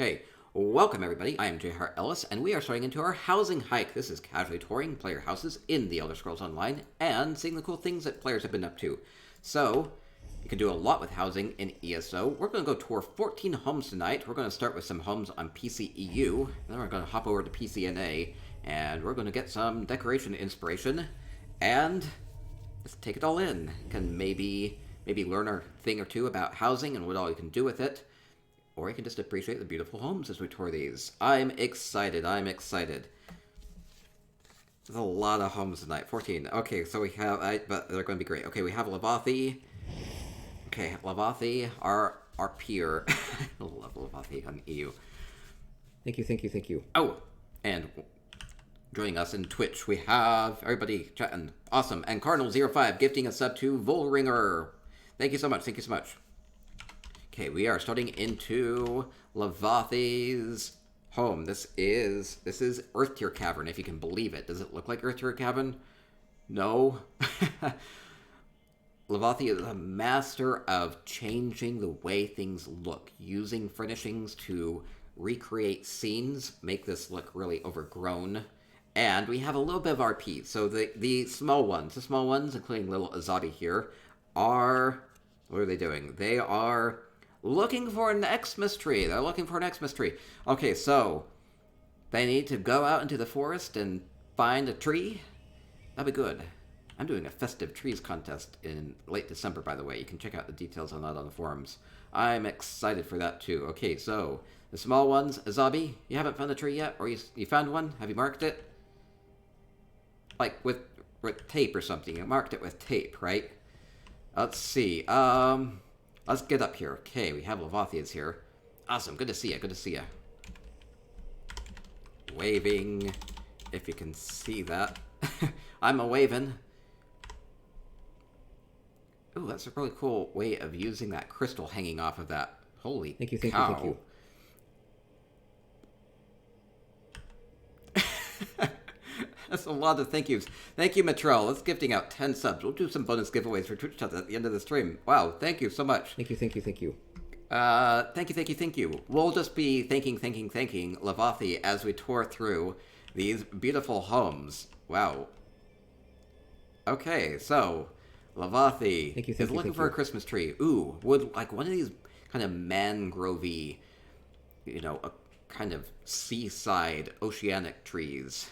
Okay, welcome everybody. I am J. Ellis, and we are starting into our housing hike. This is casually touring player houses in the Elder Scrolls Online and seeing the cool things that players have been up to. So, you can do a lot with housing in ESO. We're going to go tour 14 homes tonight. We're going to start with some homes on PCEU, and then we're going to hop over to PCNA, and we're going to get some decoration inspiration, and let's take it all in. Can maybe learn a thing or two about housing and what all you can do with it. Or you can just appreciate the beautiful homes as we tour these. I'm excited. There's a lot of homes tonight. 14. Okay, so we have... but they're going to be great. Okay, we have Lavathi. Okay, Lavathi, our peer. I love Lavathi on EU. Thank you. Oh, and joining us in Twitch, we have everybody chatting. Awesome. And Cardinal05 gifting a sub to Volringer. Thank you so much. Okay, we are starting into Lavathi's home. This is Earthcare Cavern, if you can believe it. Does it look like Earthcare Cavern? No. Lavathi is a master of changing the way things look, using furnishings to recreate scenes, make this look really overgrown. And we have a little bit of RP. So the small ones, including little Azabi here, are... What are they doing? They are... looking for an Xmas tree. They're looking for an Xmas tree. Okay, so they need to go out into the forest and find a tree. That'd be good. I'm doing a festive trees contest in late December, by the way. You can check out the details on that on the forums. I'm excited for that too. Okay, so the small ones, Azabi, you haven't found a tree yet? Or you found one? Have you marked it? Like with tape or something. You marked it with tape, right? Let's see. Let's get up here. Okay, we have Lavathians here. Awesome, good to see ya. Waving, if you can see that. I'm a waving. Ooh, that's a really cool way of using that crystal hanging off of that. Holy cow. Thank you. That's a lot of thank yous. Thank you, Matrell. Let's gifting out 10 subs. We'll do some bonus giveaways for Twitch chat at the end of the stream. Wow, thank you so much. Thank you. Thank you. We'll just be thanking Lavathi as we tour through these beautiful homes. Wow. Okay, so Lavathi is looking for a Christmas tree. Ooh, would like one of these kind of mangrovey, a kind of seaside oceanic trees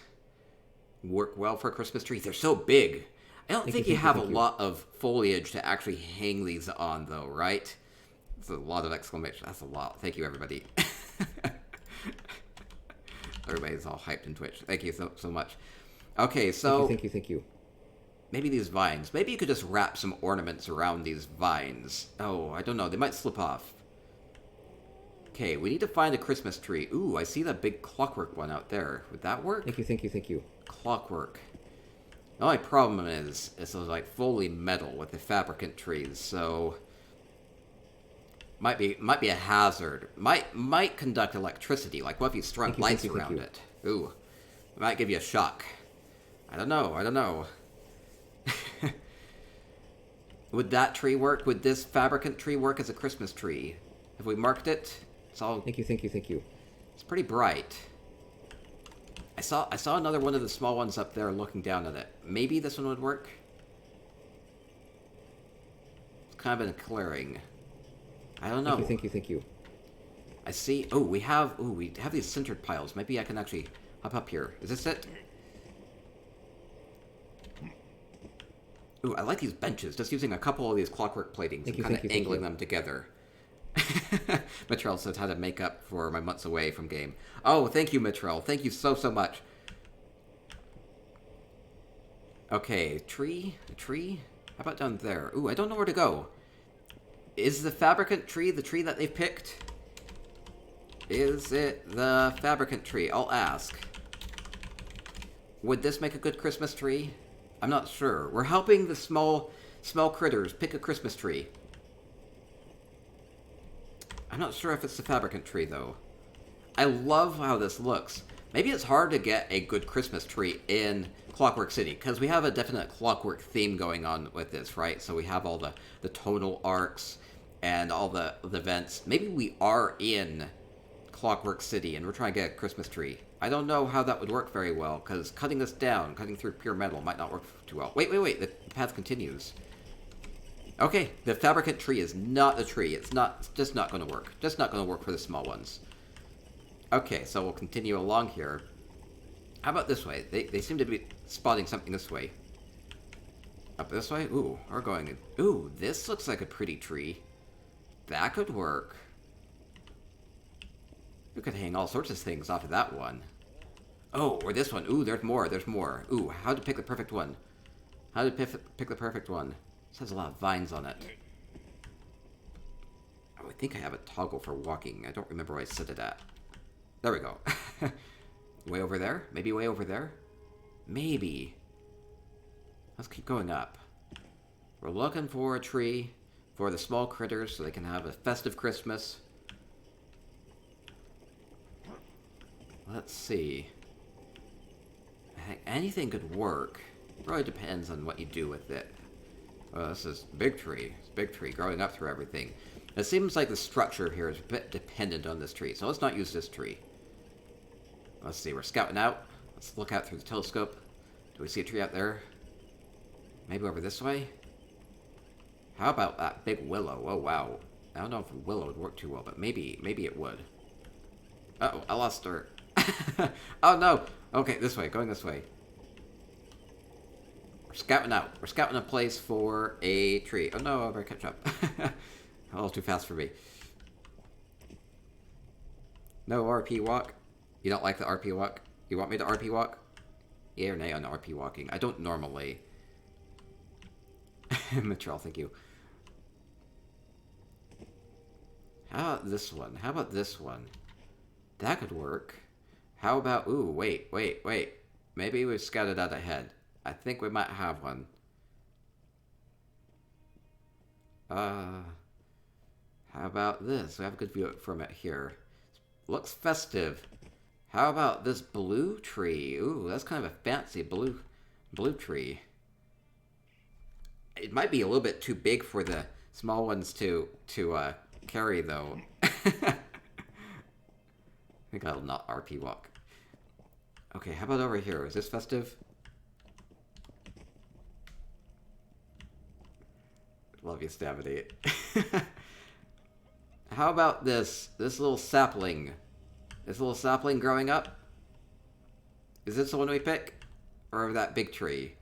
work well for a Christmas tree. They're so big. I don't think you have a lot of foliage to actually hang these on, though, right? It's a lot of exclamation. That's a lot. Thank you, everybody. Everybody's all hyped in Twitch. Thank you so much. Okay, so... Thank you. Maybe these vines. Maybe you could just wrap some ornaments around these vines. Oh, I don't know. They might slip off. Okay, we need to find a Christmas tree. Ooh, I see that big clockwork one out there. Would that work? Thank you. Clockwork. The only problem is it's like fully metal with the fabricant trees, so might be a hazard. Might conduct electricity. Like what if you strung lights around it? Ooh, it might give you a shock. I don't know. Would that tree work? Would this fabricant tree work as a Christmas tree? Have we marked it? It's all... Thank you. It's pretty bright. I saw another one of the small ones up there looking down at it. Maybe this one would work? It's kind of in a clearing. I don't know. Thank you. I see... Oh, we have these centered piles. Maybe I can actually hop up here. Is this it? Ooh, I like these benches. Just using a couple of these clockwork platings and kind of angling them together. Matrell says how to make up for my months away from game. Oh, thank you, Matrell. Thank you so much. Okay, tree? A tree? How about down there? Ooh, I don't know where to go. Is the fabricant tree the tree that they've picked? Is it the fabricant tree? I'll ask. Would this make a good Christmas tree? I'm not sure. We're helping the small critters pick a Christmas tree. I'm not sure if it's the fabricant tree, though. I love how this looks. Maybe it's hard to get a good Christmas tree in Clockwork City, because we have a definite clockwork theme going on with this, right? So we have all the tonal arcs and all the events. Maybe we are in Clockwork City and we're trying to get a Christmas tree. I don't know how that would work very well, because cutting this down, cutting through pure metal, might not work too well. Wait, the path continues. Okay, the fabricant tree is not a tree. It's just not going to work. Just not going to work for the small ones. Okay, so we'll continue along here. How about this way? They seem to be spotting something this way. Up this way? Ooh, we're going... Ooh, this looks like a pretty tree. That could work. We could hang all sorts of things off of that one. Oh, or this one. Ooh, there's more, there's more. Ooh, how to pick the perfect one. How to pick the perfect one. This has a lot of vines on it. Oh, I think I have a toggle for walking. I don't remember where I set it at. There we go. Way over there? Maybe way over there? Maybe. Let's keep going up. We're looking for a tree for the small critters so they can have a festive Christmas. Let's see. Heck, anything could work. It really depends on what you do with it. Oh, this is big tree. It's a big tree growing up through everything. It seems like the structure here is a bit dependent on this tree, so let's not use this tree. Let's see, we're scouting out. Let's look out through the telescope. Do we see a tree out there? Maybe over this way? How about that big willow? Oh, wow. I don't know if a willow would work too well, but maybe it would. Uh-oh, I lost her. Oh, no. Okay, this way. Going this way. We're scouting out. We're scouting a place for a tree. Oh, no. I better catch up. A little too fast for me. No RP walk. You don't like the RP walk? You want me to RP walk? Yeah or nay on RP walking? I don't normally. Mitchell, thank you. How about this one? How about this one? That could work. How about... Ooh, wait. Maybe we've scouted out ahead. I think we might have one. How about this? We have a good view from it here. Looks festive. How about this blue tree? Ooh, that's kind of a fancy blue tree. It might be a little bit too big for the small ones to carry, though. I think I'll not RP walk. Okay, how about over here? Is this festive? Love you, Stabity. How about this little sapling? This little sapling growing up? Is this the one we pick? Or that big tree?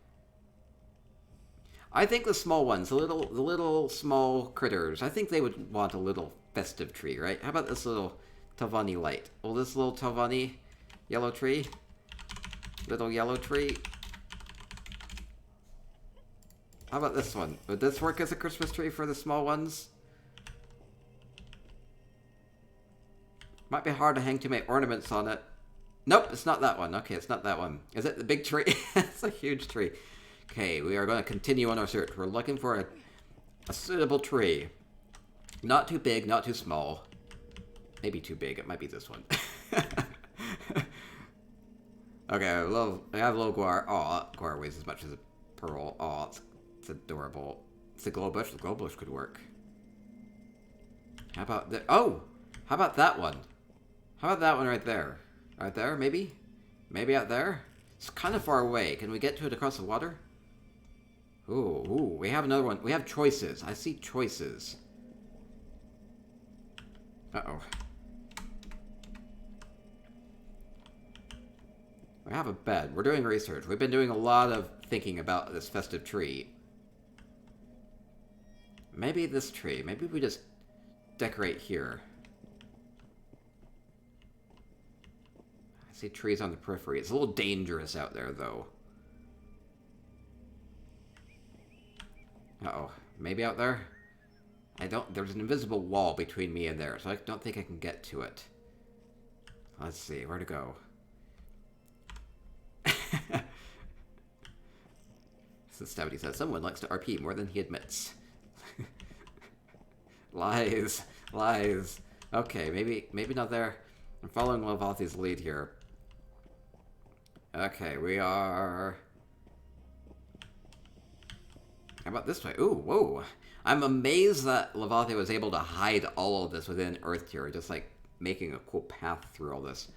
I think the small ones, the little small critters, I think they would want a little festive tree, right? How about this little Tavani light? Well, this little Tavani yellow tree? Little yellow tree? How about this one? Would this work as a Christmas tree for the small ones? Might be hard to hang too many ornaments on it. Nope, it's not that one. Okay, it's not that one. Is it the big tree? It's a huge tree. Okay, we are going to continue on our search. We're looking for a suitable tree. Not too big, not too small. Maybe too big. It might be this one. Okay, I have a little guar. Oh, guar weighs as much as a pearl. Oh, it's adorable. It's a glow bush. The glow bush could work. How about the... Oh! How about that one? How about that one right there? Right there, maybe? Maybe out there? It's kind of far away. Can we get to it across the water? Ooh, we have another one. We have choices. I see choices. Uh-oh. We have a bed. We're doing research. We've been doing a lot of thinking about this festive tree. Maybe this tree. Maybe we just decorate here. I see trees on the periphery. It's a little dangerous out there, though. Uh-oh. Maybe out there? There's an invisible wall between me and there, so I don't think I can get to it. Let's see, where to go? So Stabity says, someone likes to RP more than he admits. Lies. Okay, maybe not there. I'm following Lavathi's lead here. Okay, we are... How about this way? Ooh, whoa. I'm amazed that Lavathi was able to hide all of this within Earthcare. Just like making a cool path through all this.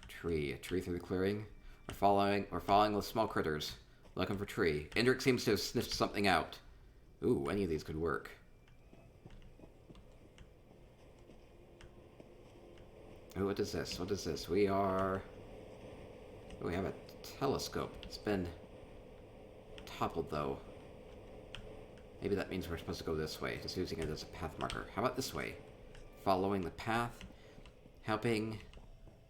A tree through the clearing. We're following the small critters. Looking for tree. Indrik seems to have sniffed something out. Ooh, any of these could work. Ooh, what is this? What is this? We have a telescope. It's been toppled, though. Maybe that means we're supposed to go this way, just using it as a path marker. How about this way? Following the path, helping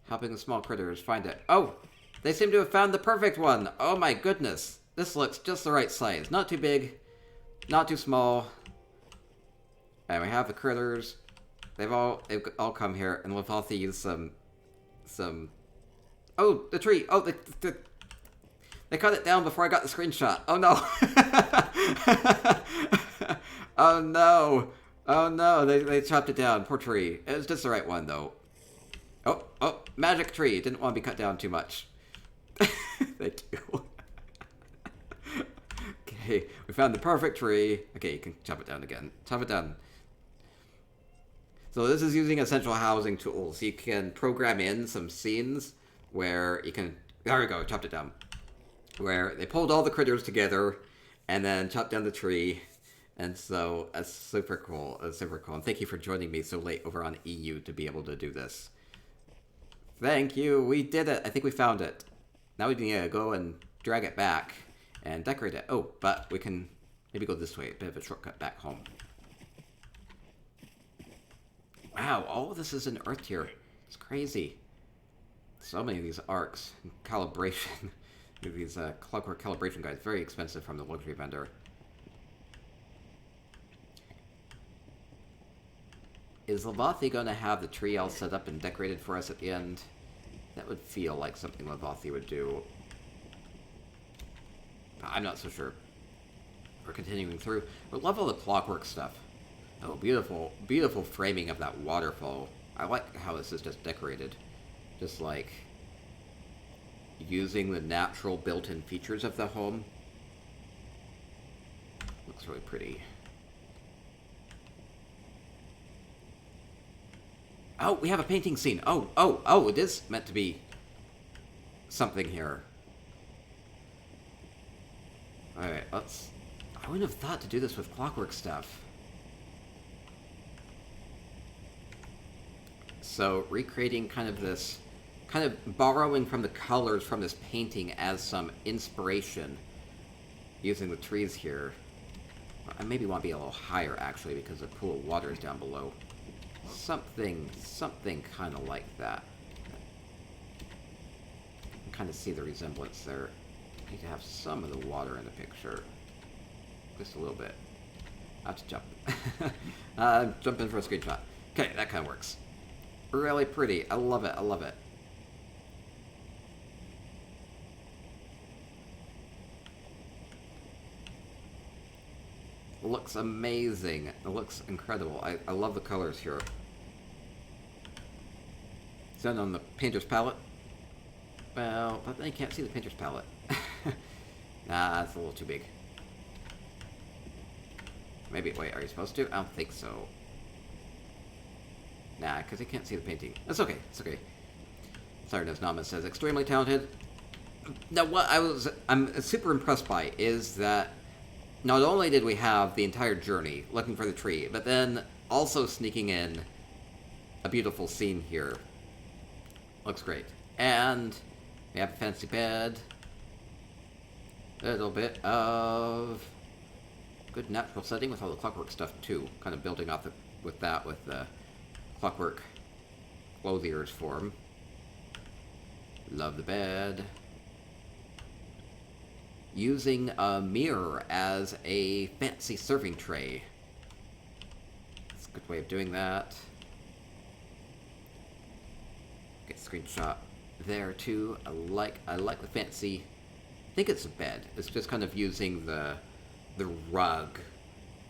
the small critters find it. Oh! They seem to have found the perfect one! Oh my goodness! This looks just the right size. Not too big, not too small. And we have the critters. They've all come here, and Levathi used some... Oh, the tree! Oh, they cut it down before I got the screenshot. Oh no! Oh no! Oh no! They chopped it down. Poor tree. It was just the right one though. Oh! Magic tree. Didn't want to be cut down too much. Thank you. Okay, we found the perfect tree. Okay, you can chop it down again. Chop it down. So this is using essential housing tools. You can program in some scenes where you can... There we go, chopped it down. Where they pulled all the critters together and then chopped down the tree. And so that's super cool. That's super cool. And thank you for joining me so late over on EU to be able to do this. Thank you. We did it. I think we found it. Now we need to go and drag it back and decorate it. Oh, but we can maybe go this way. A bit of a shortcut back home. Wow, all of this is in Earth here. It's crazy. So many of these arcs. Calibration. These clockwork calibration guides. Very expensive from the luxury vendor. Is Levathi going to have the tree all set up and decorated for us at the end? That would feel like something Levathi would do. I'm not so sure. We're continuing through. We love all the clockwork stuff. Oh, beautiful, beautiful framing of that waterfall. I like how this is just decorated. Just like using the natural built-in features of the home. Looks really pretty. Oh, we have a painting scene. Oh, it is meant to be something here. Alright, I wouldn't have thought to do this with clockwork stuff. So, recreating kind of borrowing from the colors from this painting as some inspiration, using the trees here. I maybe want to be a little higher, actually, because the pool of water is down below. Something kind of like that. You can kind of see the resemblance there. I need to have some of the water in the picture. Just a little bit. I have to jump. Jump in for a screenshot. Okay, that kind of works. Really pretty. I love it. I love it. It looks amazing. It looks incredible. I love the colors here. Is that on the painter's palette? Well, but then you can't see the painter's palette. Nah, that's a little too big. Maybe, wait, are you supposed to? I don't think so. Nah, because I can't see the painting. That's okay, it's okay. Sardas Nama says, extremely talented. Now, what I'm super impressed by is that not only did we have the entire journey looking for the tree, but then also sneaking in a beautiful scene here. Looks great. And we have a fancy bed. A little bit of good natural setting with all the clockwork stuff too. Kind of building off with the clockwork clothier's form. Love the bed. Using a mirror as a fancy serving tray. It's a good way of doing that. Get a screenshot there too. I like the fancy. I think it's a bed. It's just kind of using the rug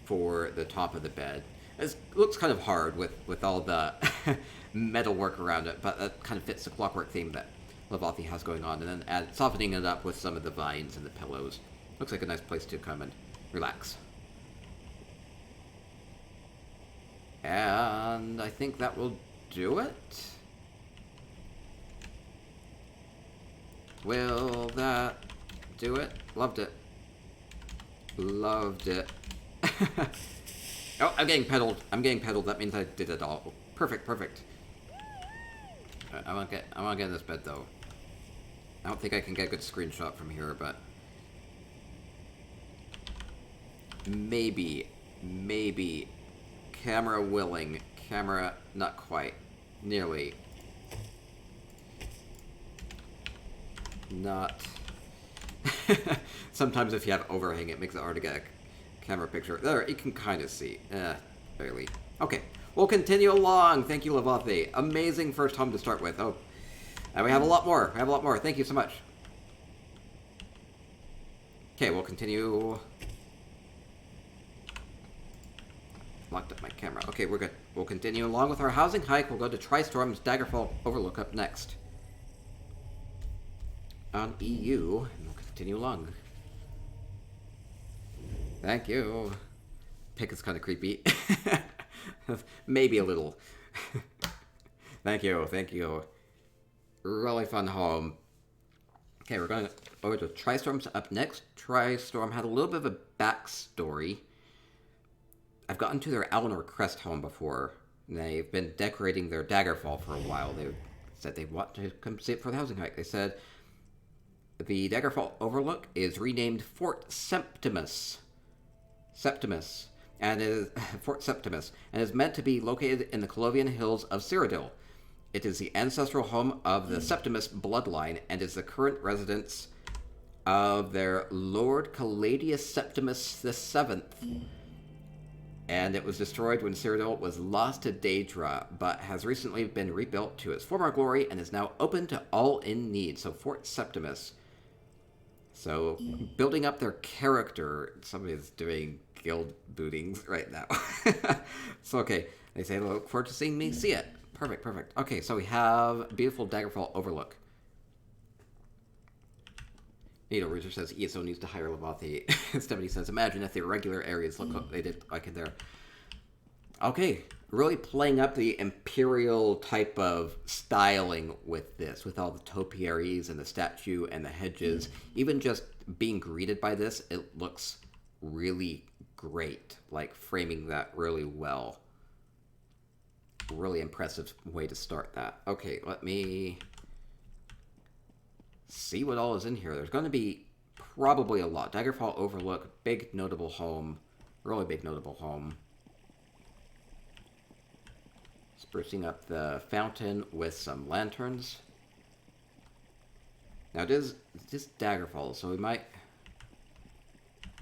for the top of the bed. It looks kind of hard with all the metal work around it, but that kind of fits the clockwork theme that Levathi has going on, and then softening it up with some of the vines and the pillows. Looks like a nice place to come and relax. And I think that will do it? Will that do it? Loved it. Loved it. Oh, I'm getting pedaled. I'm getting pedaled. That means I did it all. Perfect, perfect. I want to get in this bed, though. I don't think I can get a good screenshot from here, but... Maybe. Camera willing. Camera not quite. Nearly. Not. Sometimes if you have overhang, it makes it hard to get a camera picture. There, you can kind of see. Barely. Okay, we'll continue along. Thank you, Lavathi. Amazing first home to start with. Oh, and we have a lot more. Thank you so much. Okay, we'll continue. Locked up my camera. Okay, we're good. We'll continue along with our housing hike. We'll go to Tristorm's Daggerfall Overlook up next. On EU, and we'll continue along. Thank you. Pick is kind of creepy. Maybe a little. Thank you. Really fun home. Okay, we're going over to Tristorm's up next. Tristorm had a little bit of a backstory. I've gotten to their Alinor Crest home before. They've been decorating their Daggerfall for a while. They said they want to come see it for the housing hike. They said the Daggerfall Overlook is renamed Fort Septimus. Fort Septimus, and is meant to be located in the Colovian hills of Cyrodiil. It is the ancestral home of the Septimus bloodline, and is the current residence of their Lord Caladius Septimus VII. And it was destroyed when Cyrodiil was lost to Daedra, but has recently been rebuilt to its former glory and is now open to all in need. So Fort Septimus. So building up their character. Somebody's doing guild bootings right now. So okay, they say look forward to seeing me see it. Perfect. Okay, so we have beautiful Daggerfall Overlook. Needle Router says ESO needs to hire Lavathi. Stephanie says, imagine if the irregular areas look like they did like in there. Okay, really playing up the Imperial type of styling with this, with all the topiaries and the statue and the hedges. Even just being greeted by this, it looks really great. Like, framing that really well. Really impressive way to start that. Okay, let me see what all is in here. There's going to be probably a lot. Daggerfall Overlook, big notable home. Really big notable home. Sprucing up the fountain with some lanterns. Now it is Daggerfall, so we might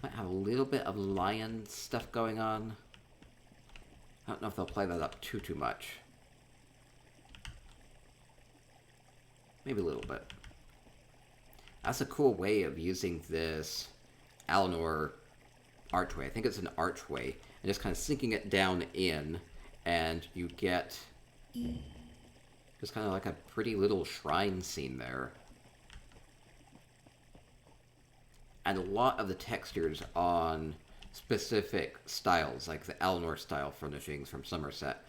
have a little bit of lion stuff going on. I don't know if they'll play that up too much. Maybe a little bit. That's a cool way of using this Alinor archway. I think it's an archway. And just kind of sinking it down in. And you get just kind of like a pretty little shrine scene there. And a lot of the textures on specific styles, like the Alinor style furnishings from Somerset,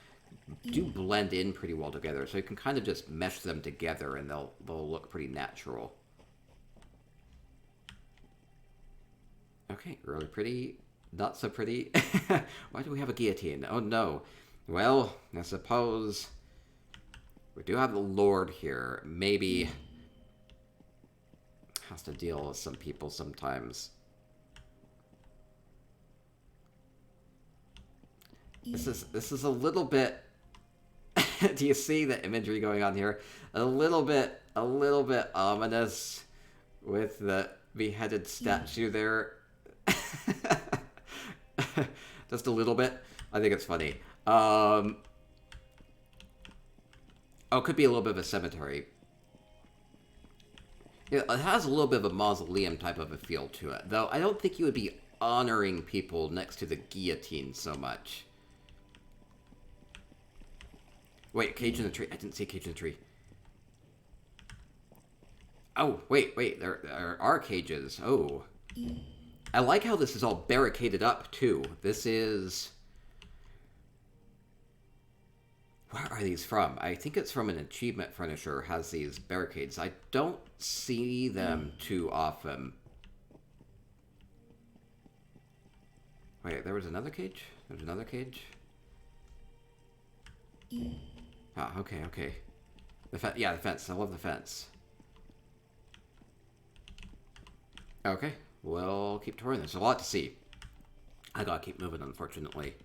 do blend in pretty well together. So you can kind of just mesh them together and they'll look pretty natural. Okay, really pretty. Not so pretty. Why do we have a guillotine? Oh no. Well, I suppose we do have the Lord here. Maybe has to deal with some people sometimes. This is a little bit. Do you see the imagery going on here? A little bit ominous with the beheaded statue there. Just a little bit. I think it's funny. Oh, it could be a little bit of a cemetery. Yeah, it has a little bit of a mausoleum type of a feel to it, though I don't think you would be honoring people next to the guillotine so much. Wait, cage in the tree. I didn't see a cage in the tree. Oh, wait, there are cages. Oh. I like how this is all barricaded up, too. This is Where are these from? I think it's from an achievement furnisher has these barricades. I don't see them too often. Wait, there was another cage? There's another cage? Ah, okay, okay. Yeah, the fence. I love the fence. Okay, we'll keep touring. There's a lot to see. I gotta keep moving, unfortunately.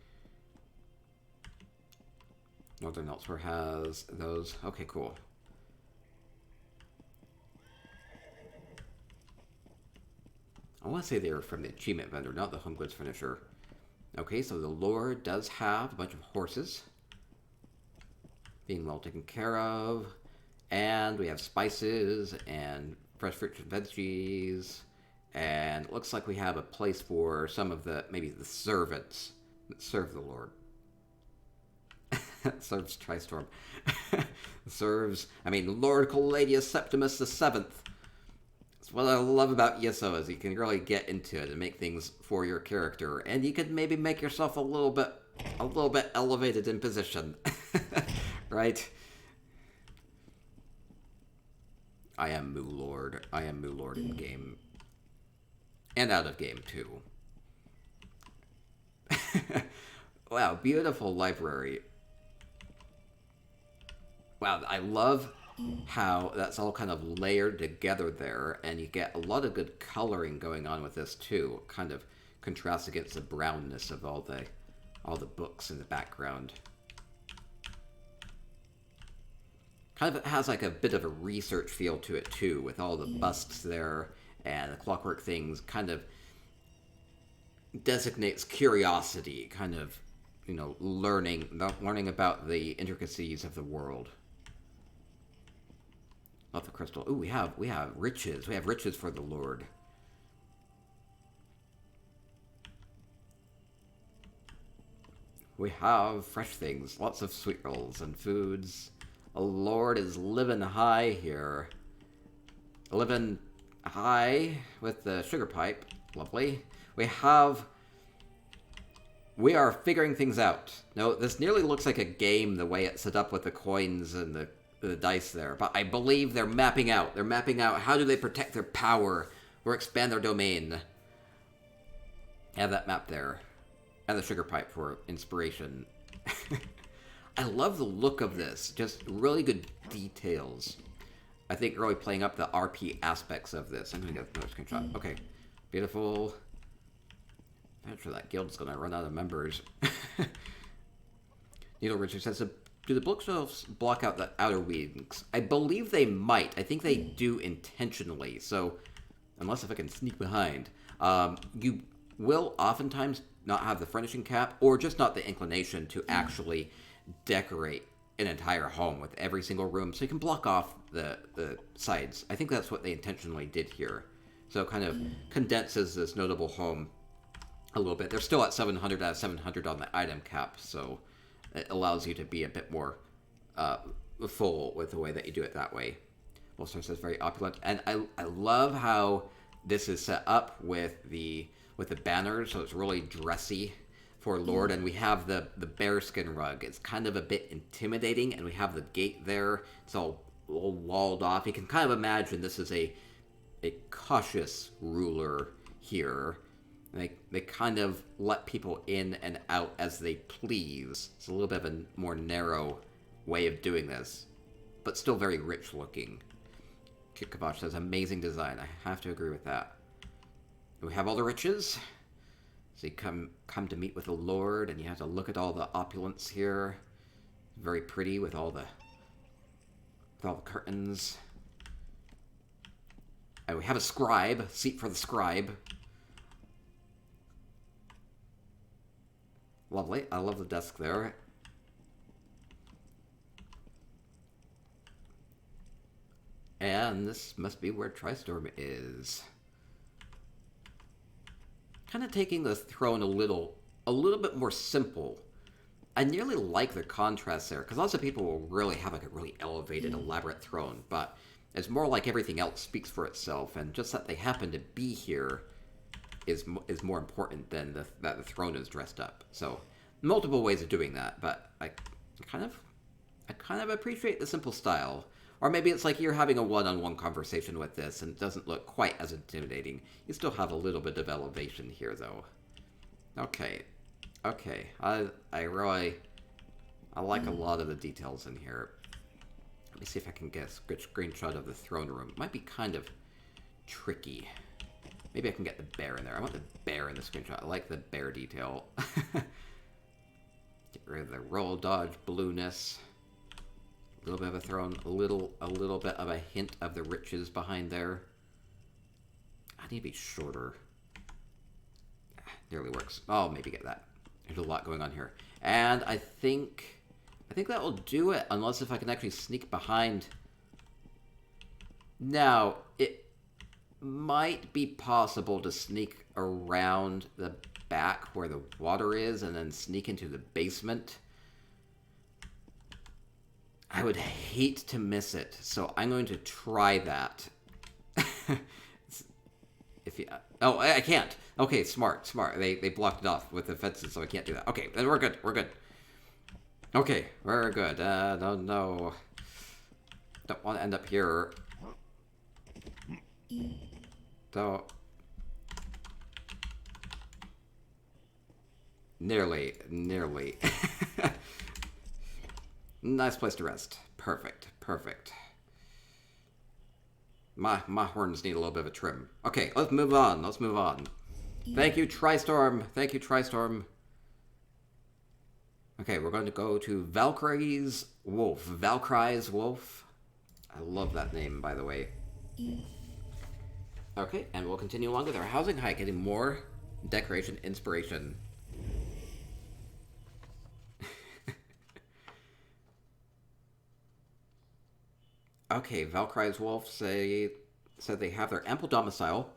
Northern Elsewhere has those. Okay, cool. I want to say they were from the achievement vendor, not the home goods furnisher. Okay, so the Lord does have a bunch of horses being well taken care of. And we have spices and fresh fruits and veggies. And it looks like we have a place for some of the, maybe the servants that serve the Lord. Serves Tristorm. Serves, I mean, Lord Caladius Septimus the Seventh. That's what I love about ESO is you can really get into it and make things for your character, and you could maybe make yourself a little bit elevated in position, right? I am Moo Lord. I am Moo Lord in game, and out of game too. Wow, beautiful library. Wow, I love how that's all kind of layered together there, and you get a lot of good coloring going on with this too. Kind of contrasts against the brownness of all the books in the background. Kind of has like a bit of a research feel to it too, with all the busts there and the clockwork things. Kind of designates curiosity, kind of, you know, learning about the intricacies of the world. Love the crystal. Ooh, we have riches. We have riches for the Lord. We have fresh things. Lots of sweet rolls and foods. The Lord is living high here. Living high with the sugar pipe. Lovely. We are figuring things out. No, this nearly looks like a game the way it's set up with the coins and the dice there, but I believe they're mapping out. They're mapping out how do they protect their power or expand their domain. I have that map there. And the sugar pipe for inspiration. I love the look of this. Just really good details. I think really playing up the RP aspects of this. I'm going to get another screenshot. Okay. Beautiful. I'm sure that guild's going to run out of members. Needle Richard says, do the bookshelves block out the outer wings? I believe they might. I think they do intentionally. So, unless if I can sneak behind. You will oftentimes not have the furnishing cap, or just not the inclination to actually decorate an entire home with every single room. So you can block off the sides. I think that's what they intentionally did here. So it kind of condenses this notable home a little bit. They're still at 700 out of 700 on the item cap, so it allows you to be a bit more full with the way that you do it that way. Wolfstar says very opulent, and I love how this is set up with the banners, so it's really dressy for Lord, and we have the bearskin rug. It's kind of a bit intimidating, and we have the gate there. It's all walled off. You can kind of imagine this is a cautious ruler here. They kind of let people in and out as they please. It's a little bit of a more narrow way of doing this, but still very rich looking. Chikochan says, amazing design. I have to agree with that. We have all the riches. So you come to meet with the Lord, and you have to look at all the opulence here. Very pretty with all the curtains. And we have a scribe, seat for the scribe. Lovely. I love the desk there. And this must be where Tristorm is. Kind of taking the throne a little bit more simple. I nearly like the contrast there, because lots of people will really have like a really elevated, elaborate throne, but it's more like everything else speaks for itself, and just that they happen to be here is more important than that the throne is dressed up. So multiple ways of doing that, but I kind of I kind of appreciate the simple style. Or maybe it's like you're having a one-on-one conversation with this and it doesn't look quite as intimidating. You still have a little bit of elevation here, though. Okay. Okay. I like a lot of the details in here. Let me see if I can get a good screenshot of the throne room. It might be kind of tricky. Maybe I can get the bear in there. I want the bear in the screenshot. I like the bear detail. Get rid of the roll dodge blueness. A little bit of a throne, a little bit of a hint of the riches behind there. I need to be shorter. Nearly works. I'll maybe get that. There's a lot going on here. And I think that will do it, unless if I can actually sneak behind. Now, it might be possible to sneak around the back where the water is and then sneak into the basement. I would hate to miss it, so I'm going to try that. Oh, I can't. Okay, smart. They blocked it off with the fences, so I can't do that. Okay, then we're good. Okay, we're good. No. Don't want to end up here. So... Nearly. Nice place to rest. Perfect. My horns need a little bit of a trim. Okay, let's move on. Thank you, Tristorm. Okay, we're going to go to Valkyrie's Wolf. I love that name, by the way. Okay, and we'll continue along with our housing hike, getting more decoration inspiration. Okay, Valkyrie's Wolf said they have their ample domicile,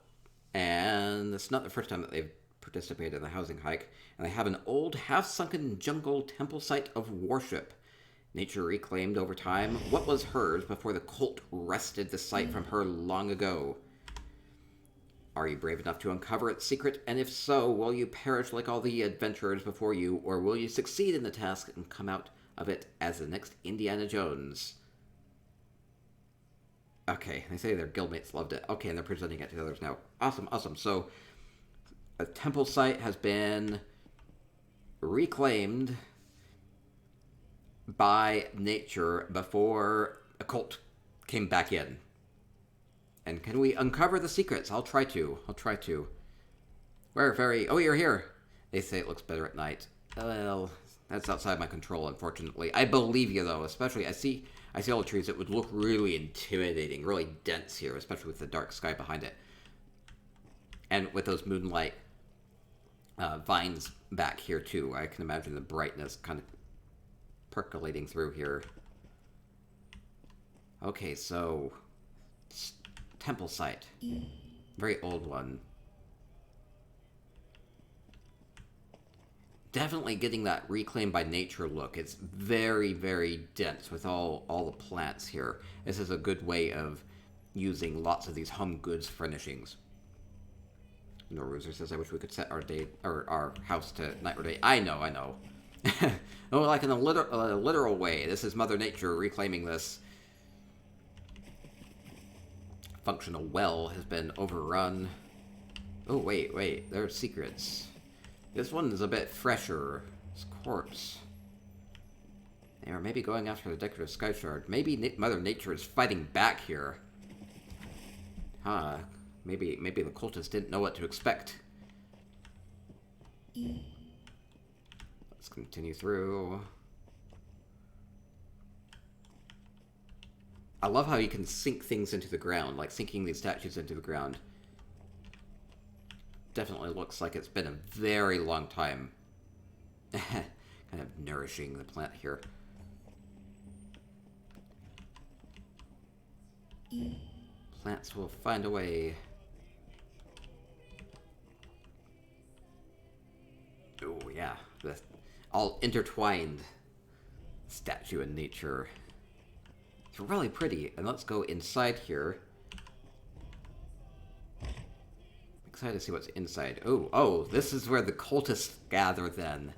and it's not the first time that they've participated in the housing hike, and they have an old, half-sunken jungle temple site of worship. Nature reclaimed over time what was hers before the cult wrested the site from her long ago. Are you brave enough to uncover its secret, and if so, will you perish like all the adventurers before you, or will you succeed in the task and come out of it as the next Indiana Jones? Okay, they say their guildmates loved it. Okay, and they're presenting it to others now. Awesome. So, a temple site has been reclaimed by nature before a cult came back in. And can we uncover the secrets? I'll try to. We're very... Oh, you're here. They say it looks better at night. Well, that's outside my control, unfortunately. I believe you, though. Especially, I see all the trees. It would look really intimidating, really dense here, especially with the dark sky behind it. And with those moonlight vines back here, too. I can imagine the brightness kind of percolating through here. Okay, so... temple site. Very old one. Definitely getting that reclaimed by nature look. It's very, very dense with all the plants here. This is a good way of using lots of these home goods furnishings. Noruzer says, I wish we could set our house to night or day. I know. Oh, like in a literal way. This is Mother Nature reclaiming this. Functional well has been overrun. Oh, wait. There are secrets. This one is a bit fresher. It's quartz. They are maybe going after the decorative sky shard. Maybe Mother Nature is fighting back here. Huh. Maybe the cultists didn't know what to expect. Let's continue through. I love how you can sink things into the ground, like sinking these statues into the ground. Definitely looks like it's been a very long time. Kind of nourishing the plant here. Plants will find a way. Oh, yeah. The all intertwined statue and nature. It's really pretty. And let's go inside here. Excited to see what's inside. Oh, this is where the cultists gather then.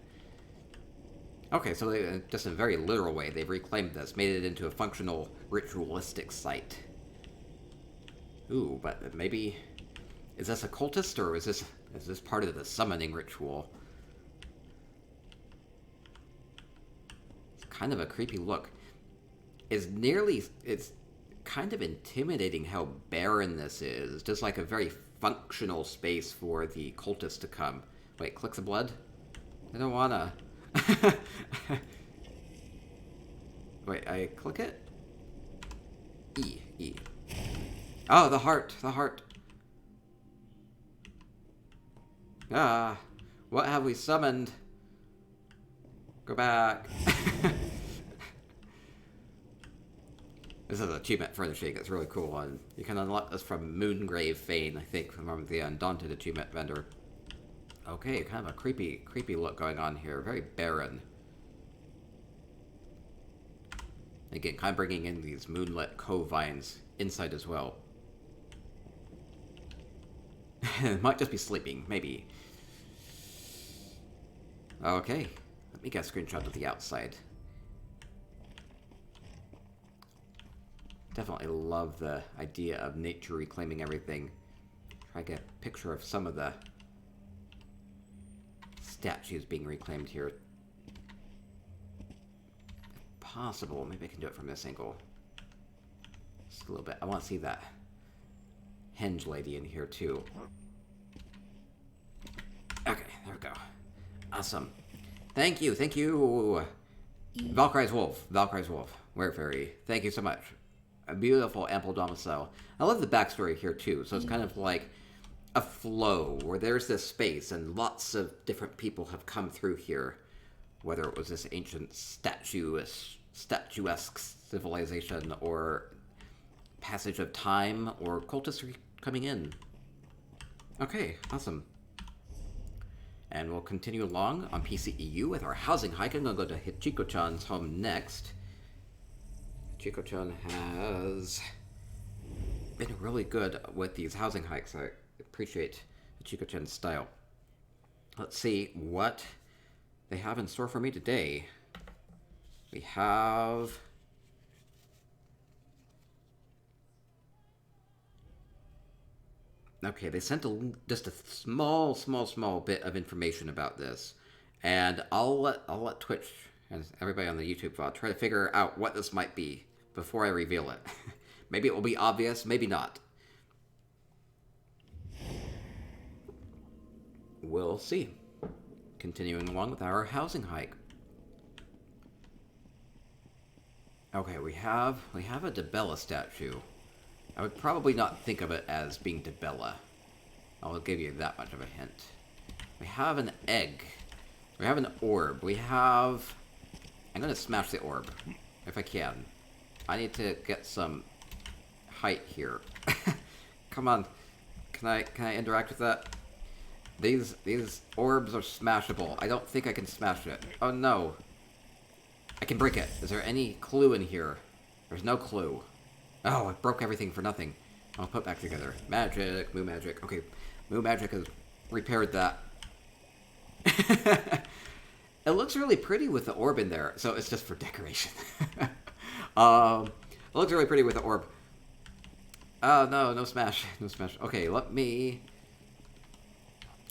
Okay, so they, just in a very literal way, they've reclaimed this, made it into a functional, ritualistic site. Ooh, but maybe... Is this a cultist, or is this part of the summoning ritual? It's kind of a creepy look. It's kind of intimidating how barren this is. Just like a very functional space for the cultists to come. Wait, clicks of blood? I don't wanna. Wait, I click it? E. Oh, the heart. Ah, what have we summoned? Go back. This is an achievement furnishing. It's really cool, and you can unlock this from Moongrave Fane, I think, from the Undaunted achievement vendor. Okay, kind of a creepy look going on here. Very barren. Again, kind of bringing in these moonlit cove vines inside as well. It might just be sleeping, maybe. Okay, let me get a screenshot of the outside. Definitely love the idea of nature reclaiming everything. Try to get a picture of some of the statues being reclaimed here. If possible, maybe I can do it from this angle. Just a little bit. I want to see that henge lady in here too. Okay, there we go. Awesome. Thank you. Valkyrie's Wolf. Were Fairy. Thank you so much. A beautiful ample domicile. I love the backstory here too. So it's kind of like a flow where there's this space and lots of different people have come through here. Whether it was this ancient statuesque civilization or passage of time or cultists coming in. Okay, awesome. And we'll continue along on PCEU with our housing hike. I'm going to go to Chikochan's home next. Chikochan has been really good with these housing hikes. I appreciate the Chikochan style. Let's see what they have in store for me today. We have... Okay, they sent just a small bit of information about this. And I'll let Twitch and everybody on the YouTube file try to figure out what this might be before I reveal it. Maybe it will be obvious, maybe not. We'll see. Continuing along with our housing hike. Okay, we have a Debella statue. I would probably not think of it as being Debella. I'll give you that much of a hint. We have an egg. We have an orb. We have... I'm going to smash the orb, if I can. I need to get some height here. Come on. Can I interact with that? These orbs are smashable. I don't think I can smash it. Oh no. I can break it. Is there any clue in here? There's no clue. Oh, I broke everything for nothing. I'll put it back together. Magic, Moo Magic. Okay, Moo Magic has repaired that. It looks really pretty with the orb in there, so it's just for decoration. It looks really pretty with the orb. Oh, no smash. No smash. Okay, let me...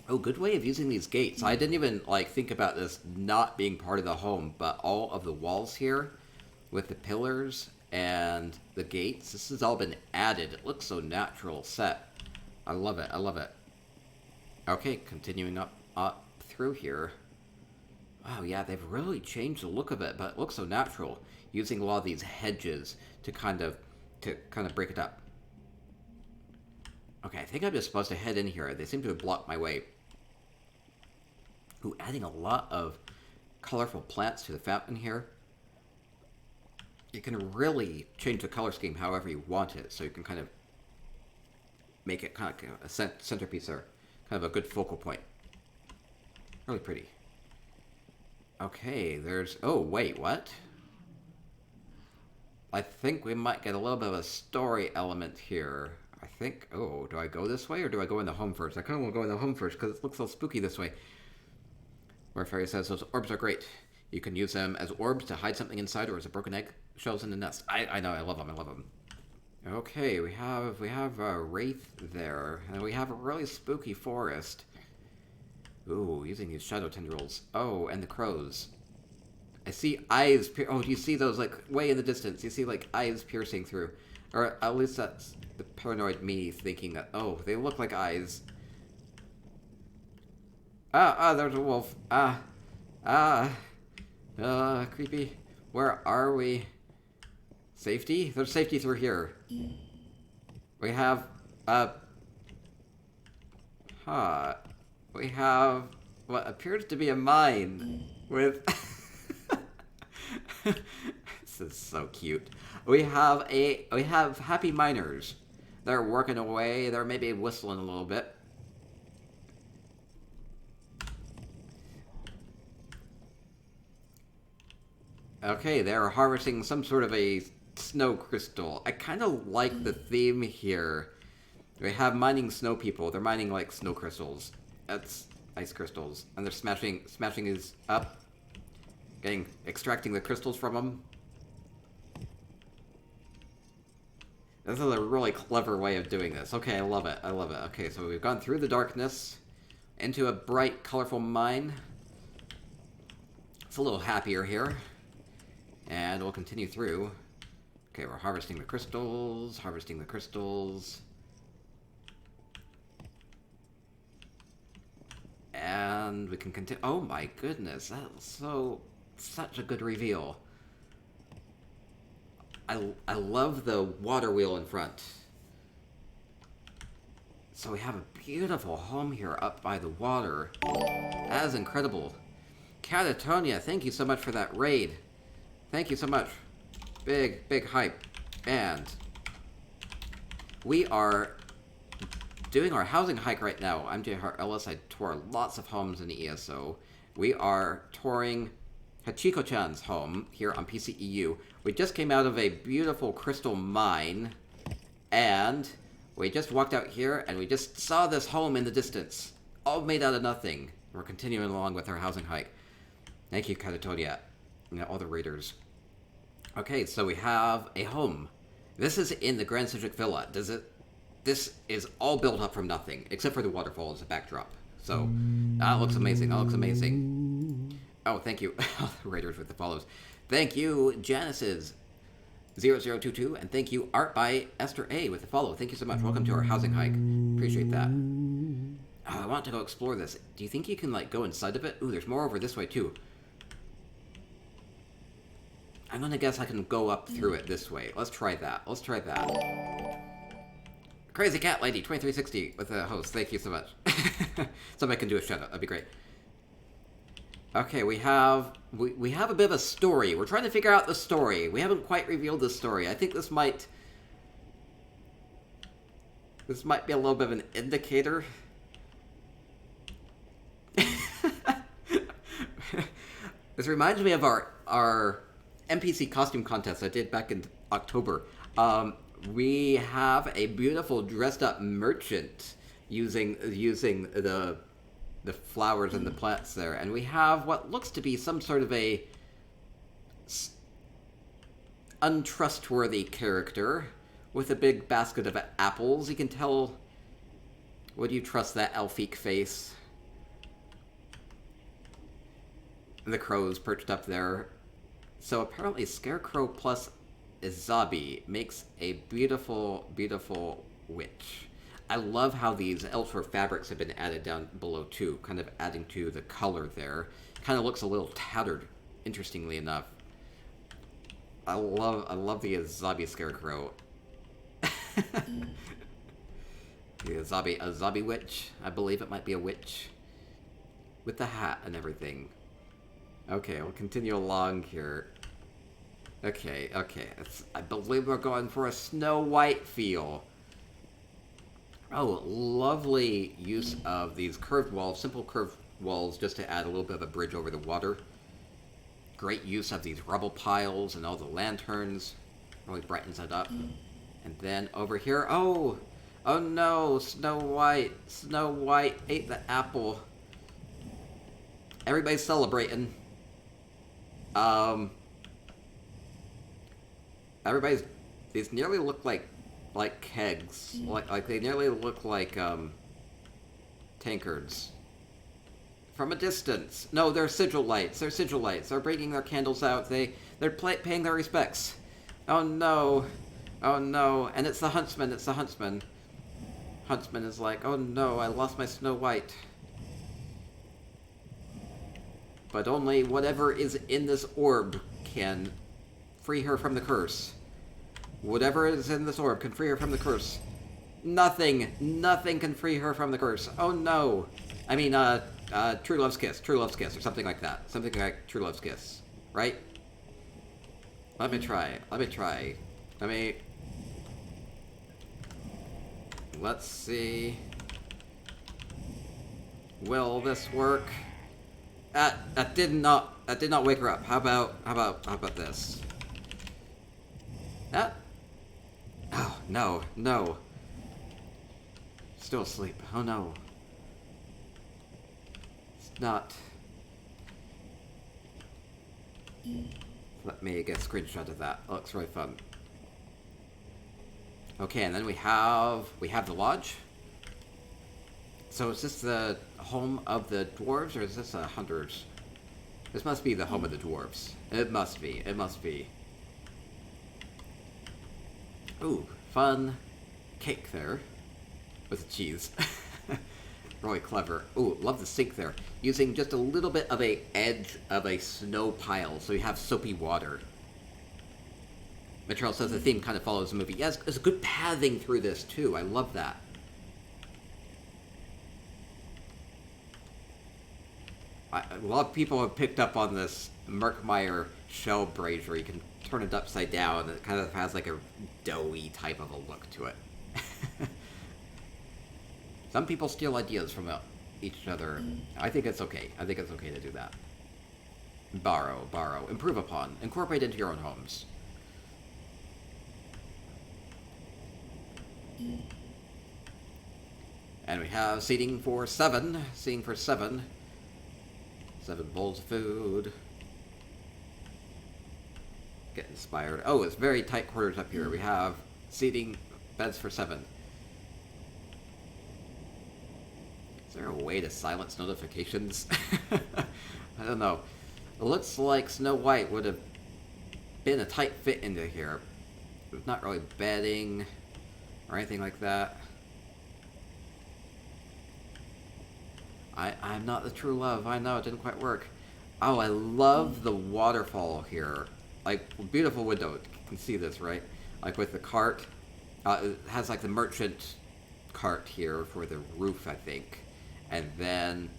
Oh, good way of using these gates. I didn't even, think about this not being part of the home, but all of the walls here with the pillars and the gates, this has all been added. It looks so natural set. I love it. Okay, continuing up through here. Wow, yeah, they've really changed the look of it, but it looks so natural. Using a lot of these hedges to kind of break it up. Okay, I think I'm just supposed to head in here. They seem to have blocked my way. Ooh, adding a lot of colorful plants to the fountain here. You can really change the color scheme however you want it, so you can kind of make it kind of a centerpiece there. Kind of a good focal point. Really pretty. Okay, there's... Oh, wait, what? I think we might get a little bit of a story element here. I think... Oh, do I go this way or do I go in the home first? I kind of want to go in the home first because it looks so spooky this way. Where Fairy says, those orbs are great. You can use them as orbs to hide something inside, or as a broken egg shells in the nest. I know, I love them, I love them. Okay, we have a wraith there, and we have a really spooky forest. Ooh, using these shadow tendrils. Oh, and the crows. I see eyes. Oh, do you see those, like, way in the distance? You see, like, eyes piercing through. Or at least that's the paranoid me thinking that, oh, they look like eyes. There's a wolf. Creepy. Where are we? Safety? There's safety through here. We have, we have what appears to be a mine with... This is so cute. We have happy miners. They're working away. They're maybe whistling a little bit. Okay, they're harvesting some sort of a snow crystal. I kind of like the theme here. We have mining snow people. They're mining, like, snow crystals. That's ice crystals. And they're smashing these up. Extracting the crystals from them. This is a really clever way of doing this. Okay, I love it. I love it. Okay, so we've gone through the darkness into a bright, colorful mine. It's a little happier here. And we'll continue through. Okay, we're harvesting the crystals, harvesting the crystals. And we can continue. Oh my goodness, that's such a good reveal. I love the water wheel in front. So we have a beautiful home here up by the water. That is incredible. Catatonia, thank you so much for that raid. Thank you so much. Big hype. And we are doing our housing hike right now. I'm J.R. Ellis. I tour lots of homes in the ESO. We are touring Chikochan's home here on PCEU. We just came out of a beautiful crystal mine, and we just walked out here, and we just saw this home in the distance, all made out of nothing. We're continuing along with our housing hike. Thank you, Catatonia, and all the raiders. Okay, so we have a home. This is in the Grand Citric Villa. This is all built up from nothing, except for the waterfall as a backdrop. So, that looks amazing. That looks amazing. Oh, thank you. The raiders with the follows. Thank you, Janice's 0022, and thank you, Art by Esther A with the follow. Thank you so much. Welcome to our housing hike. Appreciate that. Oh, I want to go explore this. Do you think you can, like, go inside of it? Ooh, there's more over this way, too. I'm gonna guess I can go up through it this way. Let's try that. Let's try that. Crazy Cat Lady 2360 with the host. Thank you so much. Somebody can do a shout out. That'd be great. Okay, we have a bit of a story. We're trying to figure out the story. We haven't quite revealed the story. I think this might be a little bit of an indicator. This reminds me of our NPC costume contest I did back in October. We have a beautiful dressed up merchant using the flowers and the plants there, and we have what looks to be some sort of a untrustworthy character with a big basket of apples. You can tell. Would you trust that elfique face? And the crows perched up there. So apparently Scarecrow plus Izabi makes a beautiful, beautiful witch. I love how these Elfer fabrics have been added down below too, kind of adding to the color there. Kind of looks a little tattered, interestingly enough. I love the Izabi Scarecrow. The Izabi witch. I believe it might be a witch. With the hat and everything. Okay, we'll continue along here. Okay. I believe we're going for a Snow White feel. Oh, lovely use of these curved walls, simple curved walls, just to add a little bit of a bridge over the water. Great use of these rubble piles and all the lanterns. Really brightens it up. And then over here, oh no, Snow White ate the apple. Everybody's celebrating. Everybody's... These nearly look like kegs. Like they nearly look like, tankards. From a distance. No, they're sigil lights. They're sigil lights. They're bringing their candles out. They're paying their respects. Oh no. Oh no. And it's the huntsman. It's the huntsman. Huntsman is like, oh no, I lost my Snow White. But only whatever is in this orb can free her from the curse. Whatever is in this orb can free her from the curse. Nothing can free her from the curse. Oh no. I mean, True Love's Kiss, or something like that. Something like True Love's Kiss, right? Let me try. Let's see. Will this work? That did not wake her up. How about this? Oh, no. Still asleep. Oh no. Not. Let me get a screenshot of that. That looks really fun. Okay, and then we have the lodge. So is this the home of the dwarves, or is this a hunters? This must be the home of the dwarves. It must be. Ooh, fun cake there with cheese. Really clever. Ooh, love the sink there. Using just a little bit of a edge of a snow pile, so you have soapy water. Material says the theme kind of follows the movie. Yes, there's a good pathing through this, too. I love that. A lot of people have picked up on this Merkmeyer shell brazier. You can turn it upside down, and it kind of has like a doughy type of a look to it. Some people steal ideas from each other. I think it's okay. I think it's okay to do that. Borrow, improve upon, incorporate into your own homes. And we have seating for 7. Seating for 7. 7 bowls of food. Get inspired. Oh, it's very tight quarters up here. We have seating beds for 7. Is there a way to silence notifications? I don't know. It looks like Snow White would have been a tight fit into here. There's not really bedding or anything like that. I'm not the true love. I know, it didn't quite work. Oh, I love the waterfall here. Like, beautiful window. You can see this, right? Like, with the cart. It has, like, the merchant cart here for the roof, I think. And then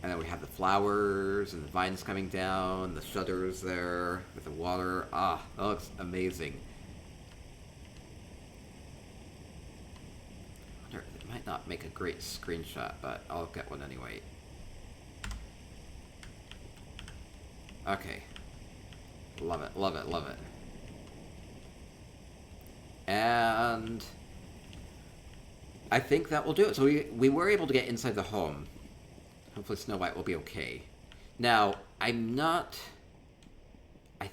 we have the flowers and the vines coming down, the shutters there with the water. Ah, that looks amazing. It might not make a great screenshot, but I'll get one anyway. Okay. Love it. And I think that will do it. So we were able to get inside the home. Hopefully Snow White will be okay. Now, I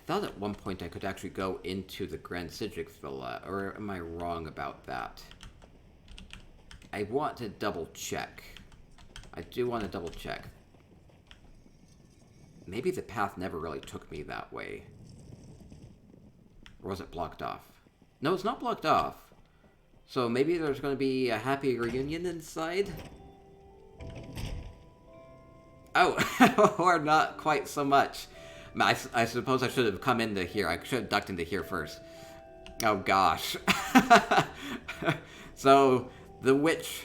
thought at one point I could actually go into the Grand Sigix Villa, or am I wrong about that? I want to double check. I do want to double check. Maybe the path never really took me that way. Or was it blocked off? No, it's not blocked off. So maybe there's going to be a happy reunion inside? Oh, or not quite so much. I suppose I should have come into here. I should have ducked into here first. Oh gosh. So, the witch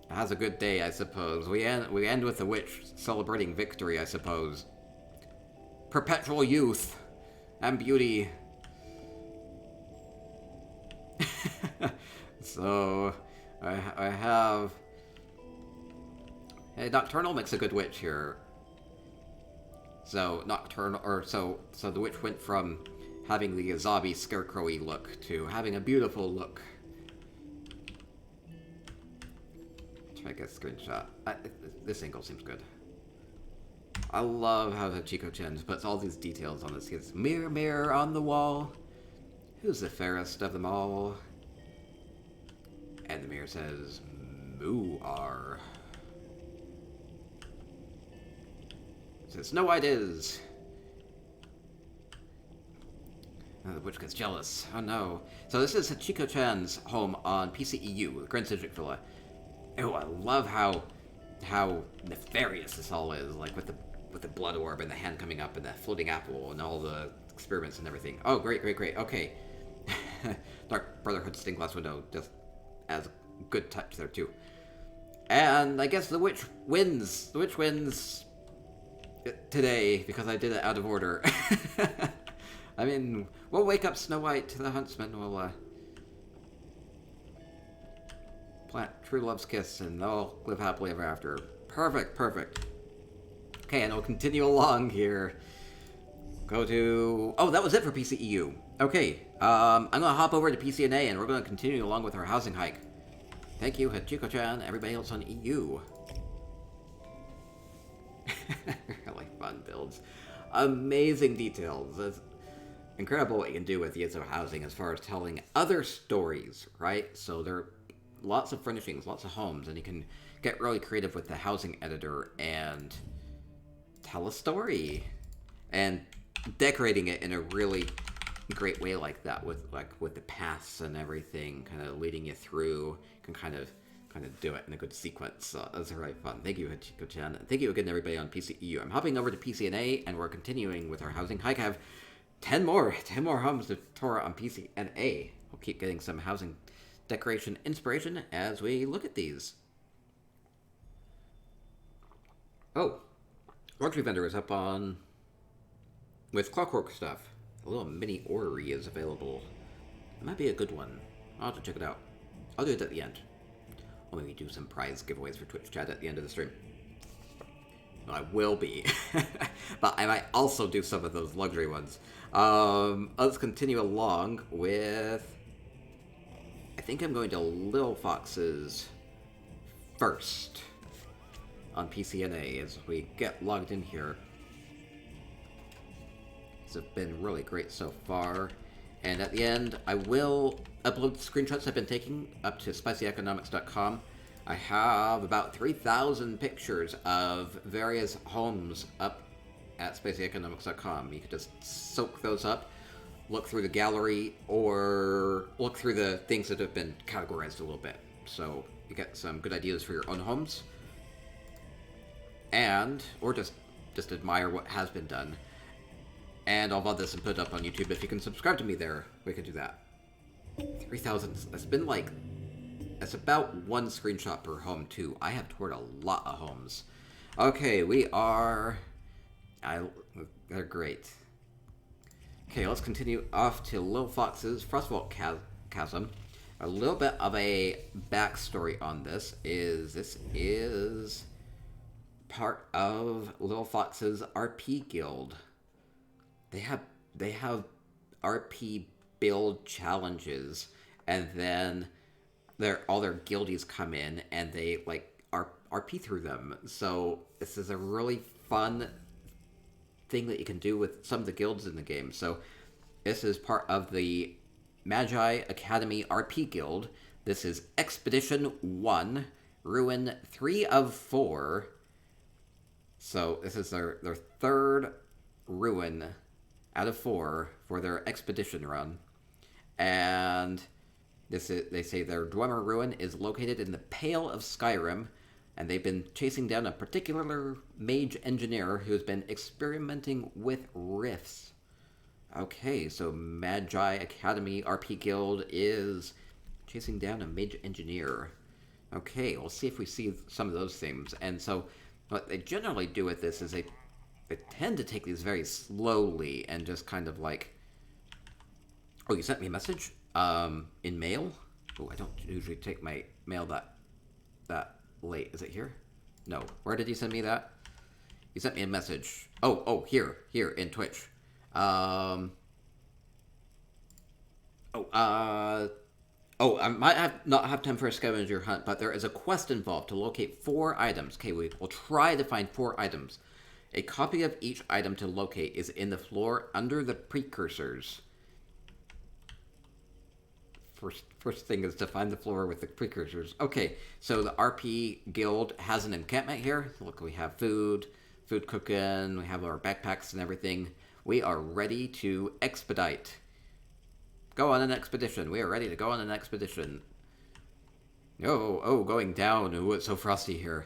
has a good day, I suppose. We end with the witch celebrating victory, I suppose. Perpetual youth and beauty. So, I have... Hey, Nocturnal makes a good witch here. So, Nocturnal... So the witch went from having the zombie scarecrow-y look to having a beautiful look. Try to get a screenshot. This angle seems good. I love how the Chikochan puts all these details on this. He has mirror, mirror on the wall. Who's the fairest of them all? And the mirror says, Moo-ar. Says, Snow White is. The witch gets jealous. Oh no. So this is Chikochan's home on PCEU, the Grand Citric Villa. Oh, I love how nefarious this all is, like with the blood orb and the hand coming up and the floating apple and all the experiments and everything. Oh, great. Okay. Dark Brotherhood stained glass window just as a good touch there too. And I guess the witch wins. The witch wins today because I did it out of order. I mean, we'll wake up Snow White to the huntsman. We'll plant true love's kiss and they'll live happily ever after. Perfect. Okay, and we'll continue along here. Go to... Oh, that was it for PCEU. Okay, I'm gonna hop over to PCNA and we're gonna continue along with our housing hike. Thank you, Chikochan, everybody else on EU. Really fun builds. Amazing details. It's incredible what you can do with ESO housing as far as telling other stories, right? So there are lots of furnishings, lots of homes, and you can get really creative with the housing editor and tell a story. And decorating it in a really great way like that with the paths and everything kind of leading you through. You can kind of do it in a good sequence. So that's really fun. Thank you, Chikochan. Thank you again, everybody on PCEU. I'm hopping over to PCNA, and we're continuing with our housing hike. I have 10 more homes to tour on PCNA. We'll keep getting some housing decoration inspiration as we look at these. Oh, luxury vendor is up on with clockwork stuff. A little mini orrery is available. It might be a good one. I'll have to check it out. I'll do it at the end. Or maybe do some prize giveaways for Twitch chat at the end of the stream. I will be. But I might also do some of those luxury ones. Let's continue along with... I think I'm going to Little Foxes first on PCNA as we get logged in here. These have been really great so far. And at the end, I will upload screenshots I've been taking up to spicyeconomics.com. I have about 3,000 pictures of various homes up at spicyeconomics.com. You can just soak those up, look through the gallery, or look through the things that have been categorized a little bit. So you get some good ideas for your own homes. And, or just admire what has been done. And I'll love this and put it up on YouTube. If you can subscribe to me there, we can do that. 3,000. That's been like... That's about one screenshot per home, too. I have toured a lot of homes. Okay, we are... They're great. Okay, let's continue off to Little Fox's Frostvault Chasm. A little bit of a backstory on this is part of Little Fox's RP guild. They have RP build challenges, and then all their guildies come in and they RP through them. So this is a really fun thing that you can do with some of the guilds in the game. So this is part of the Magi Academy RP guild. This is Expedition 1, Ruin 3 of 4. So this is their third ruin out of 4 for their expedition run. And they say their Dwemer Ruin is located in the Pale of Skyrim, and they've been chasing down a particular mage engineer who's been experimenting with rifts. Okay, so Magi Academy RP Guild is chasing down a mage engineer. Okay, we'll see if we see some of those things. And so what they generally do with this is they tend to take these very slowly and just kind of like... Oh, you sent me a message? In mail? Oh, I don't usually take my mail that late. Is it here? No. Where did you send me that? You sent me a message. Oh, here in Twitch. Oh, I might not have time for a scavenger hunt, but there is a quest involved to locate 4 items. Okay, we will try to find 4 items. A copy of each item to locate is in the floor under the precursors. First thing is to find the floor with the precursors. Okay, so the RP guild has an encampment here. Look, we have food cooking, we have our backpacks and everything. We are ready to expedite. Go on an expedition. We are ready to go on an expedition. Oh, going down. Oh, it's so frosty here.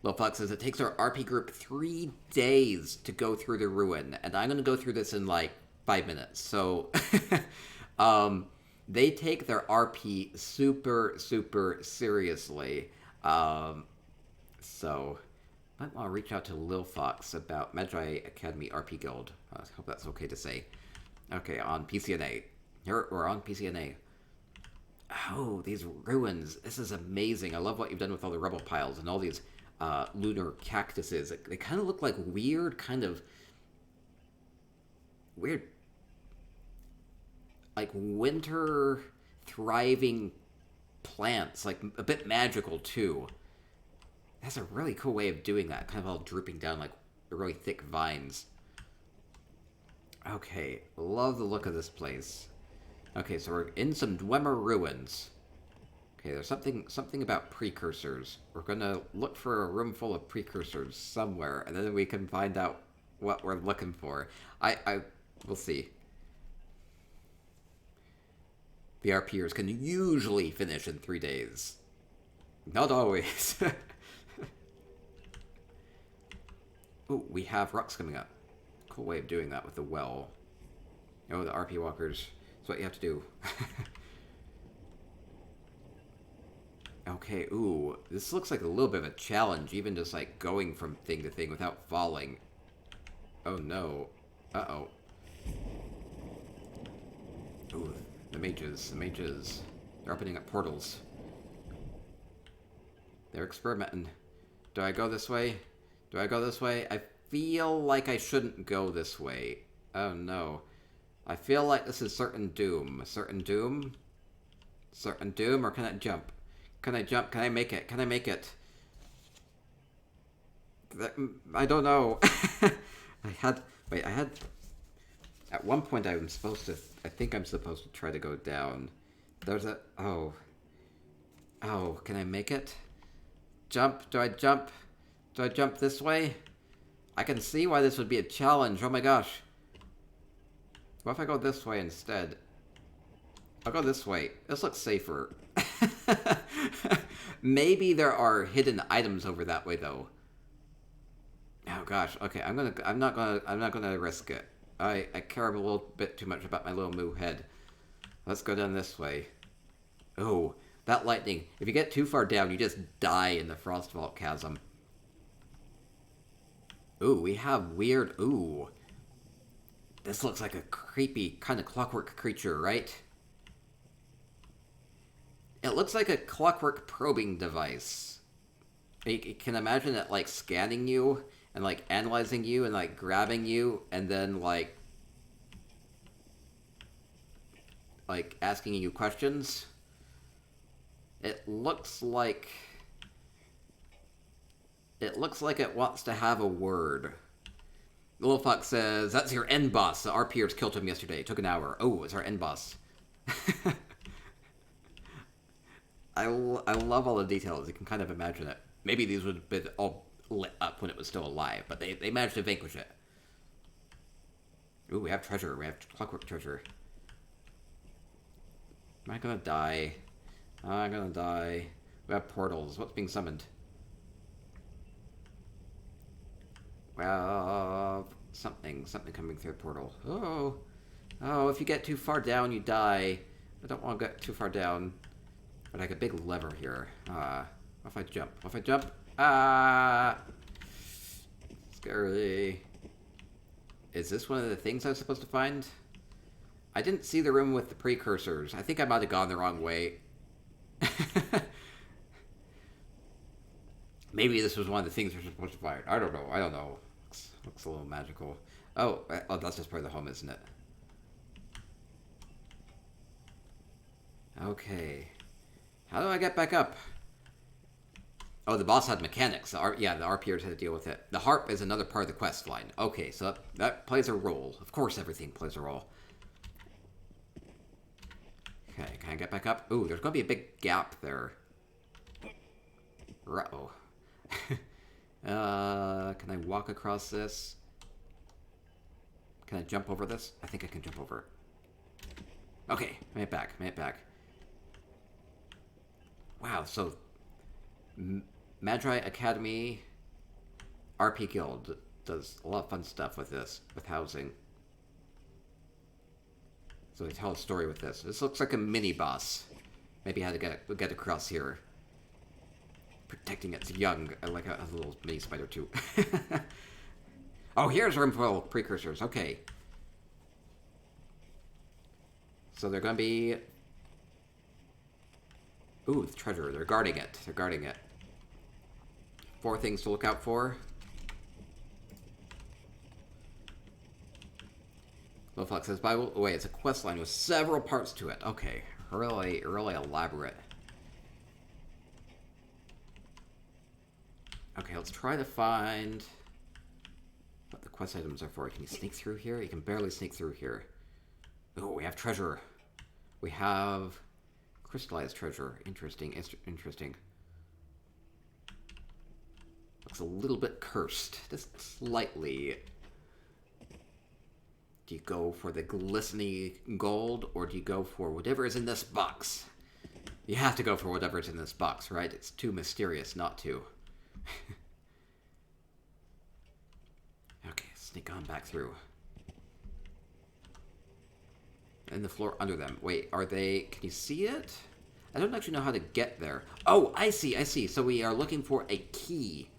Lil Fox says it takes our RP group 3 days to go through the ruin, and I'm going to go through this in like 5 minutes. So, they take their RP super, super seriously. So, I might want to reach out to Lil Fox about Magi Academy RP Guild. I hope that's okay to say. Okay, on PCNA. Here, we're on PCNA. Oh, these ruins. This is amazing. I love what you've done with all the rubble piles and all these lunar cactuses. They kind of look like weird, like winter thriving plants. Like a bit magical, too. That's a really cool way of doing that. Kind of all drooping down like really thick vines. Okay, love the look of this place. Okay, so we're in some Dwemer Ruins. Okay, there's something about precursors. We're gonna look for a room full of precursors somewhere, and then we can find out what we're looking for. We'll see. The RPers can usually finish in 3 days. Not always. Ooh, we have rocks coming up. Cool way of doing that with the well. Oh, the RP walkers. That's what you have to do. Okay, ooh. This looks like a little bit of a challenge, even just like going from thing to thing without falling. Oh no. Uh-oh. Ooh, the mages. They're opening up portals. They're experimenting. Do I go this way? I feel like I shouldn't go this way. Oh no. I feel like this is certain doom. Certain doom? Certain doom, or can I jump? Can I jump? Can I make it? I don't know. At one point I think I'm supposed to try to go down. Oh, can I make it? Jump? Do I jump? Do I jump this way? I can see why this would be a challenge. Oh my gosh. What if I go this way instead? I'll go this way. This looks safer. Maybe there are hidden items over that way though. Oh gosh. Okay, I'm not gonna risk it. I care a little bit too much about my little moo head. Let's go down this way. Oh, that lightning. If you get too far down, you just die in the Frostvault chasm. Ooh, we have weird... Ooh. This looks like a creepy kind of clockwork creature, right? It looks like a clockwork probing device. You can imagine it, like, scanning you and, like, analyzing you and, like, grabbing you and then, like, asking you questions. It looks like it wants to have a word. Little Fox says, that's your end boss. The RPers killed him yesterday. It took an hour. Oh, it's our end boss. I love all the details. You can kind of imagine it. Maybe these would have been all lit up when it was still alive, but they managed to vanquish it. Ooh, we have treasure. We have clockwork treasure. Am I gonna die? I'm gonna die. We have portals. What's being summoned? Well, something coming through the portal. Oh, if you get too far down, you die. I don't want to get too far down. But I got a big lever here. What if I jump? Scary. Is this one of the things I was supposed to find? I didn't see the room with the precursors. I think I might have gone the wrong way. Maybe this was one of the things we're supposed to find. I don't know. Looks a little magical. Oh, that's just part of the home, isn't it? Okay. How do I get back up? Oh, the boss had mechanics. Yeah, the RPers had to deal with it. The harp is another part of the quest line. Okay, so that plays a role. Of course everything plays a role. Okay, can I get back up? Ooh, there's going to be a big gap there. Uh-oh. Can I walk across this? Can I jump over this? I think I can jump over it. Okay, made it back, made it back. Wow, so Magi Academy RP Guild does a lot of fun stuff with this, with housing. So they tell a story with this. This looks like a mini boss. Maybe I had to get across here. Protecting its young, like a little mini spider too. Oh, here's room full of precursors. Okay. So they're gonna be. Ooh, the treasure. They're guarding it. They're guarding it. 4 things to look out for. Lowflux says, by the way, it's a quest line with several parts to it. Okay. Really, really elaborate. Okay, let's try to find what the quest items are for. Can you sneak through here? You can barely sneak through here. Oh, we have treasure. We have crystallized treasure. Interesting, interesting. Looks a little bit cursed. Just slightly. Do you go for the glistening gold, or do you go for whatever is in this box? You have to go for whatever is in this box, right? It's too mysterious not to. Okay, sneak on back through. And the floor under them. Wait, are they... Can you see it? I don't actually know how to get there. Oh, I see, I see. So we are looking for a key.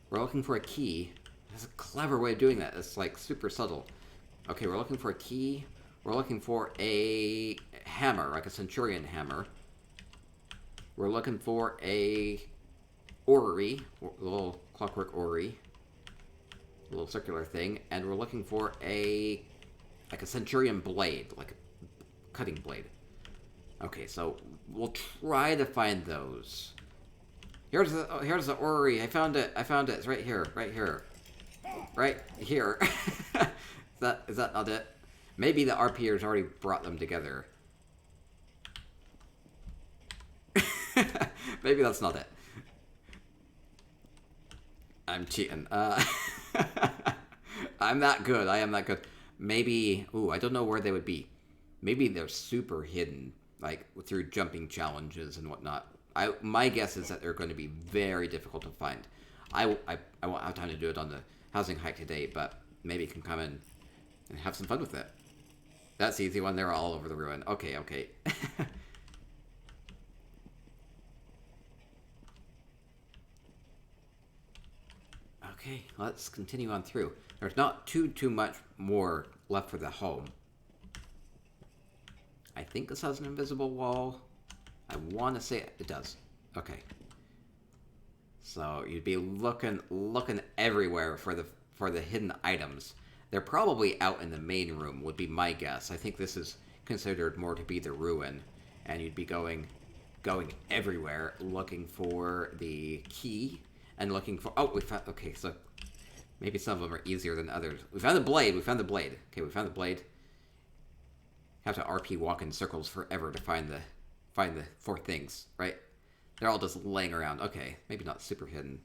We're looking for a key. That's a clever way of doing that. It's like super subtle. Okay, we're looking for a key. We're looking for a hammer, like a centurion hammer. We're looking for a orrery, a little clockwork orrery, a little circular thing, and we're looking for a centurion blade, like a cutting blade. Okay, so we'll try to find those. Here's the orrery. I found it. It's right here, right here, right here. Is that not it? Maybe the RPers already brought them together. Maybe that's not it. I'm cheating. I'm that good. I am that good. Maybe... Ooh, I don't know where they would be. Maybe they're super hidden, like, through jumping challenges and whatnot. My guess is that they're going to be very difficult to find. I won't have time to do it on the housing hike today, but maybe you can come in and have some fun with it. That's the easy one. They're all over the ruin. Okay, okay. Okay, let's continue on through. There's not too much more left for the home. I think this has an invisible wall. I want to say it does. Okay. So you'd be looking everywhere for the hidden items. They're probably out in the main room, would be my guess. I think this is considered more to be the ruin, and you'd be going everywhere looking for the key and looking for... Oh, we found... Okay, so maybe some of them are easier than others. We found the blade. We found the blade. Okay, we found the blade. Have to RP walk in circles forever to find the 4 things, right? They're all just laying around. Okay, maybe not super hidden.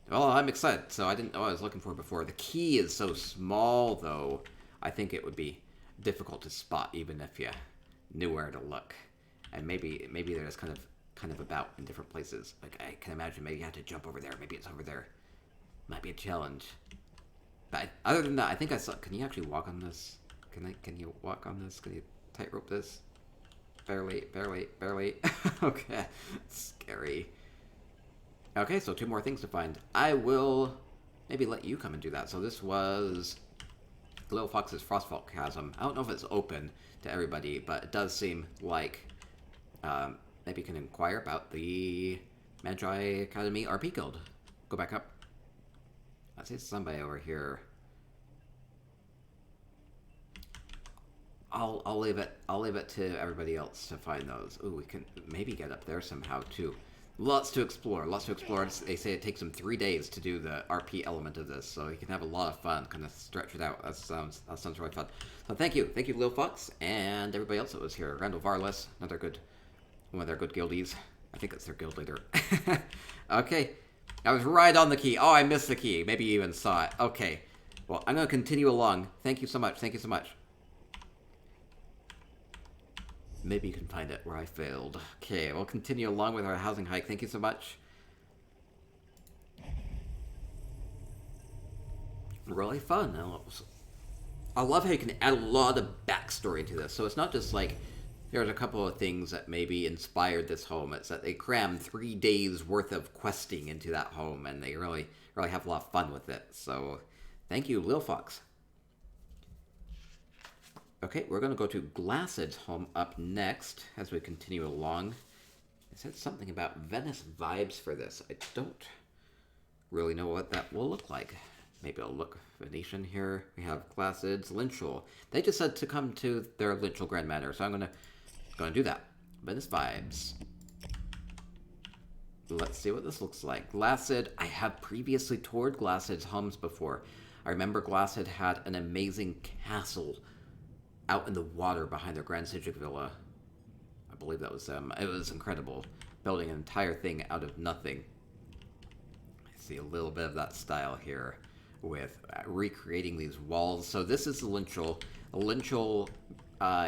Well, I'm excited. So I didn't know what I was looking for before. The key is so small, though. I think it would be difficult to spot even if you knew where to look. And maybe they're just kind of about in different places. Like, I can imagine maybe you have to jump over there. Maybe it's over there. Might be a challenge. But other than that, I think I saw... Can you actually walk on this? Can you walk on this? Can you tightrope this? Barely. Okay. Scary. Okay, so 2 more things to find. I will maybe let you come and do that. So this was Little Fox's Frostvault Chasm. I don't know if it's open to everybody, but it does seem like maybe you can inquire about the Magi Academy RP Guild. Go back up. I see somebody over here. I'll leave it to everybody else to find those. Ooh, we can maybe get up there somehow too. Lots to explore. Lots to explore. They say it takes them 3 days to do the RP element of this, so you can have a lot of fun. Kind of stretch it out. That sounds really fun. So thank you, Lil Fox, and everybody else that was here. Randall Varless, one of their good guildies. I think it's their guild leader. Okay, I was right on the key. Oh, I missed the key. Maybe you even saw it. Okay, well, I'm gonna continue along. Thank you so much. Thank you so much. Maybe you can find it where I failed. Okay, we'll continue along with our housing hike. Thank you so much. Really fun. I love how you can add a lot of backstory to this. So it's not just like, there's a couple of things that maybe inspired this home. It's that they crammed 3 days worth of questing into that home, and they really have a lot of fun with it. So thank you, Lil Fox. Okay, we're going to go to Glassed's home up next as we continue along. It said something about Venice vibes for this. I don't really know what that will look like. Maybe I'll look Venetian here. We have Glassed's Lynchel. They just said to come to their Lynchel Grand Manor, so I'm going to do that. Venice vibes. Let's see what this looks like. Glassed, I have previously toured Glassed's homes before. I remember Glassed had an amazing castle out in the water behind their Grand Sijic Villa. I believe that was them. It was incredible. Building an entire thing out of nothing. I see a little bit of that style here with recreating these walls. So this is the Lynchel. A Lynchel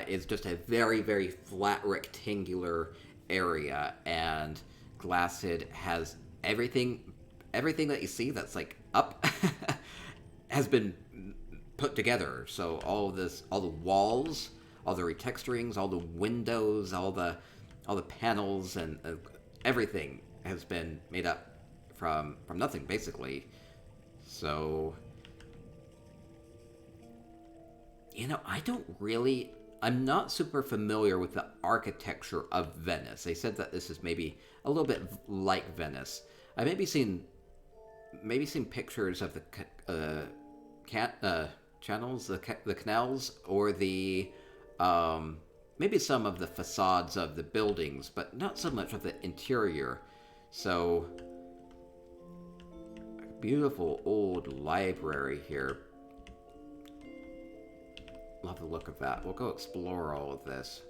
is just a very, very flat rectangular area, and Glassed has everything that you see that's like up has been put together. So all the walls, all the retexturings, all the windows, all the panels, and everything has been made up from nothing, basically. So, I'm not super familiar with the architecture of Venice. They said that this is maybe a little bit like Venice. I maybe seen pictures of the channels, the canals, or the maybe some of the facades of the buildings, but not so much of the interior. So, a beautiful old library here. Love the look of that. We'll go explore all of this.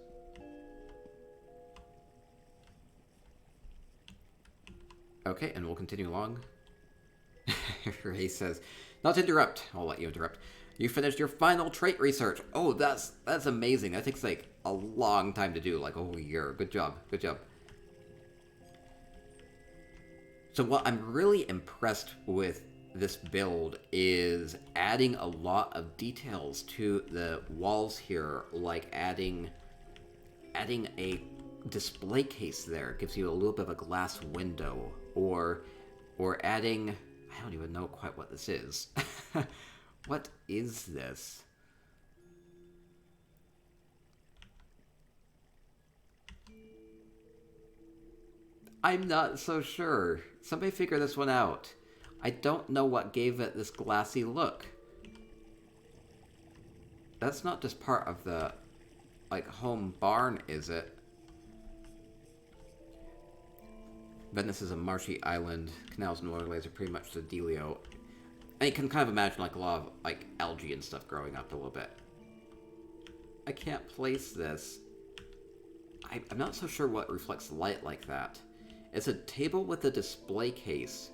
Okay, and we'll continue along. Ray says, not to interrupt. I'll let you interrupt. You finished your final trait research. Oh, that's amazing. That takes like a long time to do, like a whole year. Good job. Good job. So what I'm really impressed with this build is adding a lot of details to the walls here, like adding a display case there. It gives you a little bit of a glass window, or adding, I don't even know quite what this is. What is this? I'm not so sure. Somebody figure this one out. I don't know what gave it this glassy look. That's not just part of the, like, home barn, is it? Venice is a marshy island. Canals and waterways are pretty much the dealio. And you can kind of imagine, like, a lot of, like, algae and stuff growing up a little bit. I can't place this. I'm not so sure what reflects light like that. It's a table with a display case.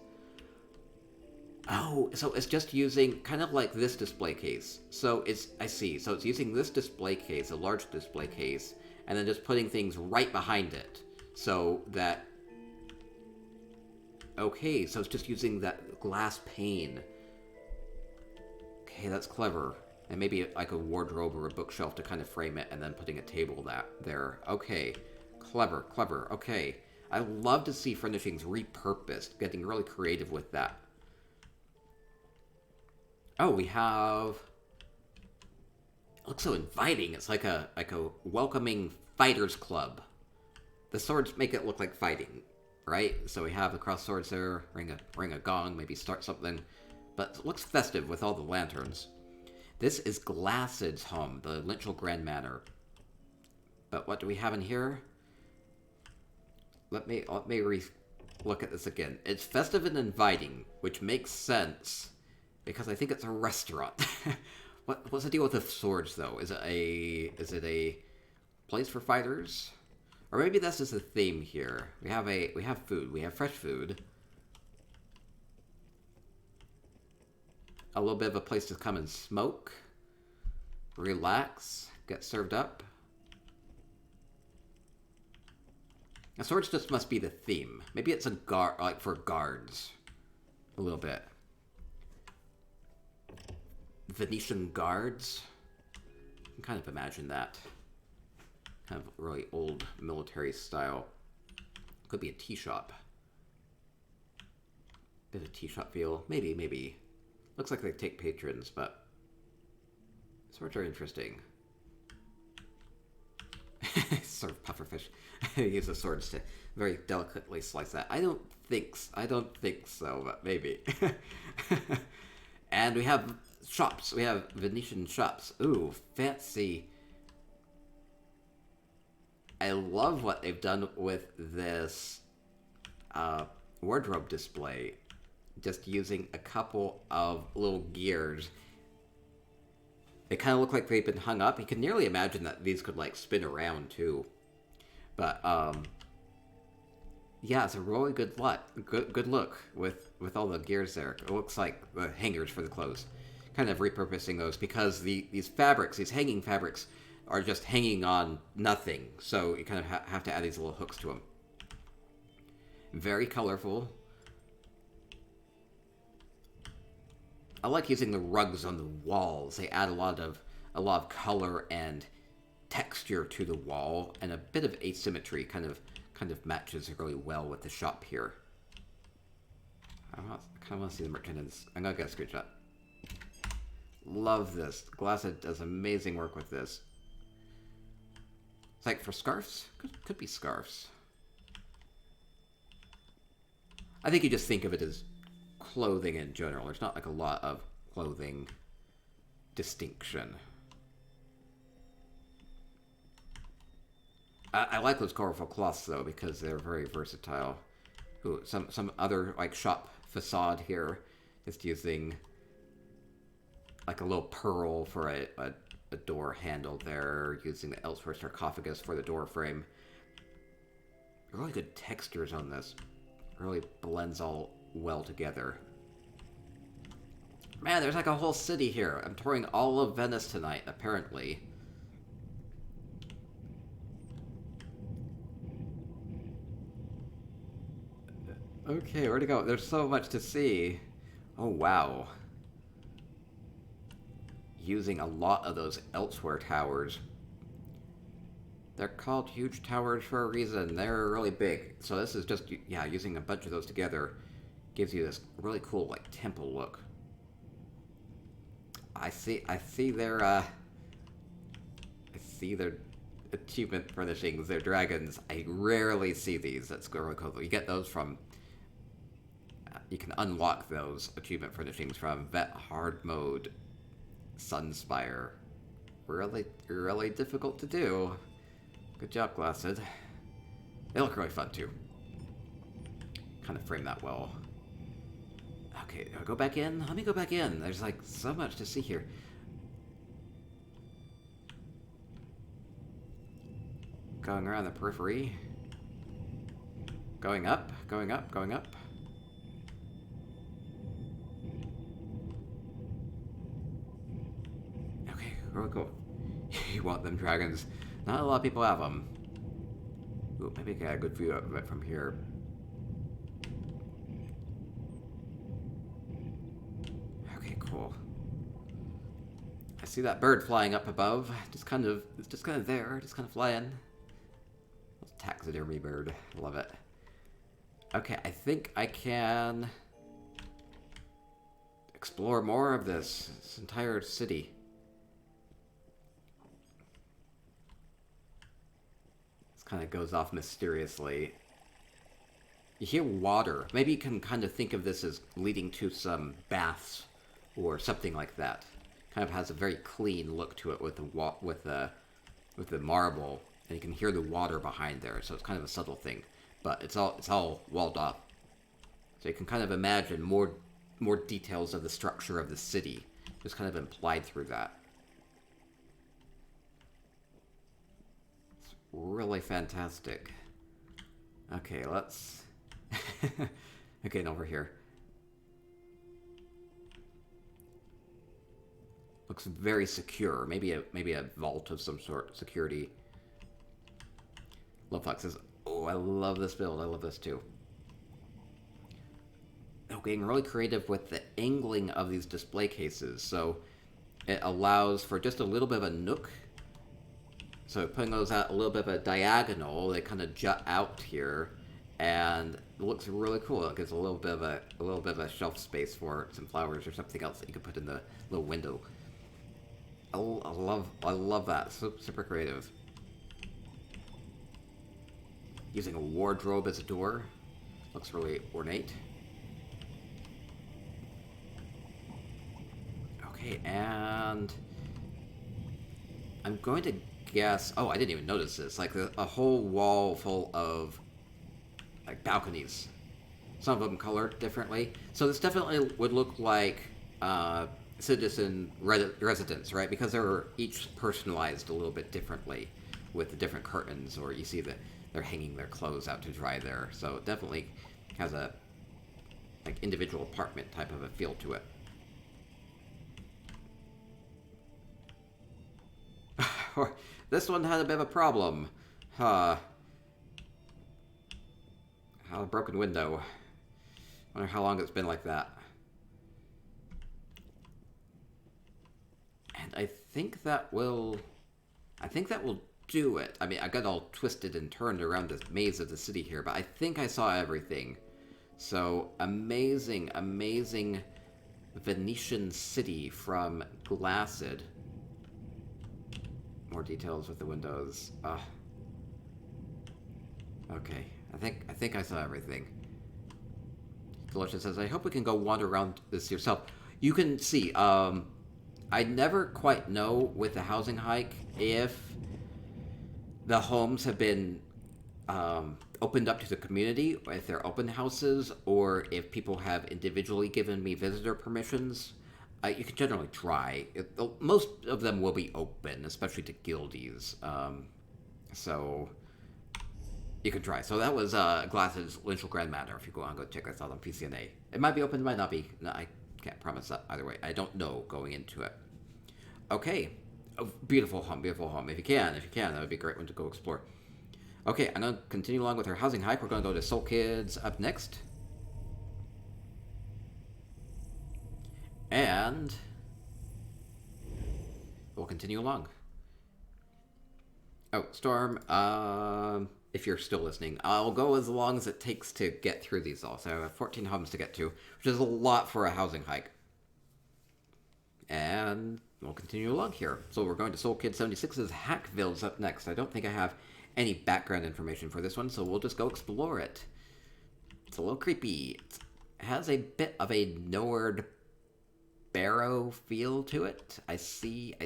Oh, so it's just using, kind of like this display case. So I see. So it's using this display case, a large display case, and then just putting things right behind it. So that, okay, so it's just using that glass pane. Okay, that's clever. And maybe like a wardrobe or a bookshelf to kind of frame it, and then putting a table there. Okay, clever, okay. I love to see furnishings repurposed, getting really creative with that. Oh, we have... It looks so inviting. It's like a welcoming fighters club. The swords make it look like fighting, right? So we have the cross swords there, ring a gong, maybe start something. But it looks festive with all the lanterns. This is Glassed's home, the Lynchel Grand Manor. But what do we have in here? Let me look at this again. It's festive and inviting, which makes sense because I think it's a restaurant. What's the deal with the swords though? Is it a place for fighters? Or maybe that's just a theme here. We have food. We have fresh food. A little bit of a place to come and smoke, relax, get served up. The swords just must be the theme. Maybe it's a guard, like for guards, a little bit. Venetian guards. I can kind of imagine that. Kind of really old military style. Could be a tea shop. Bit of tea shop feel. Maybe. Looks like they take patrons, but swords are interesting. Sort of pufferfish. Use the swords to very delicately slice that. I don't think so, but maybe. And we have shops. We have Venetian shops. Ooh, fancy. I love what they've done with this wardrobe display. Just using a couple of little gears. They kind of look like they've been hung up. You can nearly imagine that these could like spin around too. But yeah, it's a really good look with all the gears there. It looks like the hangers for the clothes. Kind of repurposing those because these hanging fabrics, are just hanging on nothing. So you kind of have to add these little hooks to them. Very colorful. I like using the rugs on the walls. They add a lot of color and texture to the wall, and a bit of asymmetry kind of matches really well with the shop here. I kind of want to see the merchandise. I'm gonna get a screenshot. Love this. Glasshead does amazing work with this. It's like for scarves? Could be scarves. I think you just think of it as clothing in general. There's not like a lot of clothing distinction. I like those colorful cloths though because they're very versatile. Ooh, some other like shop facade here, just using like a little pearl for a door handle there, using the Elsewhere sarcophagus for the door frame. Really good textures on this. Really blends all well together. Man, there's like a whole city here. I'm touring all of Venice tonight, apparently. Okay, where to go? There's so much to see. Oh, wow. Using a lot of those Elsewhere towers. They're called huge towers for a reason. They're really big. So this is just, yeah, using a bunch of those together gives you this really cool, like, temple look. I see their achievement furnishings, their dragons. I rarely see these. That's really cool. You get those from, you can unlock those achievement furnishings from Vet Hard Mode Sunspire. Really difficult to do. Good job, Glassed. They look really fun, too. Kind of frame that well. Okay, do I go back in? Let me go back in. There's, like, so much to see here. Going around the periphery. Going up, going up, going up. Okay, where we go? You want them dragons. Not a lot of people have them. Ooh, maybe I get a good view of it from here. Okay, cool. I see that bird flying up above. It's just kind of there, just kind of flying. Taxidermy bird. Love it. Okay, I think I can explore more of this entire city. This kind of goes off mysteriously. You hear water. Maybe you can kind of think of this as leading to some baths or something like that. Kind of has a very clean look to it with the marble, and you can hear the water behind there. So it's kind of a subtle thing, but it's all walled off. So you can kind of imagine more details of the structure of the city, just kind of implied through that. It's really fantastic. Okay, let's okay, over here. Looks very secure. Maybe a vault of some sort. Security. Lovefox says, "Oh, I love this build. I love this too." Oh, getting really creative with the angling of these display cases. So it allows for just a little bit of a nook. So putting those out a little bit of a diagonal, they kind of jut out here, and it looks really cool. It gives a little bit of a shelf space for some flowers or something else that you could put in the little window. Oh, I love that. Super creative. Using a wardrobe as a door. Looks really ornate. Okay, and I'm going to guess... Oh, I didn't even notice this. Like a whole wall full of like balconies. Some of them colored differently. So this definitely would look like citizen residence, right? Because they're each personalized a little bit differently with the different curtains, or you see that they're hanging their clothes out to dry there. So it definitely has a like individual apartment type of a feel to it. This one had a bit of a problem. Had a broken window. Wonder how long it's been like that. And I think that will do it. I mean, I got all twisted and turned around the maze of the city here, but I think I saw everything. So, amazing, amazing Venetian city from Glassed. More details with the windows. Okay, I think I saw everything. Delicious says, I hope we can go wander around this yourself. You can see, I never quite know with the housing hike if the homes have been opened up to the community, or if they're open houses, or if people have individually given me visitor permissions. You can generally try. Most of them will be open, especially to guildies. So you can try. So that was Glass's Lynchel Grand Manor. If you go on, go check this out on PCNA. It might be open, it might not be. No, I can't promise that either way. I don't know going into it. Okay. Oh, beautiful home, beautiful home. If you can, that would be a great one to go explore. Okay, I'm going to continue along with our housing hike. We're going to go to Soul Kids up next. And we'll continue along. Oh, Storm, if you're still listening, I'll go as long as it takes to get through these all. So I have 14 homes to get to, which is a lot for a housing hike. And we'll continue along here. So we're going to Soul Kid 76's Hackville's up next. I don't think I have any background information for this one, so we'll just go explore it. It's a little creepy. It has a bit of a Nord Barrow feel to it. I see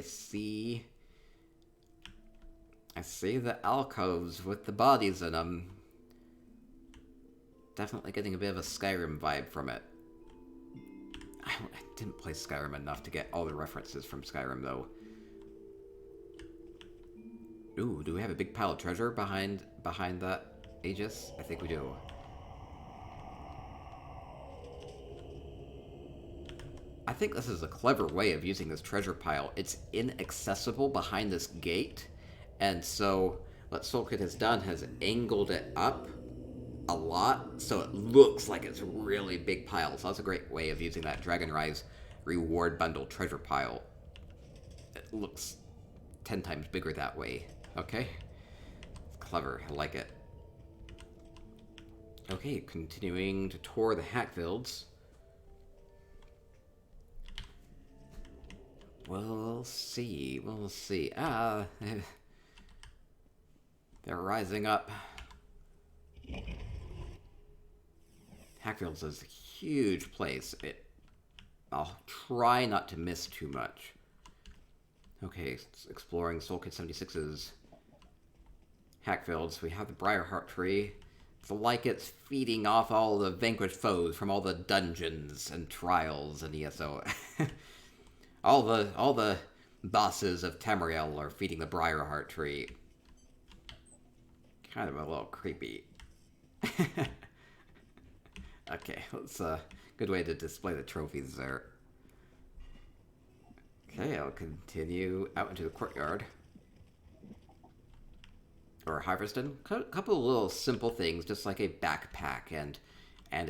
the alcoves with the bodies in them. Definitely getting a bit of a Skyrim vibe from it. I didn't play Skyrim enough to get all the references from Skyrim, though. Ooh, do we have a big pile of treasure behind that Aegis? I think we do. I think this is a clever way of using this treasure pile. It's inaccessible behind this gate, and so what Soul Kid has done has angled it up a lot, so it looks like it's a really big pile. So that's a great way of using that Dragon Rise reward bundle treasure pile. It looks 10 times bigger that way. Okay? It's clever. I like it. Okay, continuing to tour the Hackfields. We'll see. They're rising up. Hackfields is a huge place. I'll try not to miss too much. Okay, exploring Soul Kid 76's Hackfields. We have the Briarheart Tree. It's like it's feeding off all the vanquished foes from all the dungeons and trials in ESO. all the bosses of Tamriel are feeding the Briarheart Tree. Kind of a little creepy. Okay, that's a good way to display the trophies there. Okay, I'll continue out into the courtyard. Or Harveston. A couple of little simple things, just like a backpack and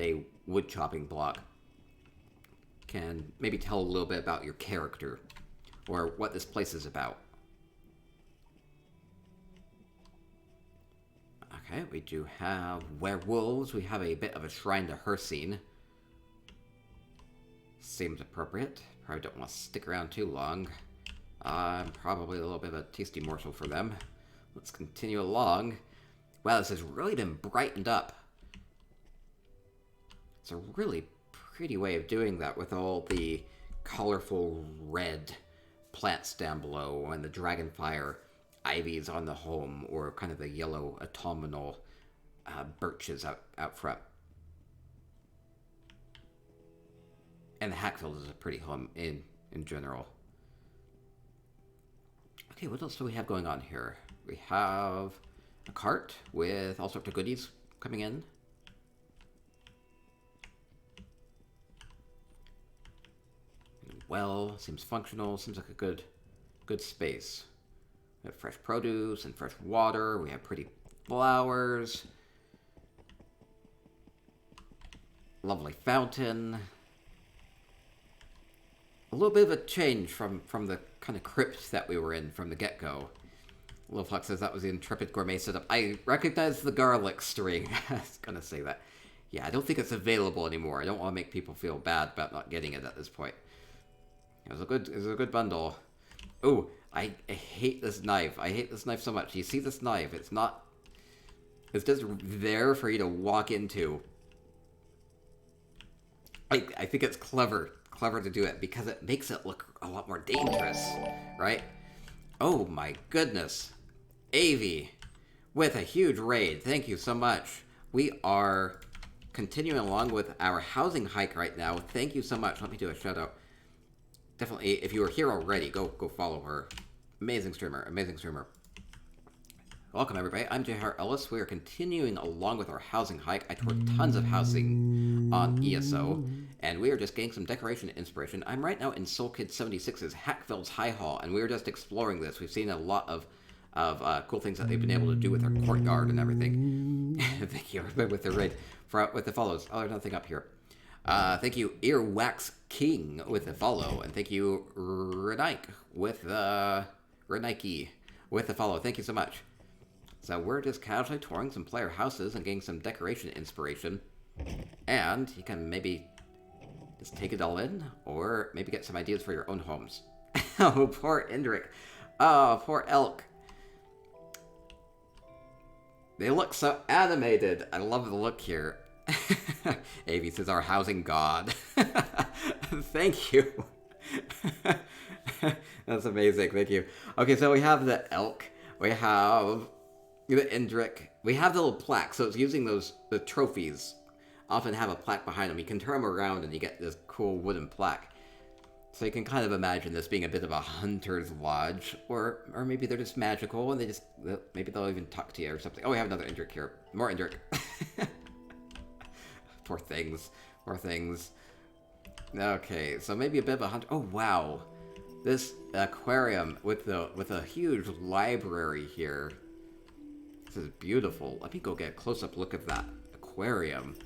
a wood chopping block, can maybe tell a little bit about your character or what this place is about. Okay, we do have werewolves. We have a bit of a shrine to Hircine. Seems appropriate. Probably don't want to stick around too long. Probably a little bit of a tasty morsel for them. Let's continue along. Wow, this has really been brightened up. It's a really pretty way of doing that with all the colorful red plants down below and the dragonfire ivies on the home, or kind of the yellow autumnal birches out front. And the Hackfield is a pretty home in general. Okay, what else do we have going on here? We have a cart with all sorts of goodies coming in. Well, seems functional, seems like a good space. We have fresh produce and fresh water. We have pretty flowers. Lovely fountain. A little bit of a change from the kind of crypt that we were in from the get-go. Lilflux says that was the Intrepid Gourmet setup. I recognize the garlic string. I was going to say that. Yeah, I don't think it's available anymore. I don't want to make people feel bad about not getting it at this point. It was a good bundle. Oh, I hate this knife. I hate this knife so much. You see this knife? It's just there for you to walk into. I think it's clever to do it because it makes it look a lot more dangerous, right? Oh my goodness. Avi, with a huge raid. Thank you so much. We are continuing along with our housing hike right now. Thank you so much. Let me do a shout out. Definitely, if you were here already, go follow her. Amazing streamer. Welcome, everybody. I'm J.R. Ellis. We are continuing along with our housing hike. I toured tons of housing on ESO, and we are just getting some decoration inspiration. I'm right now in Soul Kid 76's Hackfield's High Hall, and we are just exploring this. We've seen a lot of cool things that they've been able to do with their courtyard and everything. Thank you, everybody, with the raid. With the follows. Oh, there's nothing up here. Thank you, Earwax King, with the follow, and thank you, Renike with the follow. Thank you so much. So we're just casually touring some player houses and getting some decoration inspiration, and you can maybe just take it all in, or maybe get some ideas for your own homes. Oh, poor Indrik. Oh, poor Elk. They look so animated. I love the look here. Avis is our housing god. Thank you. That's amazing. Thank you. Okay, so we have the elk. We have the Indrik. We have the little plaque. So it's using the trophies. Often have a plaque behind them. You can turn them around and you get this cool wooden plaque. So you can kind of imagine this being a bit of a hunter's lodge, or maybe they're just magical and maybe they'll even talk to you or something. Oh, we have another Indrik here. More Indrik. Poor things. Okay, so maybe a bit of a hunter. Oh wow, this aquarium with a huge library here. This is beautiful. Let me go get a close-up look at that aquarium.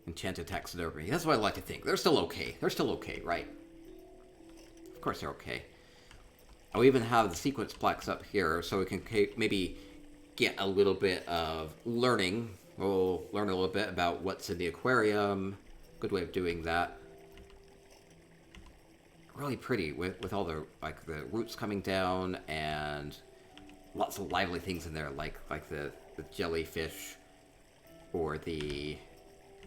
Enchanted taxidermy. That's what I like to think. They're still okay. Right? Of course they're okay. I'll even have the sequence plaques up here so we can maybe get a little bit of learning. We'll learn a little bit about what's in the aquarium. Good way of doing that. Really pretty with all the roots coming down and lots of lively things in there like the jellyfish or the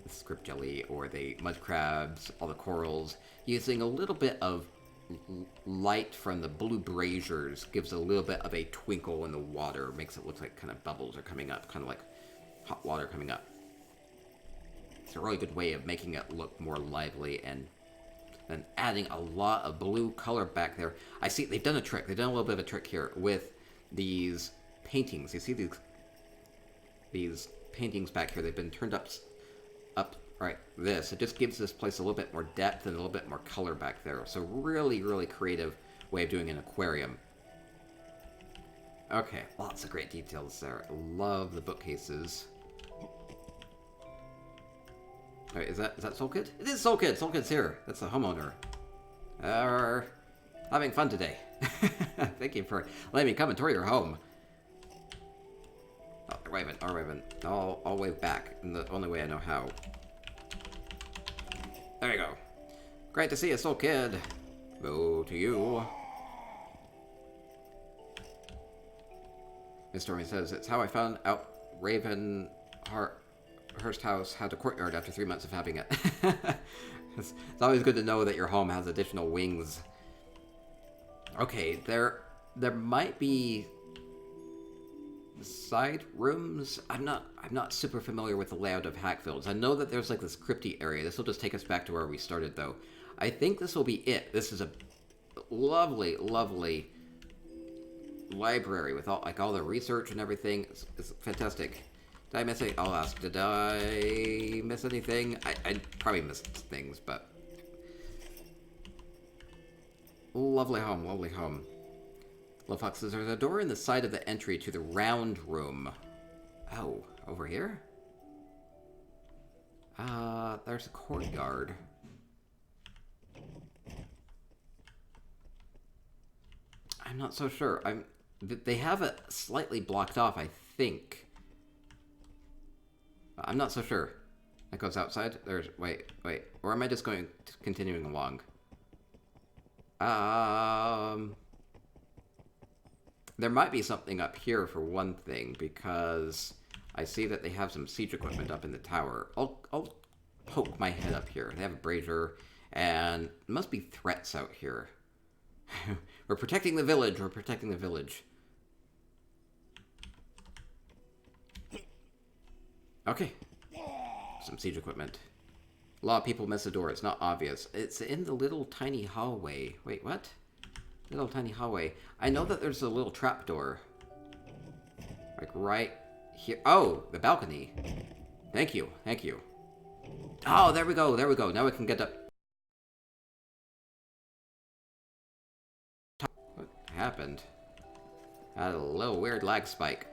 script jelly or the mud crabs, all the corals, using a little bit of light from the blue braziers gives a little bit of a twinkle in the water, makes it look like kind of bubbles are coming up, kind of like hot water coming up. It's a really good way of making it look more lively and then adding a lot of blue color back there. I see they've done a trick. They've done a little bit of a trick here with these paintings. You see these paintings back here. They've been turned up right. This it just gives this place a little bit more depth and a little bit more color back there. So really, really creative way of doing an aquarium. Okay, lots of great details there. I love the bookcases. Alright, is that Soul Kid? It is Soul Kid! Soul Kid's here. That's the homeowner. Having fun today. Thank you for letting me come and tour your home. Oh, Raven. I'll wave back in the only way I know how. There you go. Great to see you, Soul Kid. Go to you. Miss Stormy says, it's how I found out Raven Hurst House had a courtyard after 3 months of having it. It's always good to know that your home has additional wings. Okay, there might be side rooms. I'm not super familiar with the layout of Hackfields. I know that there's like this crypty area. This will just take us back to where we started, though. I think this will be it. This is a lovely, lovely library with all the research and everything. It's fantastic. Did I miss anything? I'll ask. Did I miss anything? I probably missed things, but lovely home, lovely home. Little Fox says there's a door in the side of the entry to the round room. Oh, over here? There's a courtyard. I'm not so sure. They have it slightly blocked off, I think. I'm not so sure. That goes outside. There's wait. Or am I just continuing along? There might be something up here for one thing, because I see that they have some siege equipment up in the tower. I'll poke my head up here. They have a brazier, and there must be threats out here. We're protecting the village. We're protecting the village. Okay. Some siege equipment. A lot of people miss the door. It's not obvious. It's in the little tiny hallway. Wait, what? Little tiny hallway. I know that there's a little trapdoor. Like right here. Oh, the balcony. Thank you. Thank you. Oh, there we go. There we go. Now we can get up. What happened? I had a little weird lag spike.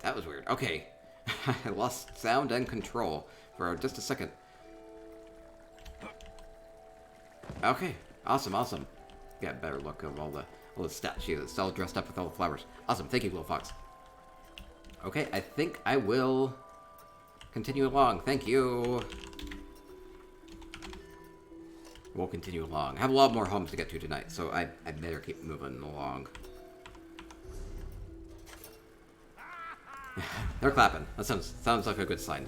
That was weird. Okay. I lost sound and control for just a second. Okay. Awesome, awesome. Get a better look of all the statues. It's all dressed up with all the flowers. Awesome. Thank you, Little Fox. Okay, I think I will continue along. Thank you. We'll continue along. I have a lot more homes to get to tonight, so I better keep moving along. They're clapping. That sounds like a good sign.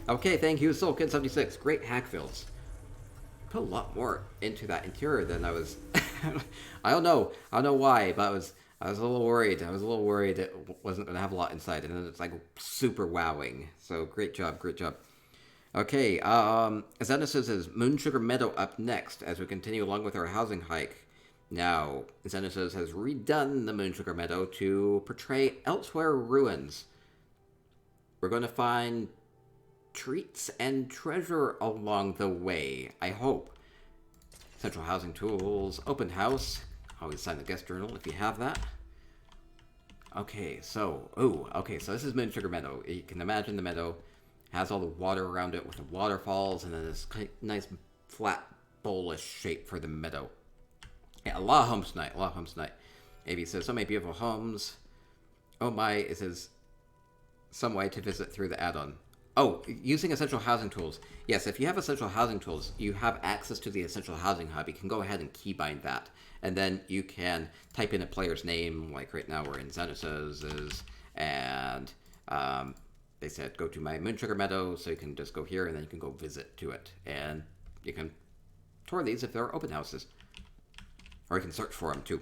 Okay, thank you, Soul Kid 76. Great Hackfields. Put a lot more into that interior than I was. I don't know why, but I was a little worried. I was a little worried it wasn't going to have a lot inside, and then it's like super wowing. So great job, great job. Okay, Xenos says Moon Sugar Meadow up next as we continue along with our housing hike. Now, Xenos has redone the Moon Sugar Meadow to portray Elsewhere Ruins. We're going to find treats and treasure along the way, I hope. Central Housing Tools, Open House. Always sign the guest journal if you have that. Okay, so this is Moon Sugar Meadow. You can imagine the meadow has all the water around it with the waterfalls and then this nice flat bowl-ish shape for the meadow. Yeah, a lot of homes tonight, AB says, so many beautiful homes. Oh my, it says, some way to visit through the add-on. Oh, using Essential Housing Tools. Yes, if you have Essential Housing Tools, you have access to the Essential Housing Hub. You can go ahead and keybind that. And then you can type in a player's name, like right now we're in Xenos's, and they said go to my Moon Sugar Meadow, so you can just go here and then you can go visit to it. And you can tour these if they're open houses. Or you can search for them, too.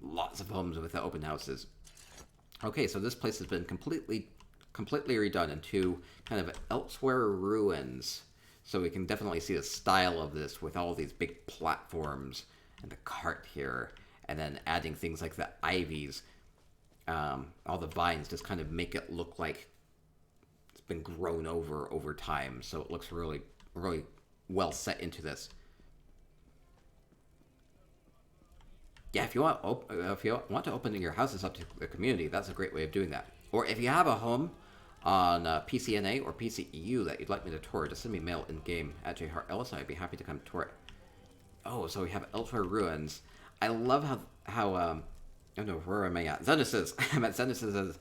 Lots of homes with the open houses. Okay, so this place has been completely redone into kind of Elsewhere ruins. So we can definitely see the style of this with all these big platforms and the cart here. And then adding things like the ivies. All the vines just kind of make it look like it's been grown over time. So it looks really, really well set into this. Yeah, if you want to open your houses up to the community, that's a great way of doing that. Or if you have a home on PCNA or PCEU that you'd like me to tour, just send me a mail in-game at jhartellis, and I'd be happy to come tour it. Oh, so we have Elsewhere Ruins. I love how oh no, where am I at? Zenith's. I'm at Zenith's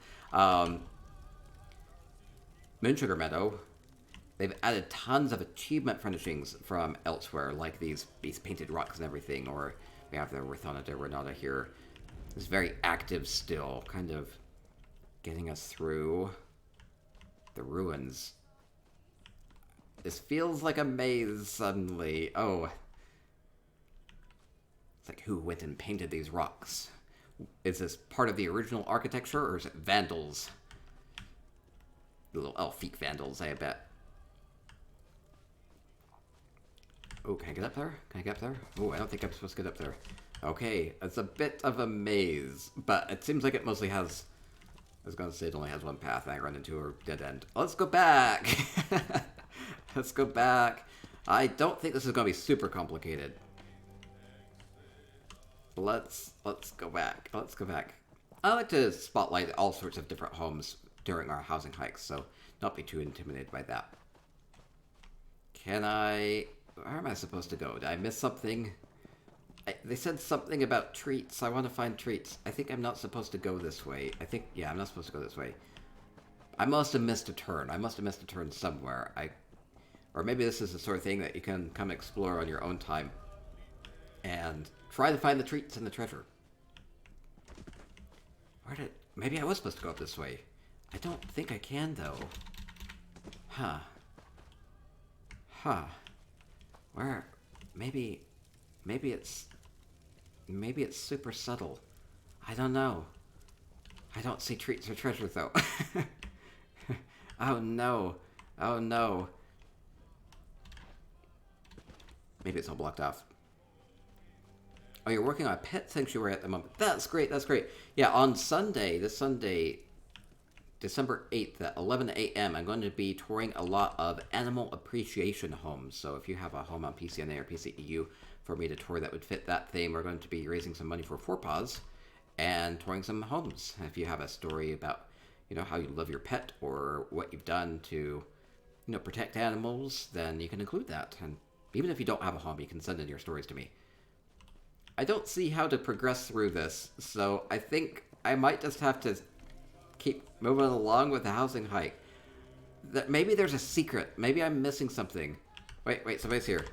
Moonsugar Meadow. They've added tons of achievement furnishings from Elsewhere, like these painted rocks and everything, or we have the Rithana de Renata here. It's very active still, kind of getting us through the ruins. This feels like a maze suddenly. Oh. It's like, who went and painted these rocks? Is this part of the original architecture, or is it vandals? Little elfique vandals, I bet. Oh, can I get up there? Can I get up there? Oh, I don't think I'm supposed to get up there. Okay, it's a bit of a maze, but it seems like it mostly has... I was going to say it only has one path, and I run into a dead end. Let's go back! Let's go back. I don't think this is going to be super complicated. Let's go back. Let's go back. I like to spotlight all sorts of different homes during our housing hikes, so don't be too intimidated by that. Can I... Where am I supposed to go? Did I miss something? They said something about treats. I want to find treats. I think I'm not supposed to go this way. Yeah, I'm not supposed to go this way. I must have missed a turn. I must have missed a turn somewhere. Or maybe this is the sort of thing that you can come explore on your own time. And try to find the treats and the treasure. Maybe I was supposed to go up this way. I don't think I can, though. Huh. Where? Maybe it's super subtle. I don't know. I don't see treats or treasure, though. Oh, no. Oh, no. Maybe it's all blocked off. Oh, you're working on a pet sanctuary at the moment. That's great, that's great. Yeah, on Sunday, this Sunday, December 8th at 11 a.m., I'm going to be touring a lot of animal appreciation homes. So if you have a home on PCNA or PCEU for me to tour that would fit that theme, we're going to be raising some money for Four Paws and touring some homes. If you have a story about, how you love your pet or what you've done to, protect animals, then you can include that. And even if you don't have a home, you can send in your stories to me. I don't see how to progress through this, so I think I might just have to keep moving along with the housing hike. Maybe there's a secret. Maybe I'm missing something. Wait, somebody's here.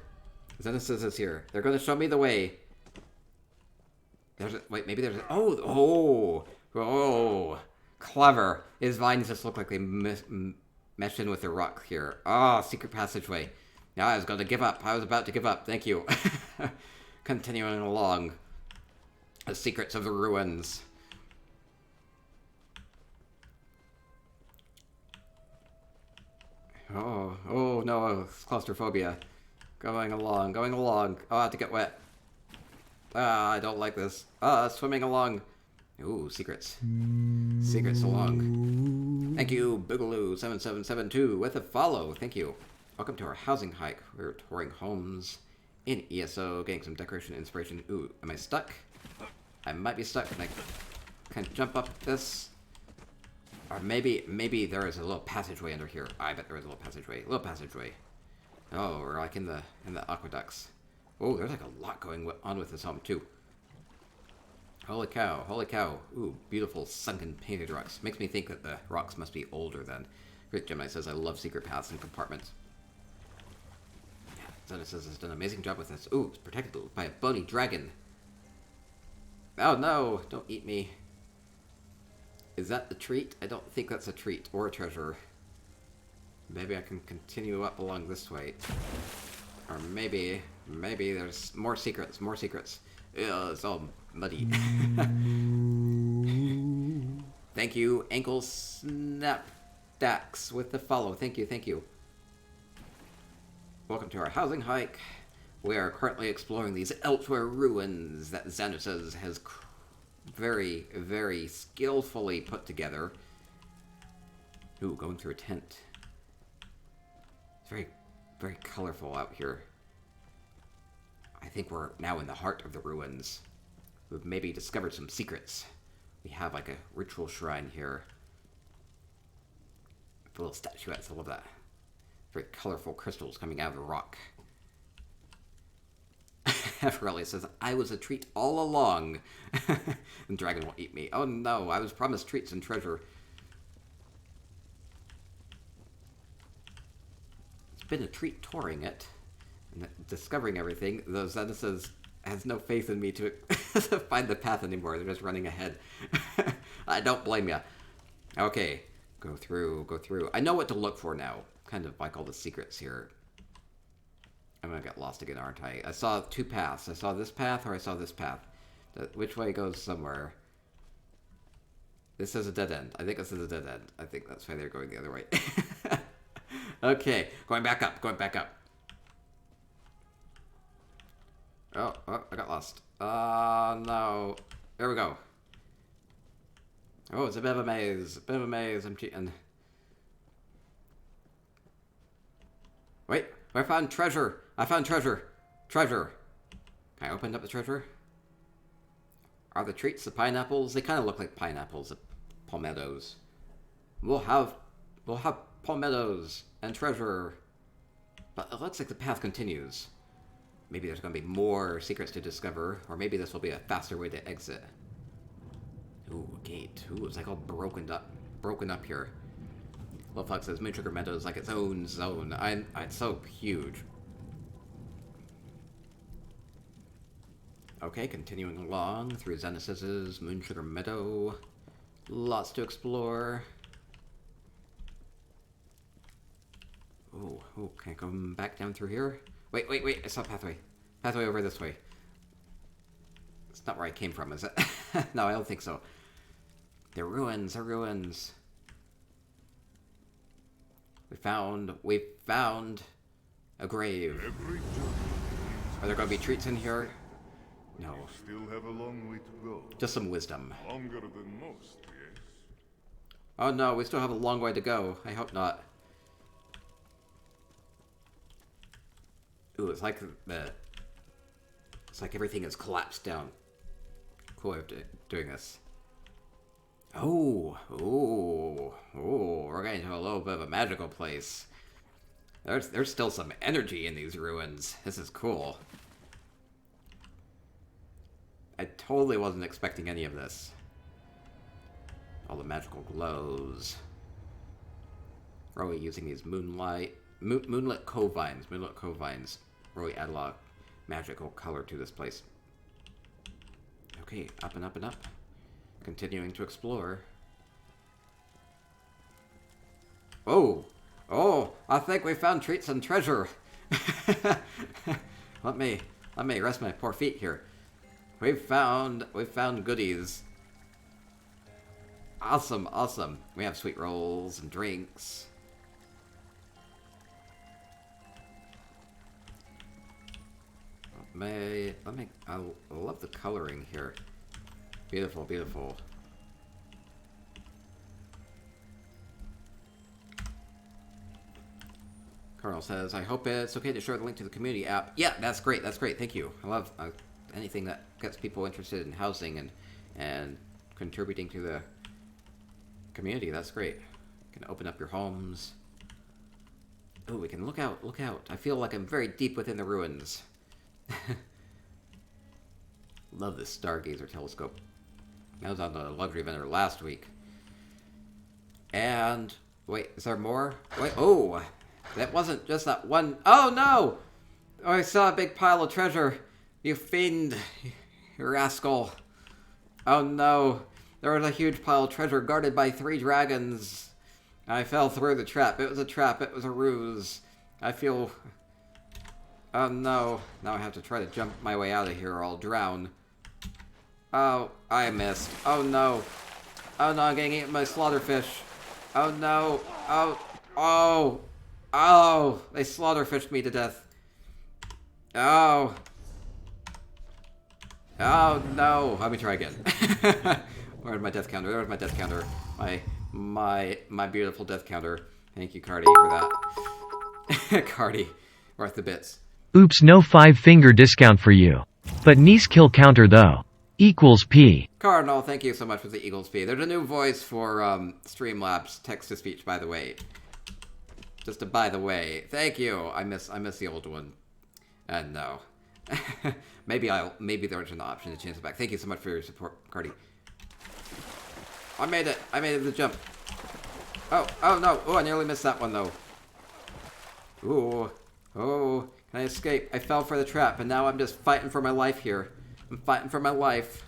Zenith is here. They're going to show me the way. Maybe there's a... Oh! Clever. His vines just look like they mesh in with the rock here. Oh, secret passageway. Now I was going to give up. I was about to give up. Thank you. Continuing along. The secrets of the ruins. Oh no, it's claustrophobia. Going along. Oh, I have to get wet. I don't like this. Swimming along. Ooh, secrets. Secrets along. Thank you, Boogaloo7772 with a follow. Thank you. Welcome to our housing hike. We're touring homes in ESO, getting some decoration inspiration. Ooh, am I stuck? I might be stuck. Can I jump up this? Or maybe there is a little passageway under here. I bet there is a little passageway. Oh, we're like in the aqueducts. Oh, there's like a lot going on with this home too. Holy cow. Ooh, beautiful sunken painted rocks. Makes me think that the rocks must be older than... Great Gemini says, I love secret paths and compartments. Yeah, Zena says has done an amazing job with this. Ooh, it's protected by a bony dragon. Oh no, don't eat me. Is that the treat? I don't think that's a treat or a treasure. Maybe I can continue up along this way. Or maybe there's more secrets, more secrets. Ugh, it's all muddy. Thank you, Ankle Snapdax, with the follow. Thank you, thank you. Welcome to our housing hike. We are currently exploring these Dwemer Ruins that Xanatos has very, very skillfully put together. Ooh, going through a tent. It's very, very colorful out here. I think we're now in the heart of the ruins. We've maybe discovered some secrets. We have like a ritual shrine here. The little statuettes, I love that. Very colorful crystals coming out of the rock. Ferelli says, I was a treat all along. And dragon will eat me. Oh no, I was promised treats and treasure. It's been a treat touring it. And discovering everything. Though Xanatos has no faith in me to find the path anymore. They're just running ahead. I don't blame ya. Okay, go through, go through. I know what to look for now. Kind of like all the secrets here. I'm gonna get lost again, aren't I? I saw two paths. I saw this path or I saw this path. Which way goes somewhere? This is a dead end. I think this is a dead end. I think that's why they're going the other way. Okay, going back up, going back up. Oh, I got lost. No. There we go. Oh, it's a bit of a maze. A bit of a maze. I'm cheating. Wait, I found treasure. I found treasure. Treasure. Can I open up the treasure? Are the treats the pineapples? They kind of look like pineapples, the palmettos. We'll have palmettos and treasure. But it looks like the path continues. Maybe there's going to be more secrets to discover, or maybe this will be a faster way to exit. Ooh, a gate. Ooh, it's like all broken up here. Lilfox says Moonsugar Meadow is like its own zone. It's so huge. Okay, continuing along through Xanatos' Moonsugar Meadow. Lots to explore. Ooh, can I come back down through here? Wait, I saw a pathway. Pathway over this way. It's not where I came from, is it? No, I don't think so. They're ruins, they're ruins. We found a grave. Are there going to be treats in here? No. Still have a long way to go. Just some wisdom. Longer than most, yes. Oh no, we still have a long way to go. I hope not. Ooh, it's like everything is collapsed down. Cool way of doing this. Oh, we're getting to a little bit of a magical place. There's still some energy in these ruins. This is cool. I totally wasn't expecting any of this. All the magical glows. Really using these moonlit covines. Really add a lot of magical color to this place. Okay, up and up and up. Continuing to explore. Oh, I think we found treats and treasure. Let me rest my poor feet here. We've found goodies. Awesome. We have sweet rolls and drinks. I love the coloring here. Beautiful. Carl says, I hope it's okay to share the link to the community app. Yeah, that's great. Thank you. I love anything that gets people interested in housing and contributing to the community. That's great. You can open up your homes. Oh, we can look out. I feel like I'm very deep within the ruins. Love this Stargazer telescope. I was on the luxury vendor last week. And wait, is there more? Wait, oh, that wasn't just that one. Oh no! Oh, I saw a big pile of treasure. You fiend, you rascal. Oh no, there was a huge pile of treasure guarded by 3 dragons. I fell through the trap. It was a trap. It was a ruse. I feel... Oh no. Now I have to try to jump my way out of here or I'll drown. Oh, I missed. Oh no. Oh no, I'm getting eaten by slaughterfish. Oh no. Oh. Oh. Oh. They slaughterfished me to death. Oh. Oh no. Let me try again. Where's my death counter? There's my death counter. My beautiful death counter. Thank you, Cardi, for that. Cardi. Worth the bits. Oops, no 5-finger discount for you. But niece kill counter though. Equals P. Cardinal, thank you so much for the Eagles P. There's a new voice for Streamlabs text-to-speech, by the way. Just a by the way. Thank you. I miss the old one. And no. maybe there's an option to change it back. Thank you so much for your support, Cardi. I made it. I made it to the jump. Oh no. Oh, I nearly missed that one though. Ooh. Oh, can I escape? I fell for the trap, and now I'm just fighting for my life here. I'm fighting for my life.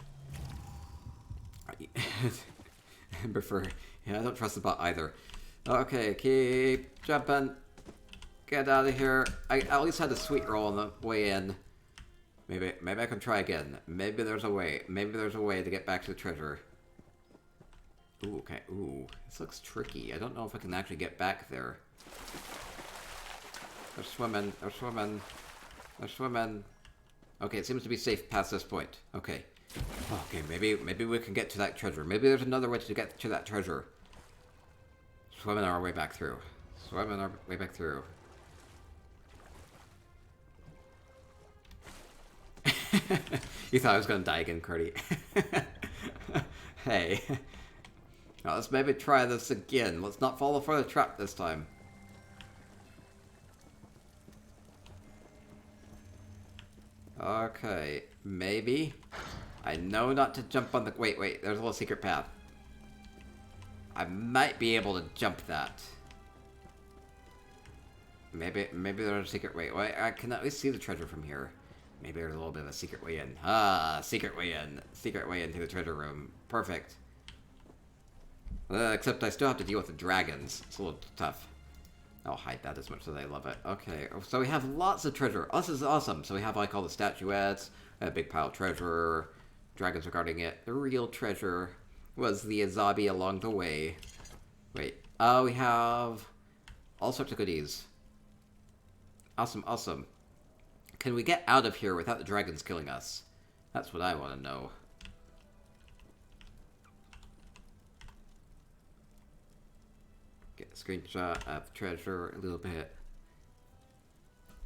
I prefer... Yeah, I don't trust the bot either. Okay, keep jumping. Get out of here. I at least had a sweet roll on the way in. Maybe I can try again. Maybe there's a way. Maybe there's a way to get back to the treasure. Ooh, okay. Ooh, this looks tricky. I don't know if I can actually get back there. They're swimming. They're swimming. They're swimming. Okay, it seems to be safe past this point. Okay. Okay, maybe we can get to that treasure. Maybe there's another way to get to that treasure. Swimming our way back through. Swimming our way back through. You thought I was going to die again, Cardi. Hey. Now let's maybe try this again. Let's not fall for the trap this time. Okay, maybe. I know not to jump on the... Wait, there's a little secret path. I might be able to jump that. Maybe there's a secret way. Wait, I can at least see the treasure from here. Maybe there's a little bit of a secret way in. Ah, secret way in. Secret way into the treasure room. Perfect. Except I still have to deal with the dragons. It's a little tough. I'll hide that as much as I love it. Okay, so we have lots of treasure. Oh, this is awesome. So we have like all the statuettes, a big pile of treasure, dragons are guarding it. The real treasure was the Azabi along the way. Wait. Oh, we have all sorts of goodies. Awesome, awesome. Can we get out of here without the dragons killing us? That's what I want to know. Get a screenshot of treasure a little bit.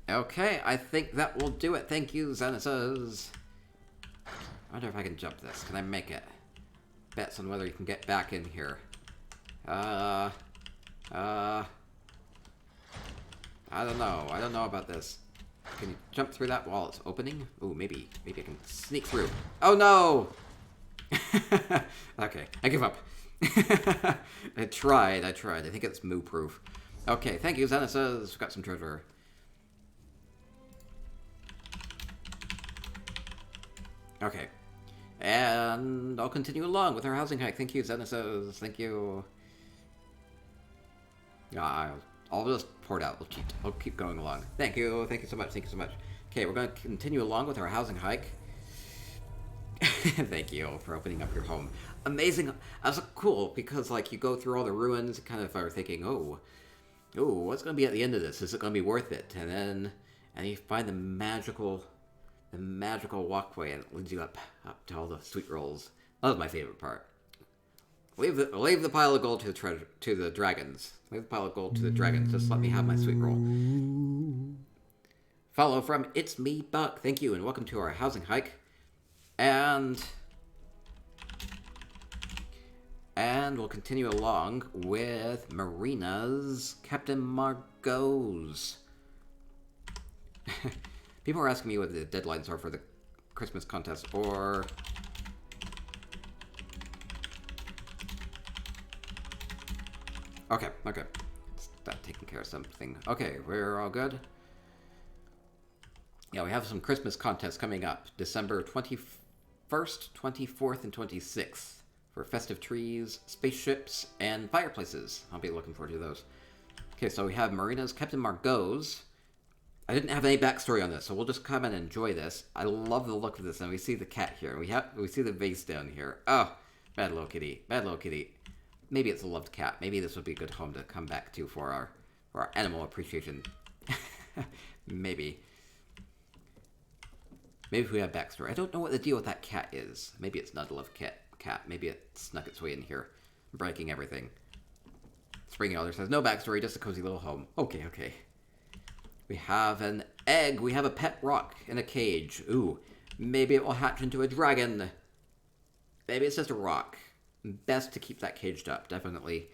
Okay, I think that will do it. Thank you, Xenesis. I wonder if I can jump this. Can I make it? Bets on whether you can get back in here. I don't know. I don't know about this. Can you jump through that while it's opening? Ooh, maybe I can sneak through. Oh no! Okay, I give up. I tried. I think it's moo-proof. Okay, thank you, Xenesis. We've got some treasure. Okay. And I'll continue along with our housing hike. Thank you, Xenesis. Thank you. I'll just pour it out. I'll keep going along. Thank you. Thank you so much. Thank you so much. Okay, we're going to continue along with our housing hike. Thank you for opening up your home. Amazing. That's cool because, like, you go through all the ruins, kind of are thinking, oh, what's going to be at the end of this? Is it going to be worth it? And you find the magical walkway, and it leads you up to all the sweet rolls. That was my favorite part. Leave the pile of gold to the treasure, to the dragons. Leave the pile of gold to the dragons. Just let me have my sweet roll. Follow from It's Me Buck. Thank you, and welcome to our housing hike. And we'll continue along with Marina's Captain Margot's. People are asking me what the deadlines are for the Christmas contest, or... Okay. Start taking care of something. Okay, we're all good. Yeah, we have some Christmas contests coming up. December 21st, 24th, and 26th. For festive trees, spaceships, and fireplaces. I'll be looking forward to those. Okay, so we have Marina's Captain Margot's. I didn't have any backstory on this, so we'll just come and enjoy this. I love the look of this, and we see the cat here. We see the vase down here. Oh, bad little kitty, bad little kitty. Maybe it's a loved cat. Maybe this would be a good home to come back to for our animal appreciation. Maybe. Maybe if we have backstory. I don't know what the deal with that cat is. Maybe it's not a loved cat. Maybe it snuck its way in here, breaking everything. Spring Elder says, no backstory, just a cozy little home. Okay, okay. We have an egg. We have a pet rock in a cage. Ooh, maybe it will hatch into a dragon. Maybe it's just a rock. Best to keep that caged up. Definitely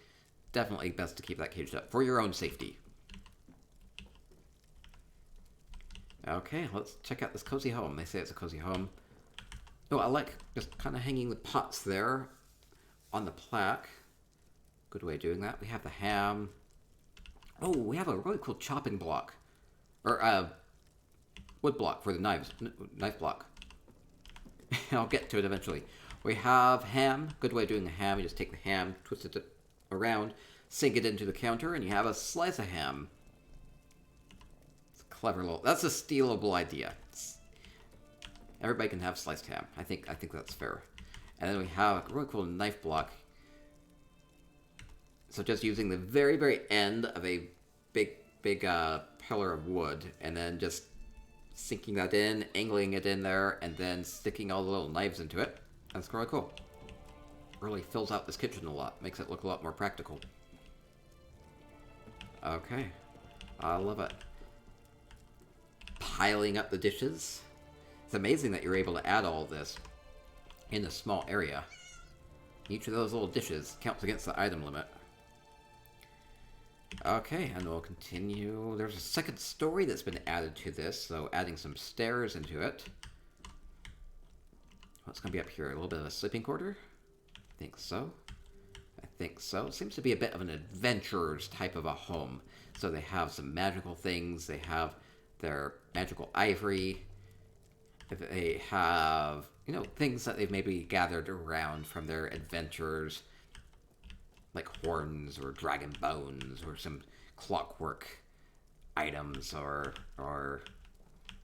best to keep that caged up for your own safety. Okay, let's check out this cozy home. They say it's a cozy home. Oh, I like just kind of hanging the pots there on the plaque. Good way of doing that. We have the ham. Oh, we have a really cool chopping block. Or, wood block for the knives. Knife block. I'll get to it eventually. We have ham. Good way of doing the ham. You just take the ham, twist it around, sink it into the counter, and you have a slice of ham. It's a clever little... That's a stealable idea. Everybody can have sliced ham. I think that's fair. And then we have a really cool knife block. So just using the very, very end of a big pillar of wood, and then just sinking that in, angling it in there, and then sticking all the little knives into it. That's really cool. Really fills out this kitchen a lot. Makes it look a lot more practical. Okay. I love it. Piling up the dishes. It's amazing that you're able to add all this in a small area. Each of those little dishes counts against the item limit. Okay, and we'll continue. There's a second story that's been added to this, so adding some stairs into it. What's going to be up here? A little bit of a sleeping quarter? I think so. I think so. It seems to be a bit of an adventurer's type of a home. So they have some magical things. They have their magical ivory. They have, you know, things that they've maybe gathered around from their adventures. Like horns or dragon bones or some clockwork items or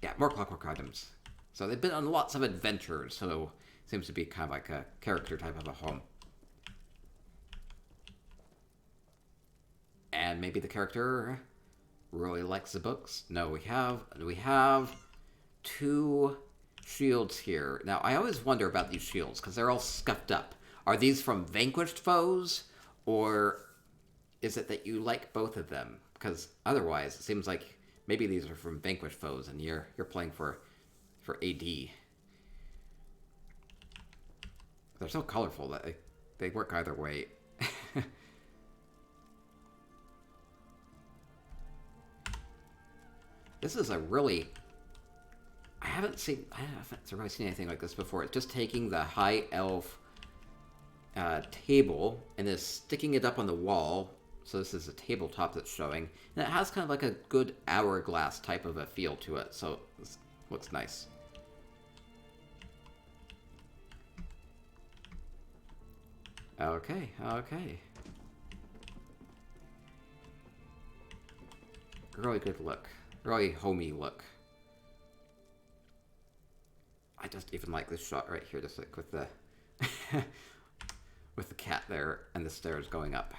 yeah, more clockwork items. So they've been on lots of adventures, so it seems to be kind of like a character type of a home. And maybe the character really likes the books. No, we have two shields here. Now, I always wonder about these shields because they're all scuffed up. Are these from vanquished foes? Or is it that you like both of them? Because otherwise, it seems like maybe these are from vanquished foes, and you're playing for AD. They're so colorful that they work either way. This is a really... I haven't really seen anything like this before. It's just taking the high elf table and then sticking it up on the wall. So this is a tabletop that's showing, and it has kind of like a good hourglass type of a feel to it, so it looks nice. Okay. Really good look. Really homey look. I just even like this shot right here, just like with the with the cat there and the stairs going up.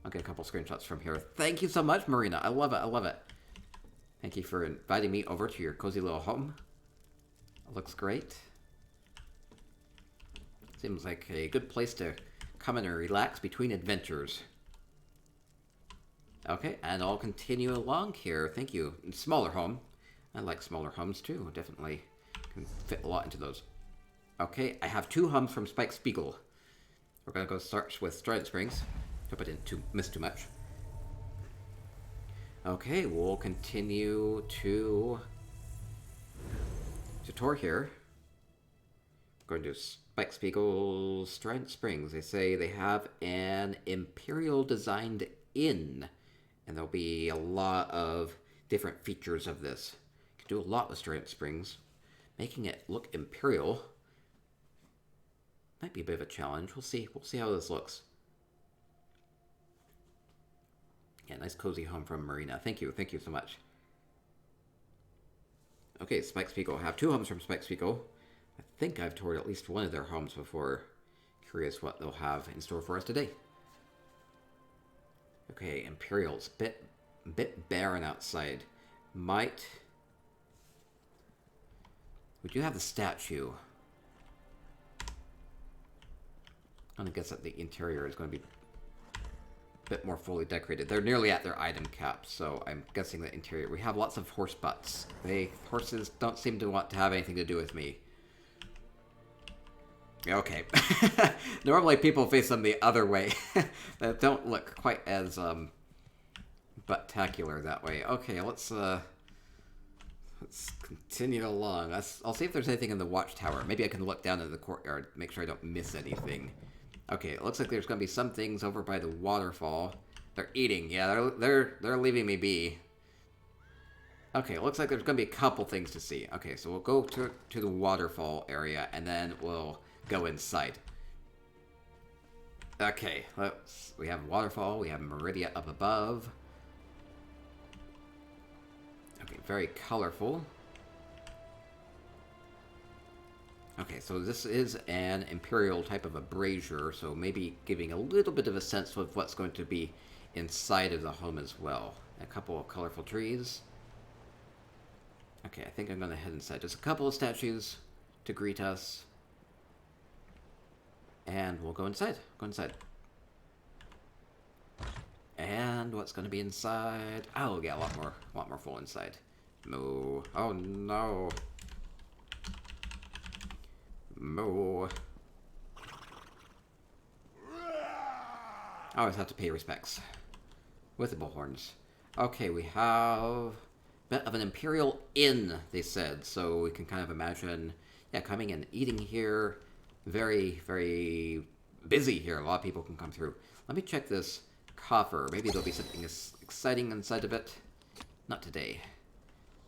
I'll get a couple screenshots from here. Thank you so much, Marina. I love it. I love it. Thank you for inviting me over to your cozy little home. It looks great. Seems like a good place to come in and relax between adventures. Okay, and I'll continue along here. Thank you. Smaller home. I like smaller homes too. Definitely can fit a lot into those. Okay, I have two homes from Spike Spiegel. We're going to go start with Strident Springs. Hope I didn't miss too much. Okay, we'll continue to tour here. We're going to Spike Spiegel's Strident Springs. They say they have an Imperial designed inn, and there'll be a lot of different features of this. You can do a lot with Strident Springs. Making it look Imperial might be a bit of a challenge. We'll see how this looks. Yeah, nice cozy home from Marina. Thank you so much. Okay, Spike's Peak will have 2 homes from Spike's Peak. I think I've toured at least one of their homes before. Curious what they'll have in store for us today. Okay, Imperial's bit barren outside. Would you have the statue? I'm gonna guess that the interior is going to be a bit more fully decorated. They're nearly at their item cap, so I'm guessing the interior. We have lots of horse butts. Horses don't seem to want to have anything to do with me. Okay. Normally people face them the other way. That don't look quite as butt-tacular that way. Okay, let's continue along. I'll see if there's anything in the watchtower. Maybe I can look down in the courtyard, make sure I don't miss anything. Okay, it looks like there's gonna be some things over by the waterfall. They're eating. Yeah, they're leaving me be. Okay, it looks like there's gonna be a couple things to see. Okay, so we'll go to the waterfall area and then we'll go inside. Okay, we have waterfall, we have Meridia up above. Okay, very colorful. Okay, so this is an Imperial type of a brazier, so maybe giving a little bit of a sense of what's going to be inside of the home as well. A couple of colorful trees. Okay, I think I'm going to head inside. Just a couple of statues to greet us. And we'll go inside. Go inside. And what's going to be inside? Oh, yeah, a lot more full inside. Moo. Oh, no. Moo. I always have to pay respects. With the bullhorns. Okay, we have a bit of an Imperial Inn, they said. So we can kind of imagine, yeah, coming and eating here. Very, very busy here. A lot of people can come through. Let me check this coffer. Maybe there'll be something exciting inside of it. Not today.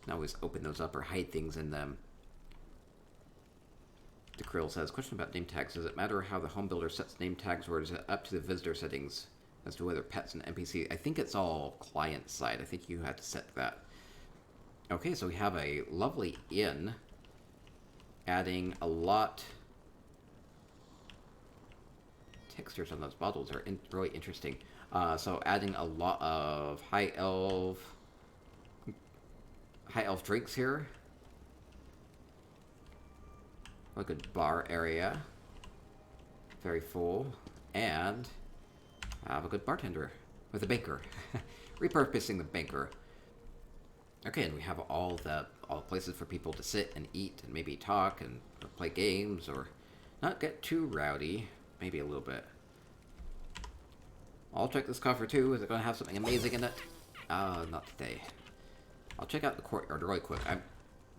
Can always open those up or hide things in them. The Krill says, question about name tags. Does it matter how the home builder sets name tags, or is it up to the visitor settings as to whether pets and NPC? I think it's all client side. I think you have to set that. Okay, so we have a lovely inn. Adding a lot... Textures on those bottles are really interesting. So adding a lot of high elf drinks here. A good bar area. Very full. And have a good bartender with a banker. Repurposing the banker. Okay, and we have all the places for people to sit and eat and maybe talk and play games or not get too rowdy. Maybe a little bit. I'll check this coffer too. Is it going to have something amazing in it? Not today. I'll check out the courtyard really quick.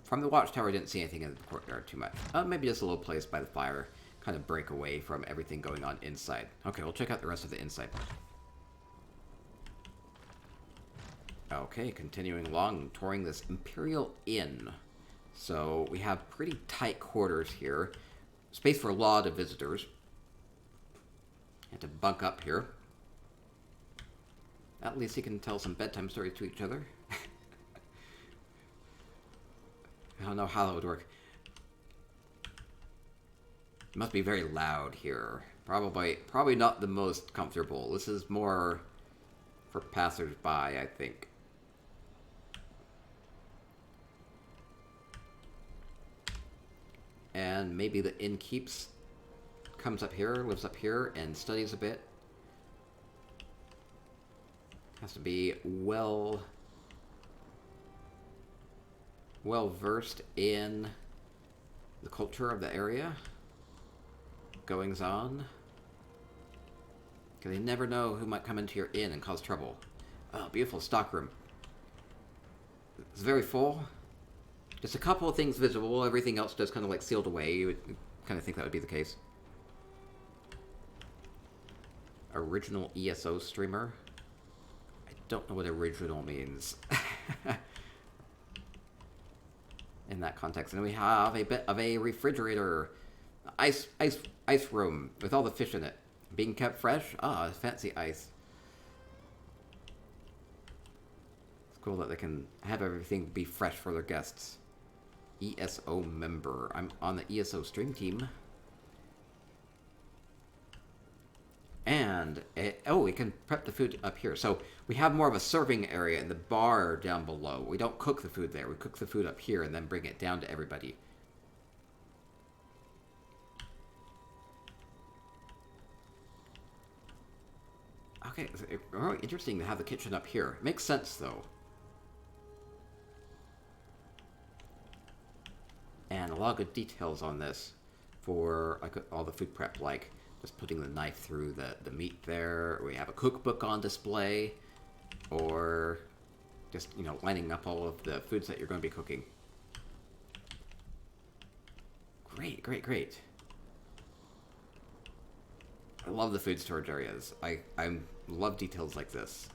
From the watchtower, I didn't see anything in the courtyard too much. Maybe just a little place by the fire. Kind of break away from everything going on inside. Okay, we'll check out the rest of the inside. Okay, continuing along, touring this Imperial Inn. So we have pretty tight quarters here. Space for a lot of visitors. Had to bunk up here. At least you can tell some bedtime stories to each other. I don't know how that would work. It must be very loud here. Probably not the most comfortable. This is more for passers-by, I think. And maybe the innkeep comes up here, lives up here, and studies a bit. Has to be well versed in the culture of the area. Goings on. Because you never know who might come into your inn and cause trouble. Oh, beautiful stockroom. It's very full. Just a couple of things visible. Everything else just kind of like sealed away. You would kind of think that would be the case. Original ESO streamer. I don't know what original means. In that context. And we have a bit of a refrigerator. Ice room with all the fish in it. Being kept fresh. Ah, fancy ice. It's cool that they can have everything be fresh for their guests. ESO member. I'm on the ESO stream team. And, we can prep the food up here. So we have more of a serving area in the bar down below. We don't cook the food there. We cook the food up here and then bring it down to everybody. Okay, it's really interesting to have the kitchen up here. Makes sense, though. And a lot of good details on this for all the food prep, like just putting the knife through the meat there. We have a cookbook on display, or just, lining up all of the foods that you're going to be cooking. Great, great, great. I love the food storage areas. I love details like this.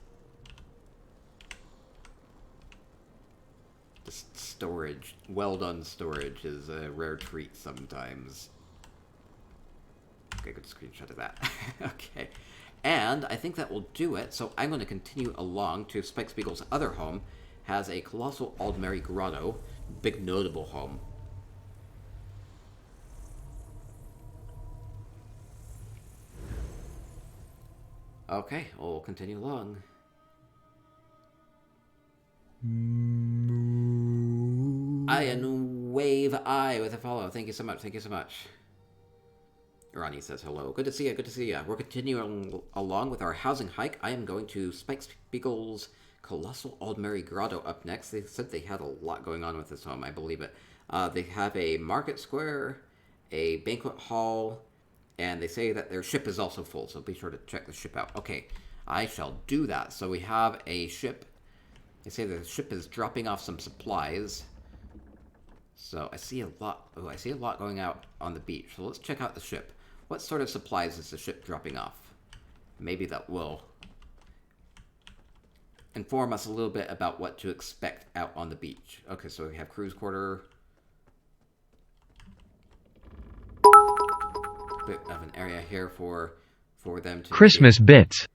Just storage, well done storage is a rare treat sometimes. Okay, good screenshot of that. Okay. And I think that will do it, so I'm going to continue along to Spike Spiegel's other home. Has a colossal Aldmeri grotto, big notable home. Okay, we'll continue along. Ian Wave I with a follow. Thank you so much. Thank you so much. Ronnie says hello. Good to see you. Good to see you. We're continuing along with our housing hike. I am going to Spike Spiegel's Colossal Aldmeri Grotto up next. They said they had a lot going on with this home. I believe it. They have a market square, a banquet hall, and they say that their ship is also full, so be sure to check the ship out. Okay, I shall do that. So we have a ship. They say the ship is dropping off some supplies. So I see a lot. Oh, I see a lot going out on the beach. So let's check out the ship. What sort of supplies is the ship dropping off? Maybe that will inform us a little bit about what to expect out on the beach. Okay, so we have cruise quarter. Bit of an area here for them to Christmas bits.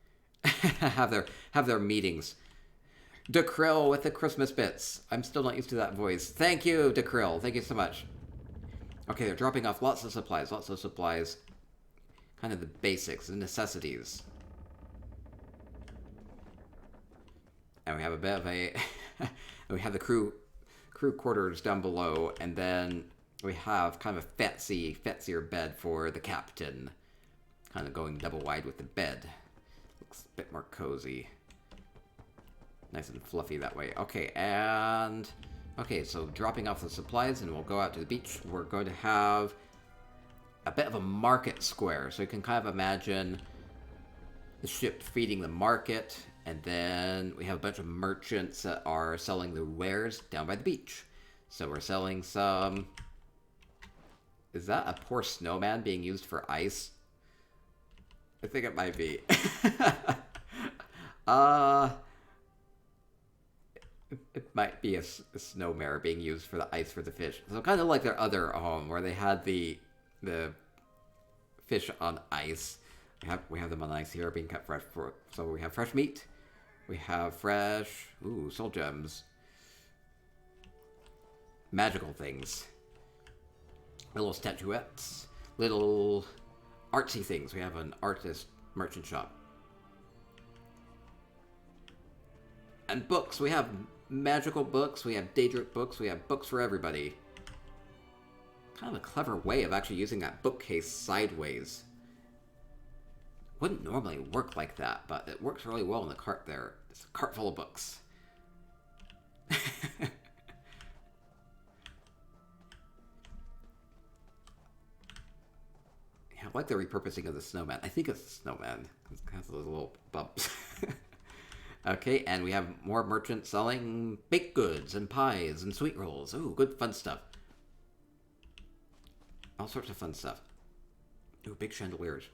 have their meetings. DeKrill with the Christmas bits. I'm still not used to that voice. Thank you, DeKrill. Thank you so much. Okay, they're dropping off lots of supplies. Kind of the basics, the necessities. And we have a bit of a... we have the crew quarters down below, and then we have kind of a fancier bed for the captain. Kind of going double wide with the bed. Looks a bit more cozy. Nice and fluffy that way. Okay, and... Okay, so dropping off the supplies, and we'll go out to the beach. We're going to have a bit of a market square. So you can kind of imagine the ship feeding the market, and then we have a bunch of merchants that are selling the wares down by the beach. So we're selling some... Is that a poor snowman being used for ice? I think it might be. It might be a snowmare being used for the ice for the fish. So kind of like their other home, where they had the fish on ice. We have them on ice here, being kept fresh. So we have fresh meat. We have fresh... Ooh, soul gems. Magical things. Little statuettes. Little artsy things. We have an artist merchant shop. And books. We have magical books. We have Daedric books. We have books for everybody. Kind of a clever way of actually using that bookcase sideways. Wouldn't normally work like that, but it works really well in the cart there. It's a cart full of books. I like the repurposing of the snowman. I think it's the snowman. It has those little bumps. Okay, and we have more merchants selling baked goods and pies and sweet rolls. Ooh, good fun stuff. All sorts of fun stuff. Ooh, big chandeliers.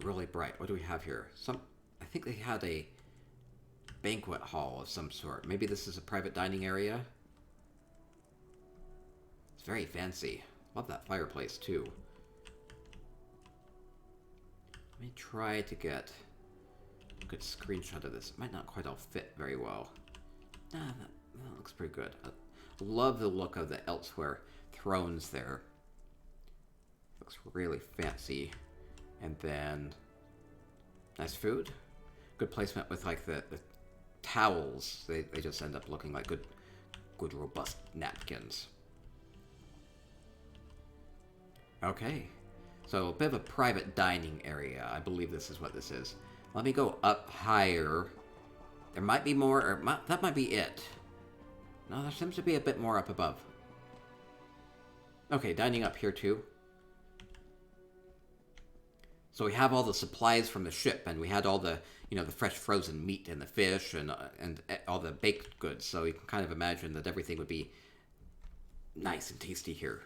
Really bright. What do we have here? I think they had a banquet hall of some sort. Maybe this is a private dining area. It's very fancy. Love that fireplace, too. Let me try to get a good screenshot of this. It might not quite all fit very well. That looks pretty good. I love the look of the Elsewhere thrones there. Looks really fancy. And then nice food. Good placement with like the towels. They just end up looking like good robust napkins. Okay. So a bit of a private dining area. I believe this is what this is. Let me go up higher. There might be more, or that might be it. No, there seems to be a bit more up above. Okay, dining up here too. So we have all the supplies from the ship, and we had all the, the fresh frozen meat and the fish and all the baked goods. So you can kind of imagine that everything would be nice and tasty here.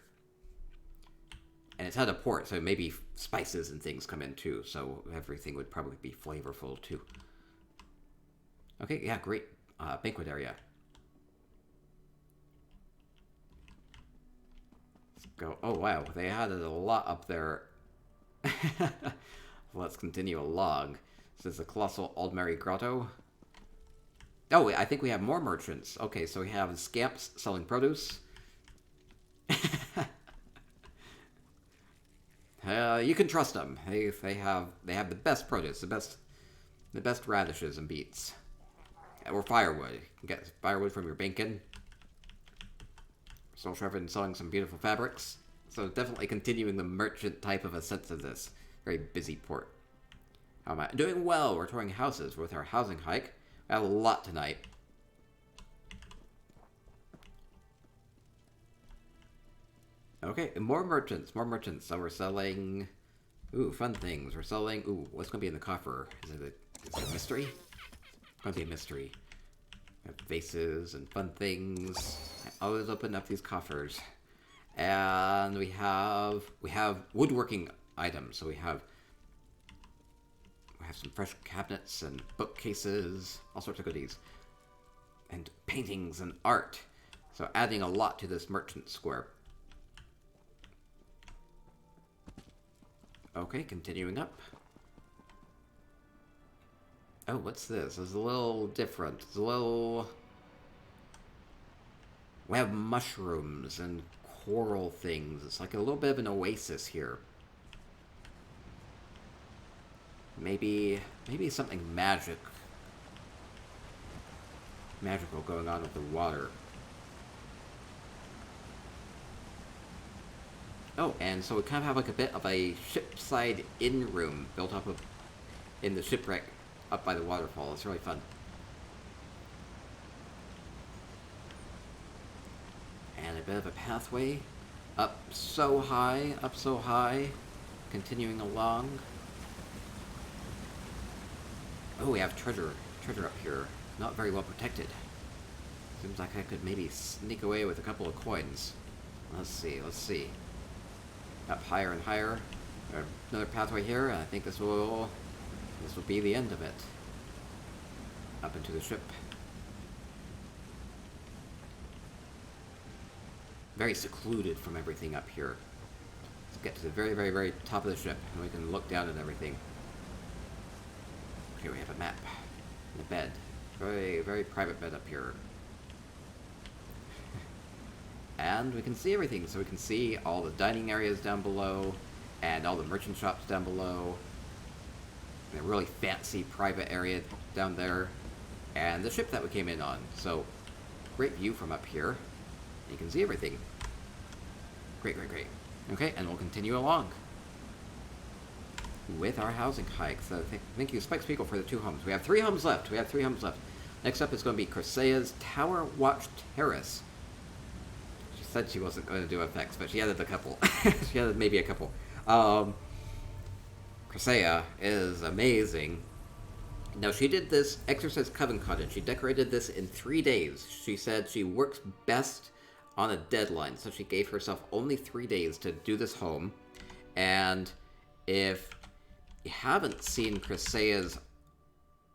And it's at a port, so maybe spices and things come in too. So everything would probably be flavorful too. Okay, yeah, great banquet area. Let's go. Oh wow, they added a lot up there. Let's continue along. This is the Colossal Aldmeri Grotto. Oh, wait, I think we have more merchants. Okay, so we have scamps selling produce. You can trust them. They have the best produce, the best radishes and beets, or firewood. You can get firewood from your bacon. Still selling some beautiful fabrics. So definitely continuing the merchant type of a sense of this very busy port. How am I? Doing well. We're touring houses with our housing hike. We have a lot tonight. Okay, more merchants. So we're selling... Ooh, fun things. We're selling... Ooh, what's going to be in the coffer? Is it a mystery? It's going to be a mystery. We have vases and fun things. I always open up these coffers. And we have woodworking items. So we have some fresh cabinets and bookcases, all sorts of goodies. And paintings and art. So adding a lot to this merchant square. Okay, continuing up. Oh, what's this? It's a little different. It's a little... We have mushrooms and coral things. It's like a little bit of an oasis here. Maybe something magical going on with the water. Oh, and so we kind of have like a bit of a shipside inn room built up in the shipwreck up by the waterfall. It's really fun. And a bit of a pathway up so high, continuing along. Oh, we have treasure up here. Not very well protected. Seems like I could maybe sneak away with a couple of coins. Let's see. Up higher and higher. Another pathway here. I think this will be the end of it. Up into the ship. Very secluded from everything up here. Let's get to the very, very, very top of the ship, and we can look down at everything. Here we have a map. And a bed. Very, very private bed up here. And we can see everything. So we can see all the dining areas down below, and all the merchant shops down below. And a really fancy private area down there. And the ship that we came in on. So, great view from up here. You can see everything. Great. Okay, and we'll continue along with our housing hike. So thank you, Spike Spiegel, for the 2 homes. We have 3 homes left. Next up is going to be Chrysea's Tower Watch Terrace. She said she wasn't going to do effects, but she added a couple. She added maybe a couple. Chrysea is amazing. Now, she did this Exorcist Coven Cottage. She decorated this in 3 days. She said she works best on a deadline, so she gave herself only 3 days to do this home. And if you haven't seen Chrysea's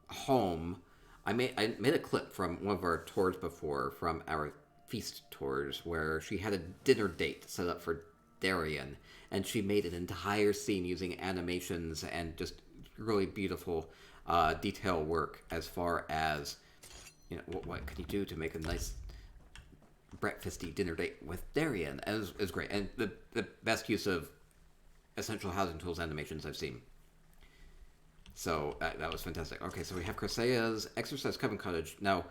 home, I made a clip from one of our tours before, from our feast tours, where she had a dinner date set up for Darien, and she made an entire scene using animations and just really beautiful detail work as far as, what can you do to make a nice breakfasty dinner date with Darian. It was great. And the best use of essential housing tools animations I've seen. So that was fantastic. Okay, so we have Chrysea's Exercise Coven Cottage. Now,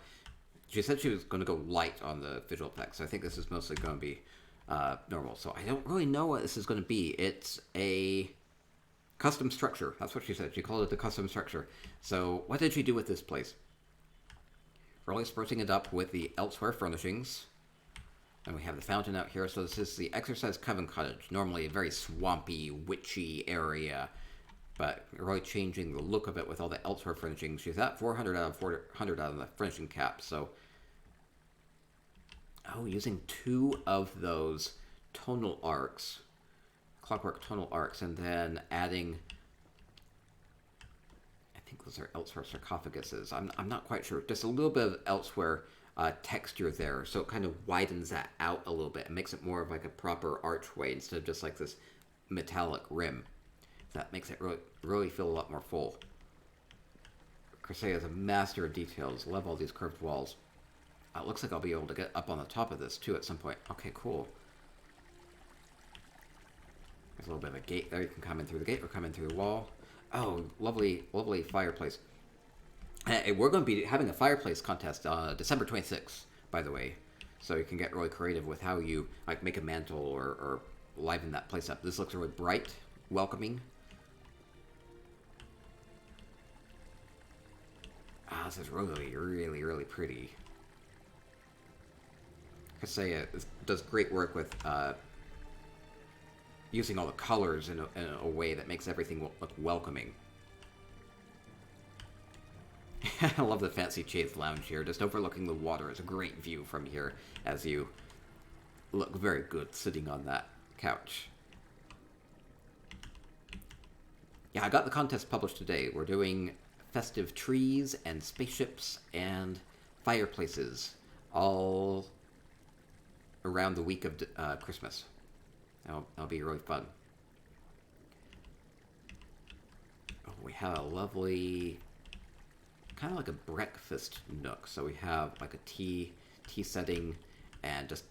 she said she was going to go light on the visual effects. So I think this is mostly going to be normal. So I don't really know what this is going to be. It's a custom structure. That's what she said. She called it the custom structure. So what did she do with this place? Really sprucing it up with the elsewhere furnishings. And we have the fountain out here. So this is the Exercise Coven Cottage. Normally a very swampy, witchy area. But really changing the look of it with all the elsewhere furnishings. She's at 400 out of 400 out of the furnishing cap. So, using 2 of those tonal arcs, clockwork tonal arcs, and then adding, I think those are elsewhere sarcophaguses. I'm not quite sure. Just a little bit of elsewhere texture there, so it kind of widens that out a little bit and makes it more of like a proper archway instead of just like this metallic rim. That makes it really feel a lot more full. Chrysea is a master of details. Love all these curved walls. It looks like I'll be able to get up on the top of this too at some point. Okay, cool. There's a little bit of a gate there. You can come in through the gate or come in through the wall. Oh, lovely, lovely fireplace. We're going to be having a fireplace contest December 26th, by the way. So you can get really creative with how you like make a mantle or liven that place up. This looks really bright, welcoming. This is really, really, really pretty. Chrysea does great work with using all the colors in a way that makes everything look welcoming. I love the fancy chaise lounge here, just overlooking the water. It's a great view from here as you look very good sitting on that couch. Yeah, I got the contest published today. We're doing festive trees and spaceships and fireplaces all around the week of Christmas. That'll be really fun. Oh, we have a lovely, kind of like a breakfast nook. So we have like a tea setting and just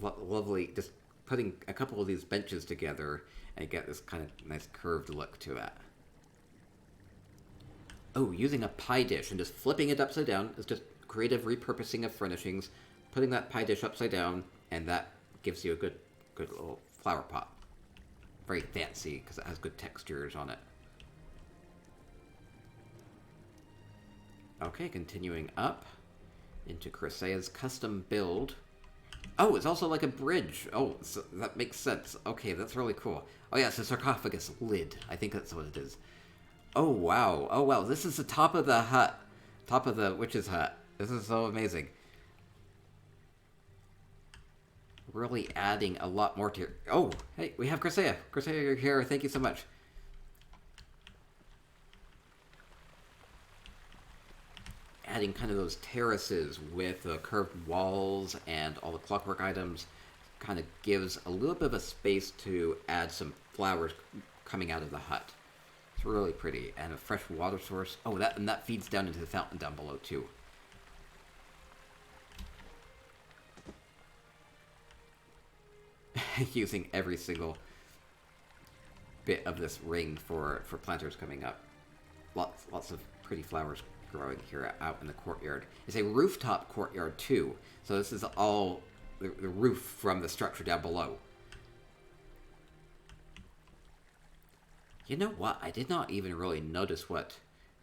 lovely, just putting a couple of these benches together and get this kind of nice curved look to it. Oh, using a pie dish and just flipping it upside down is just creative repurposing of furnishings. Putting that pie dish upside down, and that gives you a good little flower pot. Very fancy because it has good textures on it. Okay, continuing up into Chrysea's custom build. Oh, it's also like a bridge. Oh, so that makes sense. Okay, that's really cool. Oh yeah, it's a sarcophagus lid. I think that's what it is. Oh wow. Oh wow, this is the top of the hut. Top of the witch's hut. This is so amazing. Really adding a lot more to your... Oh, hey, we have Chrysea. Chrysea, you're here. Thank you so much. Adding kind of those terraces with curved walls and all the clockwork items kind of gives a little bit of a space to add some flowers coming out of the hut. It's really pretty. And a fresh water source. Oh, that feeds down into the fountain down below too. Using every single bit of this ring for planters coming up. Lots of pretty flowers growing here out in the courtyard. It's a rooftop courtyard too, so this is all the roof from the structure down below. You know what? I did not even really notice what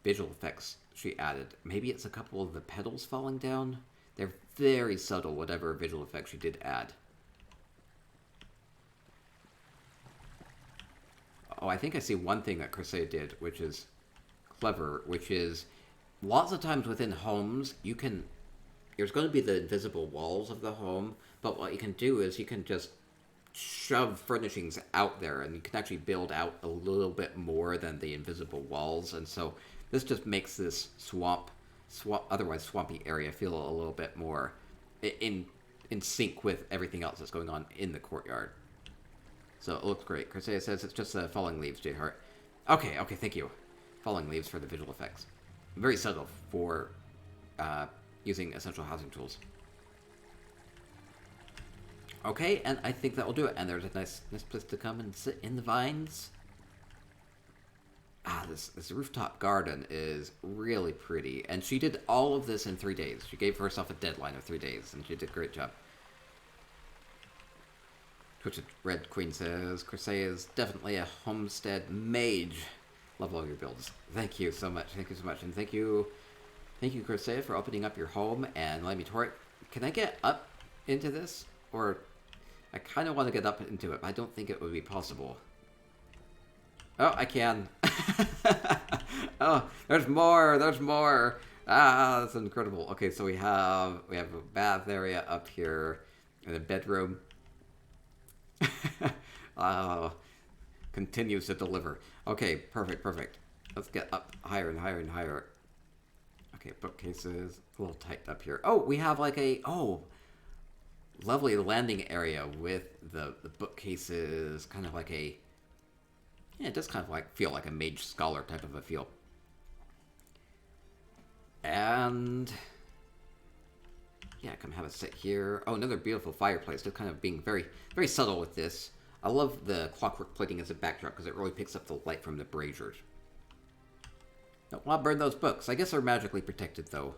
visual effects she added. Maybe it's a couple of the petals falling down? They're very subtle, whatever visual effects she did add. Oh, I think I see one thing that Chrysea did, which is clever, which is lots of times within homes, there's going to be the invisible walls of the home, but what you can do is you can just shove furnishings out there, and you can actually build out a little bit more than the invisible walls, and so this just makes this otherwise swampy area feel a little bit more in sync with everything else that's going on in the courtyard. So it looks great. Chrysea says it's just falling leaves, J-Heart. Okay, thank you. Falling leaves for the visual effects. Very subtle for using essential housing tools. Okay, and I think that will do it. And there's a nice place to come and sit in the vines. Ah, this rooftop garden is really pretty. And she did all of this in 3 days. She gave herself a deadline of 3 days, and she did a great job. Twitch Red Queen says, Crusade is definitely a homestead mage. Love all your builds. Thank you so much. Thank you so much. And thank you, Crusade, for opening up your home and letting me tour it. Can I get up into this? Or I kind of want to get up into it, but I don't think it would be possible. Oh, I can. Oh, there's more. There's more. Ah, that's incredible. Okay, so we have a bath area up here and a bedroom. Oh, continues to deliver. Okay, perfect. Let's get up higher and higher and higher. Okay, bookcases. A little tight up here. Oh, we have like a lovely landing area with the bookcases. Kind of like a it does kind of like feel like a mage scholar type of a feel. And yeah, come have a sit here. Oh, another beautiful fireplace. Just kind of being very, very subtle with this. I love the clockwork plating as a backdrop because it really picks up the light from the braziers. Don't want to burn those books. I guess they're magically protected, though.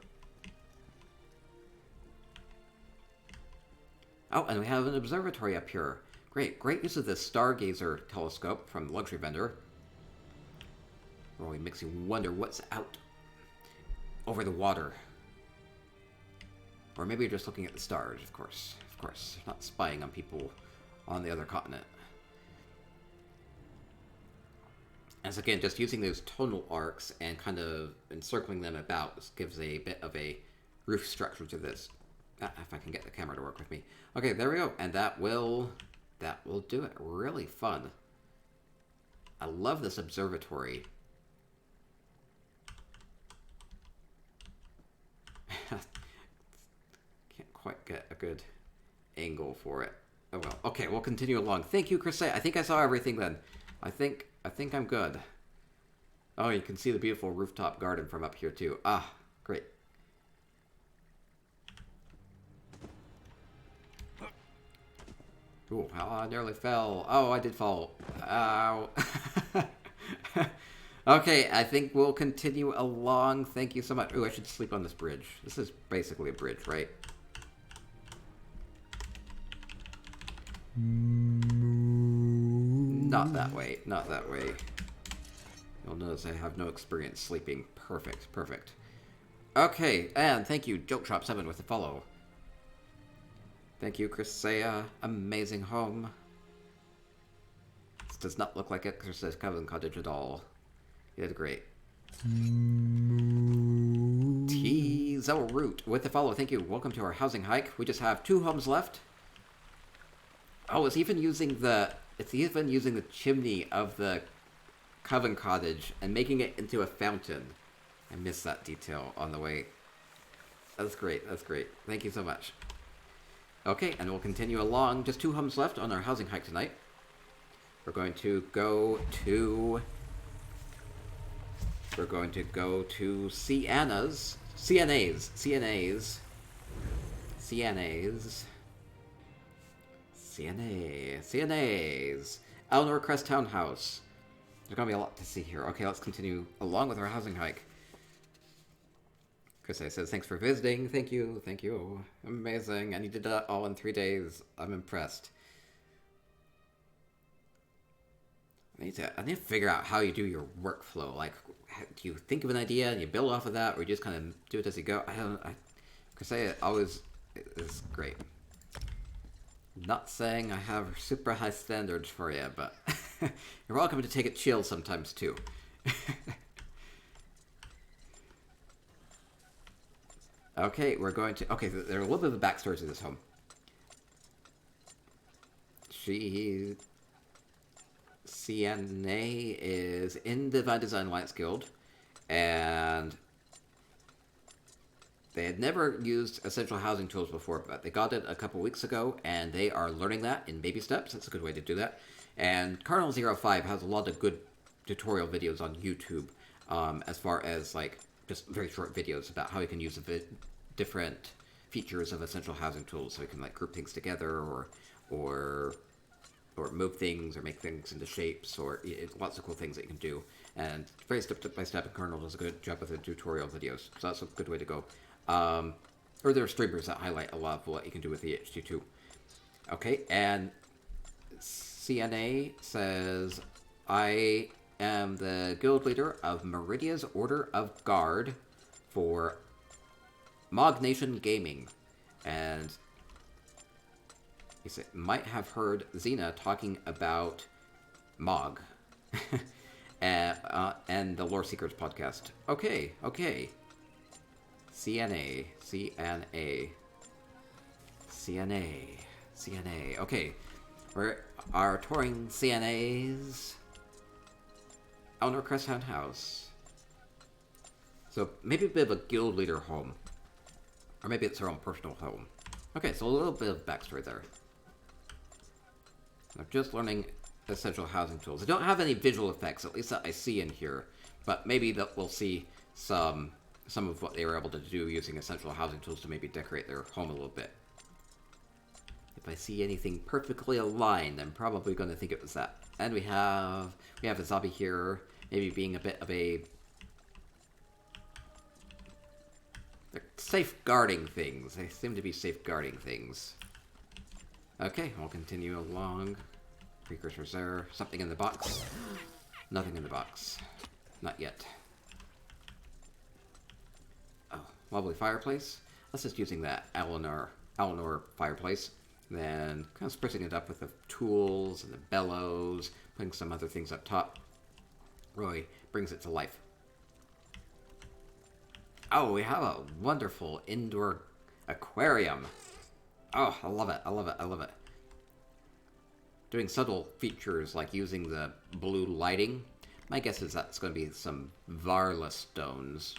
Oh, and we have an observatory up here. Great use of the Stargazer telescope from the luxury vendor. Really makes you wonder what's out over the water. Or maybe you're just looking at the stars, of course. Not spying on people on the other continent. As again, just using those tonal arcs and kind of encircling them about gives a bit of a roof structure to this. If I can get the camera to work with me. Okay, there we go. And that will do it. Really fun. I love this observatory. Can't quite get a good angle for it. Oh well. Okay, we'll continue along. Thank you, Crusade. I think I saw everything then. I think I'm good. Oh, you can see the beautiful rooftop garden from up here too. Ah, great. Ooh, how I nearly fell. Oh, I did fall. Ow. Okay, I think we'll continue along. Thank you so much. Ooh, I should sleep on this bridge. This is basically a bridge, right? Not that way. Not that way. You'll notice I have no experience sleeping. Perfect. Okay, and thank you, JokeShop7 with the follow. Thank you, Crisea. Amazing home. This does not look like a Crisea's Coven cottage at all. You did great. T-Zell Root with the follow. Thank you. Welcome to our housing hike. We just have 2 homes left. Oh, it's even using the chimney of the Coven cottage and making it into a fountain. I missed that detail on the way. That's great. Thank you so much. Okay, and we'll continue along. Just 2 homes left on our housing hike tonight. We're going to go to CNA's. Eleanor Crest Townhouse. There's going to be a lot to see here. Okay, let's continue along with our housing hike. Chris says, thanks for visiting. Thank you. Amazing. And you did that all in 3 days. I'm impressed. I need to figure out how you do your workflow. Like, do you think of an idea and you build off of that, or you just kind of do it as you go? Chris always is great. Not saying I have super high standards for you, but you're welcome to take it chill sometimes too. Okay, there's a little bit of a backstory to this home. CNA is in the Divine Design Alliance Guild, and they had never used essential housing tools before, but they got it a couple weeks ago, and they are learning that in baby steps. That's a good way to do that. And Cardinal05 has a lot of good tutorial videos on YouTube, as far as like just very short videos about how you can use different features of essential housing tools, so you can like group things together or or move things, or make things into shapes, or lots of cool things that you can do. And very step-by-step, and Colonel does a good job with the tutorial videos, so that's a good way to go. Or there are streamers that highlight a lot of what you can do with the HT2. Okay, and CNA says, I am the guild leader of Meridia's Order of Guard for Mog Nation Gaming. And he said, might have heard Xena talking about Mog. And the Lore Seekers podcast. Okay. CNA. Okay. We are touring CNA's Eleanor Cresthound House. So maybe a bit of a guild leader home. Or maybe it's her own personal home. Okay, so a little bit of backstory there. I'm just learning essential housing tools. I don't have any visual effects, at least that I see in here. But maybe that we'll see some of what they were able to do using essential housing tools to maybe decorate their home a little bit. If I see anything perfectly aligned, I'm probably going to think it was that. And we have a zombie here, maybe being a bit of a... They're safeguarding things. They seem to be safeguarding things. Okay, we'll continue along. Precursor's there. Something in the box. Nothing in the box. Not yet. Oh, lovely fireplace. Let's just using that Eleanor fireplace. Then kind of sprucing it up with the tools and the bellows, putting some other things up top. Really brings it to life. Oh, we have a wonderful indoor aquarium. Oh, I love it. Doing subtle features like using the blue lighting. My guess is that's going to be some Varla stones.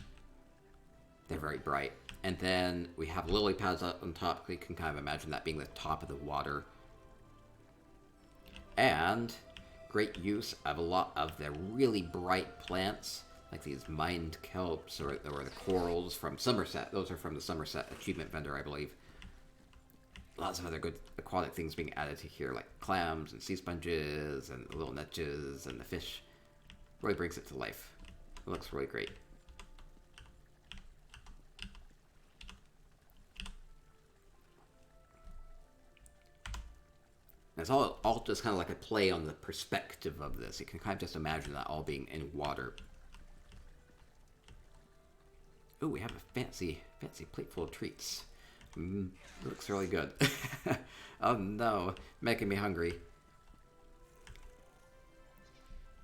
They're very bright. And then we have lily pads up on top. You can kind of imagine that being the top of the water. And great use of a lot of the really bright plants, like these mined kelps or the corals from Somerset. Those are from the Somerset achievement vendor, I believe. Lots of other good aquatic things being added to here, like clams and sea sponges and little netches and the fish. Really brings it to life. It looks really great. It's all just kind of like a play on the perspective of this. You can kind of just imagine that all being in water. Ooh, we have a fancy plate full of treats. Looks really good. Oh no, making me hungry.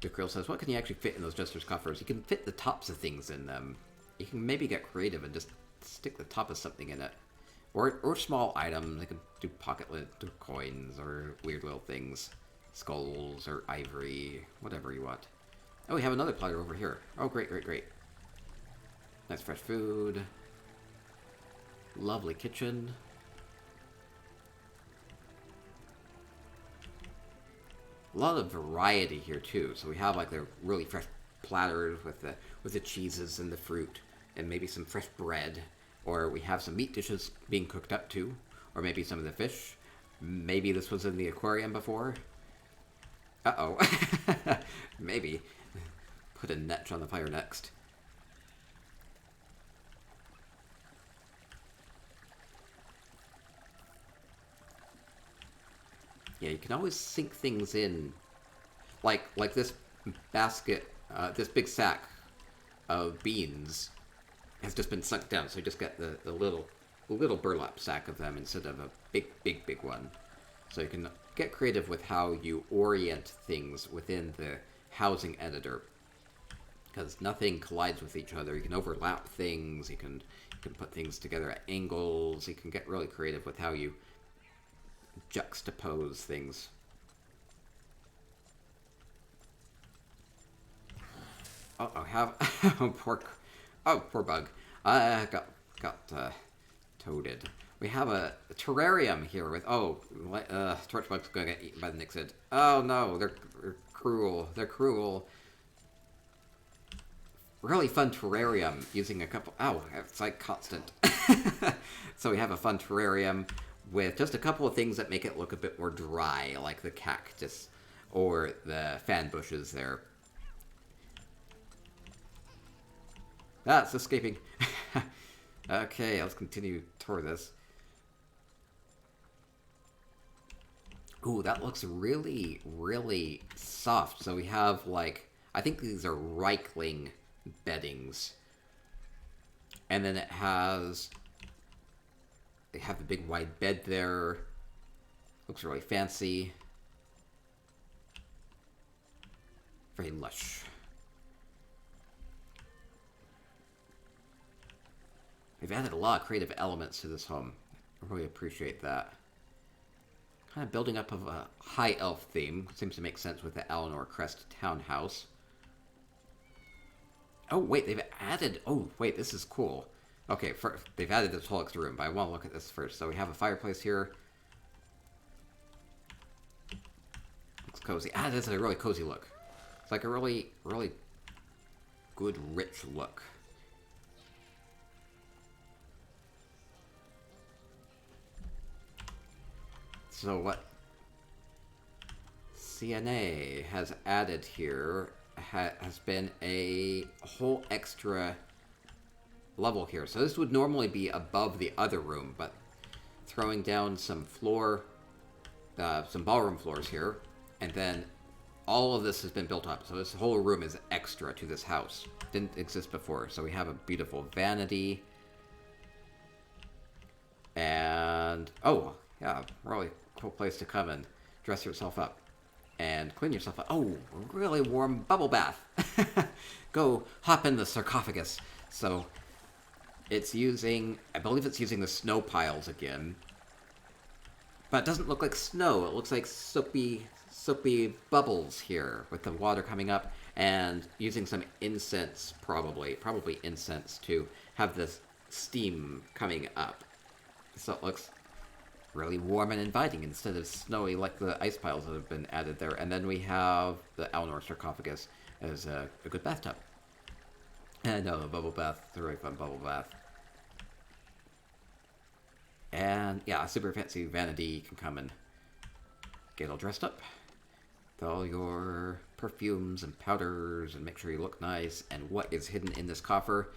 Dukrill says, what can you actually fit in those Jester's coffers? You can fit the tops of things in them. You can maybe get creative and just stick the top of something in it. Or small items. They can do pocket coins or weird little things. Skulls or ivory, whatever you want. Oh, we have another platter over here. Oh, great. Nice fresh food. Lovely kitchen. A lot of variety here too. So we have like the really fresh platters with the cheeses and the fruit, and maybe some fresh bread. Or we have some meat dishes being cooked up too, or maybe some of the fish. Maybe this was in the aquarium before. Uh-oh. Maybe. Put a netch on the fire next. Yeah, you can always sink things in, like this basket, this big sack of beans has just been sunk down, so you just get the little burlap sack of them instead of a big one. So you can get creative with how you orient things within the housing editor, because nothing collides with each other. You can overlap things. You can put things together at angles. You can get really creative with how you juxtapose things. Oh, I have poor bug. I got toaded. We have a terrarium here with Torchbug's gonna get eaten by the Nixid. Oh no, they're cruel. They're cruel. Really fun terrarium using a couple. Oh, it's like constant. So we have a fun terrarium with just a couple of things that make it look a bit more dry, like the cactus or the fan bushes there. Ah, it's escaping. Okay, let's continue toward this. Ooh, that looks really, really soft. So we have, like, I think these are Reichling beddings. And then it has... They have the big wide bed there. Looks really fancy. Very lush. They've added a lot of creative elements to this home. I really appreciate that. Kind of building up of a high elf theme. Seems to make sense with the Alinor Crest townhouse. Oh, wait, they've added... Oh, wait, this is cool. Okay, first, they've added this whole extra room, but I want to look at this first. So we have a fireplace here. Looks cozy. Ah, this is a really cozy look. It's like a really, really good, rich look. So what CNA has added here has been a whole extra level here. So this would normally be above the other room, but throwing down some some ballroom floors here, and then all of this has been built up. So this whole room is extra to this house. Didn't exist before. So we have a beautiful vanity. And, oh, yeah, really cool place to come and dress yourself up and clean yourself up. Oh, really warm bubble bath. Go hop in the sarcophagus. So it's using, I believe it's using the snow piles again. But it doesn't look like snow. It looks like soapy bubbles here with the water coming up and using some incense, probably incense to have this steam coming up. So it looks really warm and inviting instead of snowy like the ice piles that have been added there. And then we have the Alinor sarcophagus as a good bathtub. And no, a bubble bath. It's a really fun bubble bath. And yeah, a super fancy vanity. You can come and get all dressed up with all your perfumes and powders and make sure you look nice. And what is hidden in this coffer?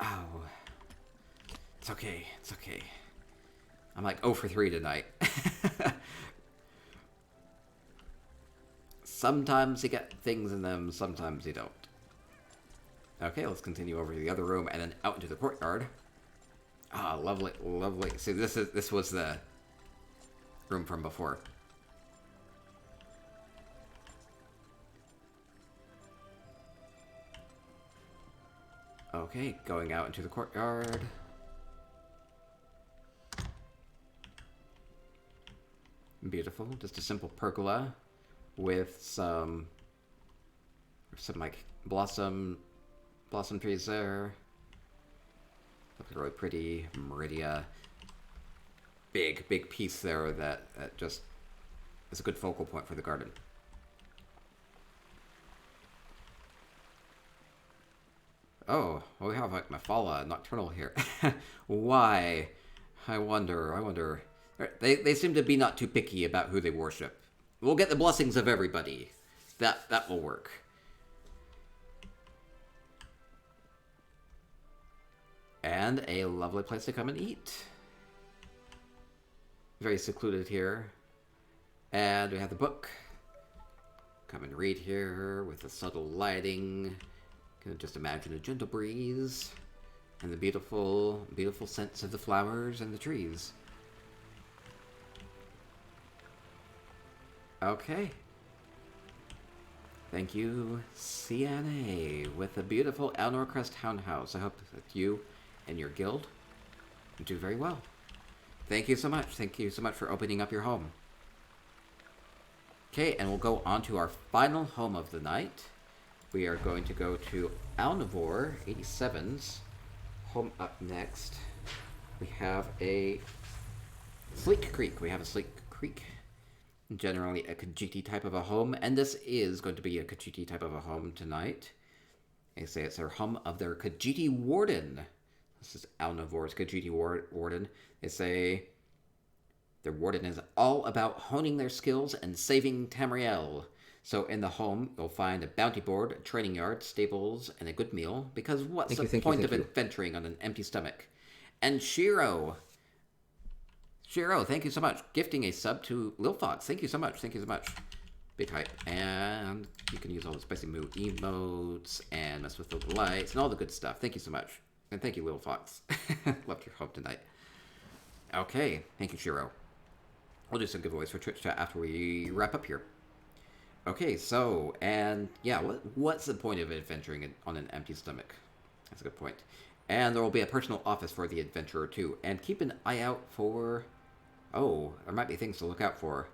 Oh. It's okay. It's okay. I'm like 0 for 3 tonight. Sometimes you get things in them, sometimes you don't. Okay, let's continue over to the other room and then out into the courtyard. Ah, lovely, lovely. See, this was the room from before. Okay, going out into the courtyard. Beautiful. Just a simple pergola with some like blossom trees there. Looks really pretty. Meridia. Big piece there that just is a good focal point for the garden. Oh, well, we have like Mephala Nocturnal here. Why? I wonder. They seem to be not too picky about who they worship. We'll get the blessings of everybody. That will work. And a lovely place to come and eat. Very secluded here. And we have the book. Come and read here with the subtle lighting. Can just imagine a gentle breeze and the beautiful scents of the flowers and the trees. Okay. Thank you, CNA, with the beautiful Alinor Crest townhouse. I hope that you and your guild do very well. Thank you so much. Thank you so much for opening up your home. Okay, and we'll go on to our final home of the night. We are going to go to Alnivore 87's home up next. We have a Sleek Creek. Generally a Khajiit type of a home, and this is going to be a Khajiit type of a home tonight. They say it's their home of their Khajiit warden. This is Alnavor's Khajiit Warden. They say their warden is all about honing their skills and saving Tamriel. So in the home, you'll find a bounty board, a training yard, stables, and a good meal. Because what's the point of adventuring on an empty stomach? And Shiro, thank you so much. Gifting a sub to Lil Fox. Thank you so much. Thank you so much. Big hype. And you can use all the spicy moo emotes and mess with the lights and all the good stuff. Thank you so much. And thank you, Lil Fox. Loved your home tonight. Okay. Thank you, Shiro. We'll do some giveaways for Twitch chat after we wrap up here. Okay, so, and yeah, what's the point of adventuring on an empty stomach? That's a good point. And there will be a personal office for the adventurer, too. And keep an eye out for... Oh, there might be things to look out for.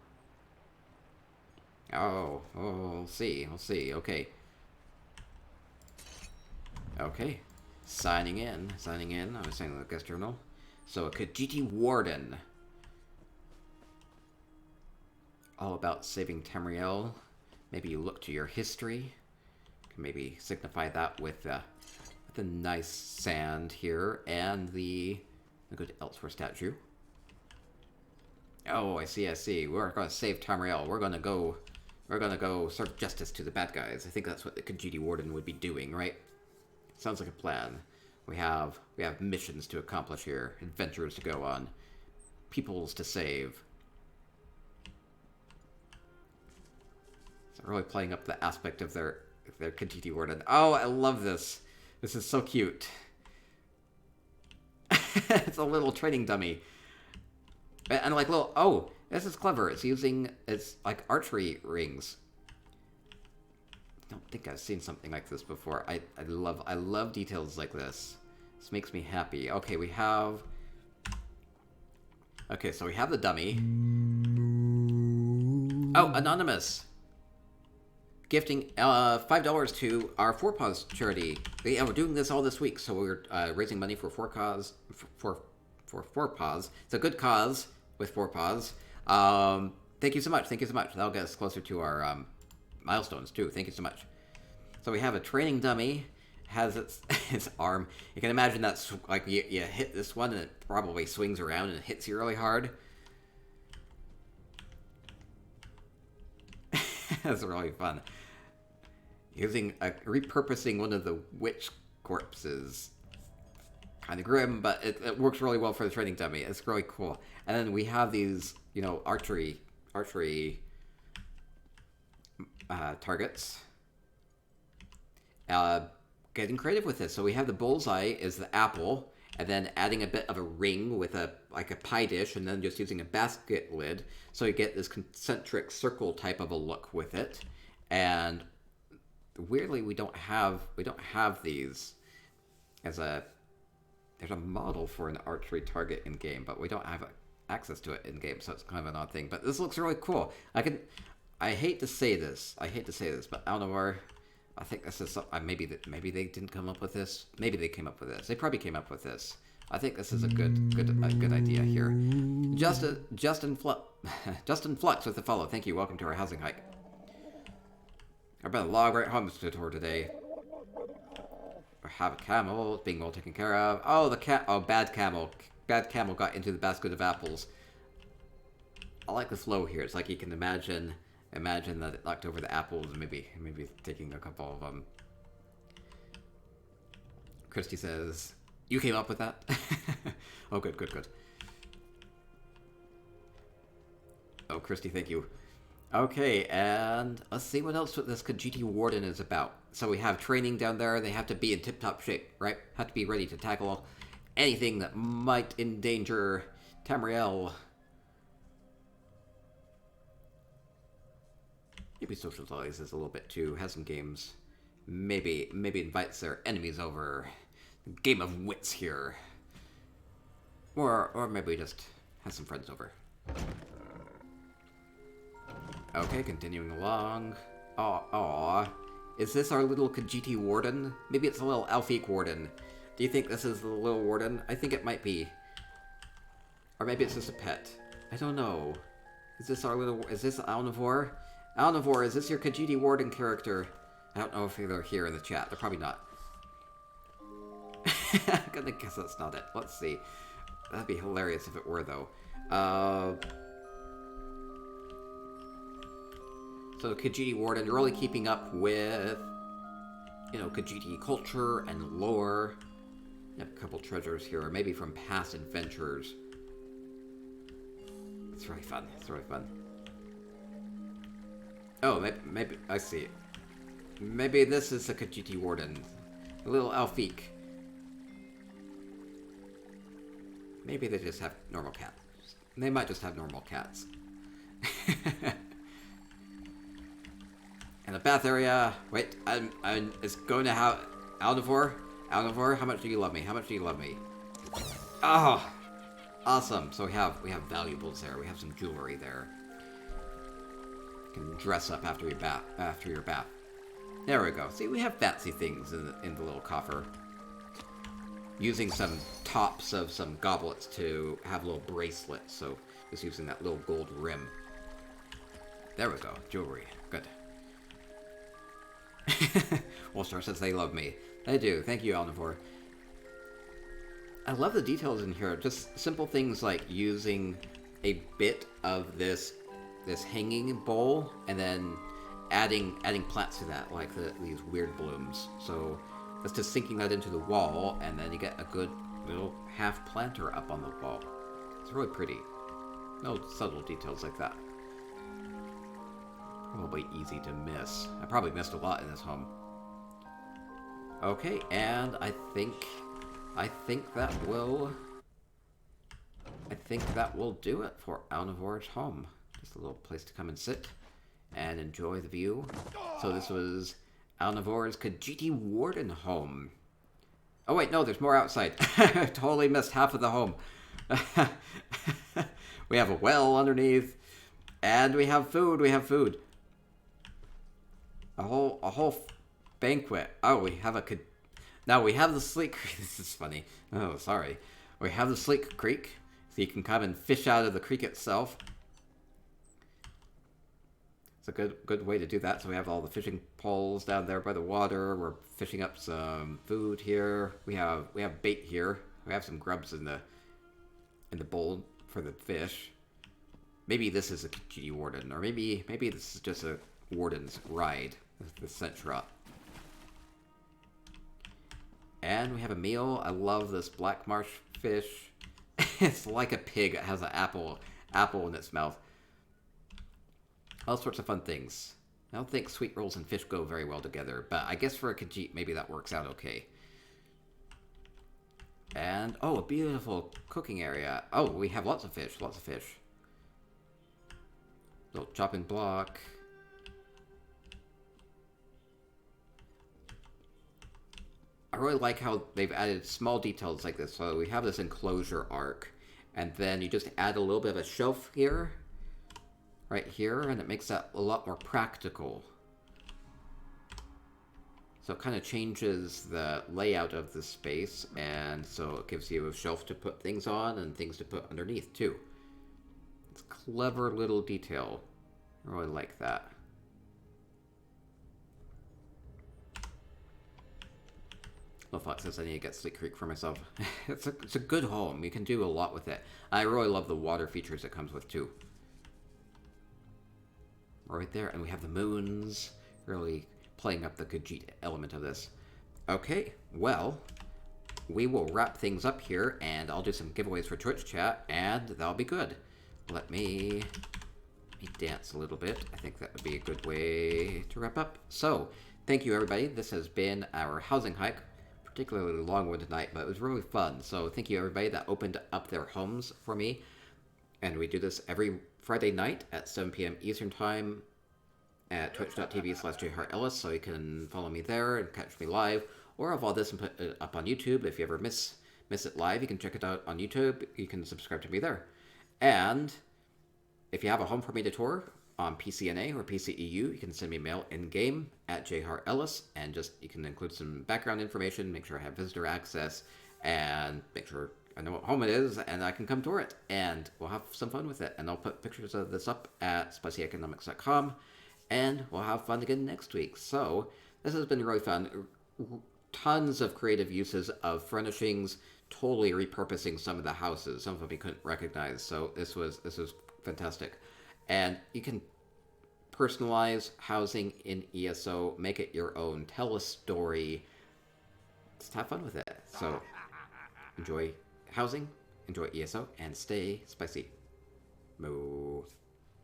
Oh, we'll see, okay. Okay, signing in, I was saying the guest journal. So, a Khajiit Warden. All about saving Tamriel. Maybe you look to your history. You can maybe signify that with the nice sand here and the good Elsewhere statue. Oh, I see. We're gonna save Tamriel. We're gonna go serve justice to the bad guys. I think that's what the Khajiit Warden would be doing, right? Sounds like a plan. We have missions to accomplish here, adventures to go on, peoples to save. Really playing up the aspect of their Khajiit Warden. Oh, I love this. This is so cute. It's a little training dummy. And like little... Oh, this is clever. It's like archery rings. I don't think I've seen something like this before. I love details like this. This makes me happy. Okay, we have... Okay, so we have the dummy. Oh, Anonymous! Gifting $5 to our Four Paws charity. Yeah, we're doing this all this week, so we're raising money for Four Paws. It's a good cause with Four Paws. Thank you so much. That'll get us closer to our milestones too. Thank you so much. So we have a training dummy. Has its arm. You can imagine that's like you hit this one and it probably swings around and hits you really hard. That's really fun. Repurposing one of the witch corpses. Kind of grim, but it works really well for the training dummy. It's really cool. And then we have these, archery targets. Getting creative with this. So we have the bullseye is the apple, and then adding a bit of a ring with a pie dish, and then just using a basket lid, so you get this concentric circle type of a look with it. And weirdly, we don't have these as there's a model for an archery target in game, but we don't have access to it in game, so it's kind of an odd thing. But this looks really cool. I hate to say this, but Alnavar, I think this is maybe they didn't come up with this. Maybe they came up with this. They probably came up with this. I think this is a good idea here. Justin Flux with the follow. Thank you. Welcome to our housing hike. I've been a lot of great homes to tour today. We have a camel being well taken care of. Oh, bad camel. Bad camel got into the basket of apples. I like the flow here. It's like you can imagine that it knocked over the apples and maybe taking a couple of them. Christy says, "You came up with that?" Oh, good. Oh, Christy, thank you. Okay, and let's see what else this Khajiit Warden is about. So we have training down there. They have to be in tip-top shape, right? Have to be ready to tackle anything that might endanger Tamriel. Maybe socializes a little bit too. Has some games. Maybe invites their enemies over. Game of wits here. Or maybe just has some friends over. Okay, continuing along. Aw. Is this our little Khajiit Warden? Maybe it's a little Alfiq Warden. Do you think this is the little Warden? I think it might be. Or maybe it's just a pet. I don't know. Is this Alnavor? Alnavor, is this your Khajiit Warden character? I don't know if they're here in the chat. They're probably not. I'm gonna guess that's not it. Let's see. That'd be hilarious if it were, though. So Khajiit Warden, really keeping up with, Khajiit culture and lore. I have a couple treasures here, maybe from past adventures. It's really fun. It's really fun. Oh, maybe I see. Maybe this is a Khajiit Warden. A little Alfiq. Maybe they just have normal cats. They might just have normal cats. And the bath area. Wait, it's going to have Aldivor. Aldivor, how much do you love me? How much do you love me? Oh, awesome. So we have valuables there. We have some jewelry there. You can dress up after your bath. There we go. See, we have fancy things in the little coffer. Using some tops of some goblets to have little bracelets. So just using that little gold rim. There we go. Jewelry. Good. Wolfstar says they love me. They do. Thank you, Alnivore. I love the details in here. Just simple things like using a bit of this hanging bowl and then adding plants to that, like these weird blooms. So that's just sinking that into the wall, and then you get a good little half planter up on the wall. It's really pretty. No subtle details like that. Probably easy to miss. I probably missed a lot in this home. Okay, and I think that will do it for Alnivor's home. Just a little place to come and sit and enjoy the view. So this was Alnivor's Khajiit Warden home. Oh wait, no, there's more outside. I totally missed half of the home. We have a well underneath, and we have food. A whole banquet. Oh, we have now we have the Sleek Creek. This is funny. Oh, sorry. We have the Sleek Creek, so you can come and fish out of the creek itself. It's a good way to do that. So we have all the fishing poles down there by the water. We're fishing up some food here. We have bait here. We have some grubs in the bowl for the fish. Maybe this is a Khajiit Warden, or maybe this is just a Warden's ride. The Centra. And we have a meal. I love this black marsh fish. It's like a pig. It has an apple in its mouth. All sorts of fun things. I don't think sweet rolls and fish go very well together, but I guess for a Khajiit, maybe that works out okay. And, oh, a beautiful cooking area. Oh, we have lots of fish. Little chopping block. I really like how they've added small details like this. So we have this enclosure arc, and then you just add a little bit of a shelf here, right here, and it makes that a lot more practical. So it kind of changes the layout of the space, and so it gives you a shelf to put things on and things to put underneath too. It's a clever little detail. I really like that. Fox says I need to get Sleek Creek for myself. It's a good home. You can do a lot with it. I really love the water features it comes with too. Right there, and we have the moons, really playing up the Khajiit element of this. Okay, well, we will wrap things up here, and I'll do some giveaways for Twitch chat, and that'll be good. Let me dance a little bit. I think that would be a good way to wrap up. So, thank you everybody. This has been our housing hike. Particularly long one tonight, but it was really fun. So thank you everybody that opened up their homes for me. And we do this every Friday night at 7 p.m. Eastern Time at twitch.tv/jhartellis, so you can follow me there and catch me live. Or I'll follow this and put it up on YouTube. If you ever miss it live, you can check it out on YouTube. You can subscribe to me there. And if you have a home for me to tour on PCNA or PCEU, you can send me a mail in-game at jhartellis, and you can include some background information, make sure I have visitor access, and make sure I know what home it is, and I can come tour it, and we'll have some fun with it. And I'll put pictures of this up at spicyeconomics.com, and we'll have fun again next week. So, this has been really fun. tons of creative uses of furnishings, totally repurposing some of the houses. Some of them you couldn't recognize. So this was fantastic. And you can personalize housing in ESO, make it your own, tell a story. Just have fun with it. So enjoy housing, enjoy ESO, and stay spicy. Moo.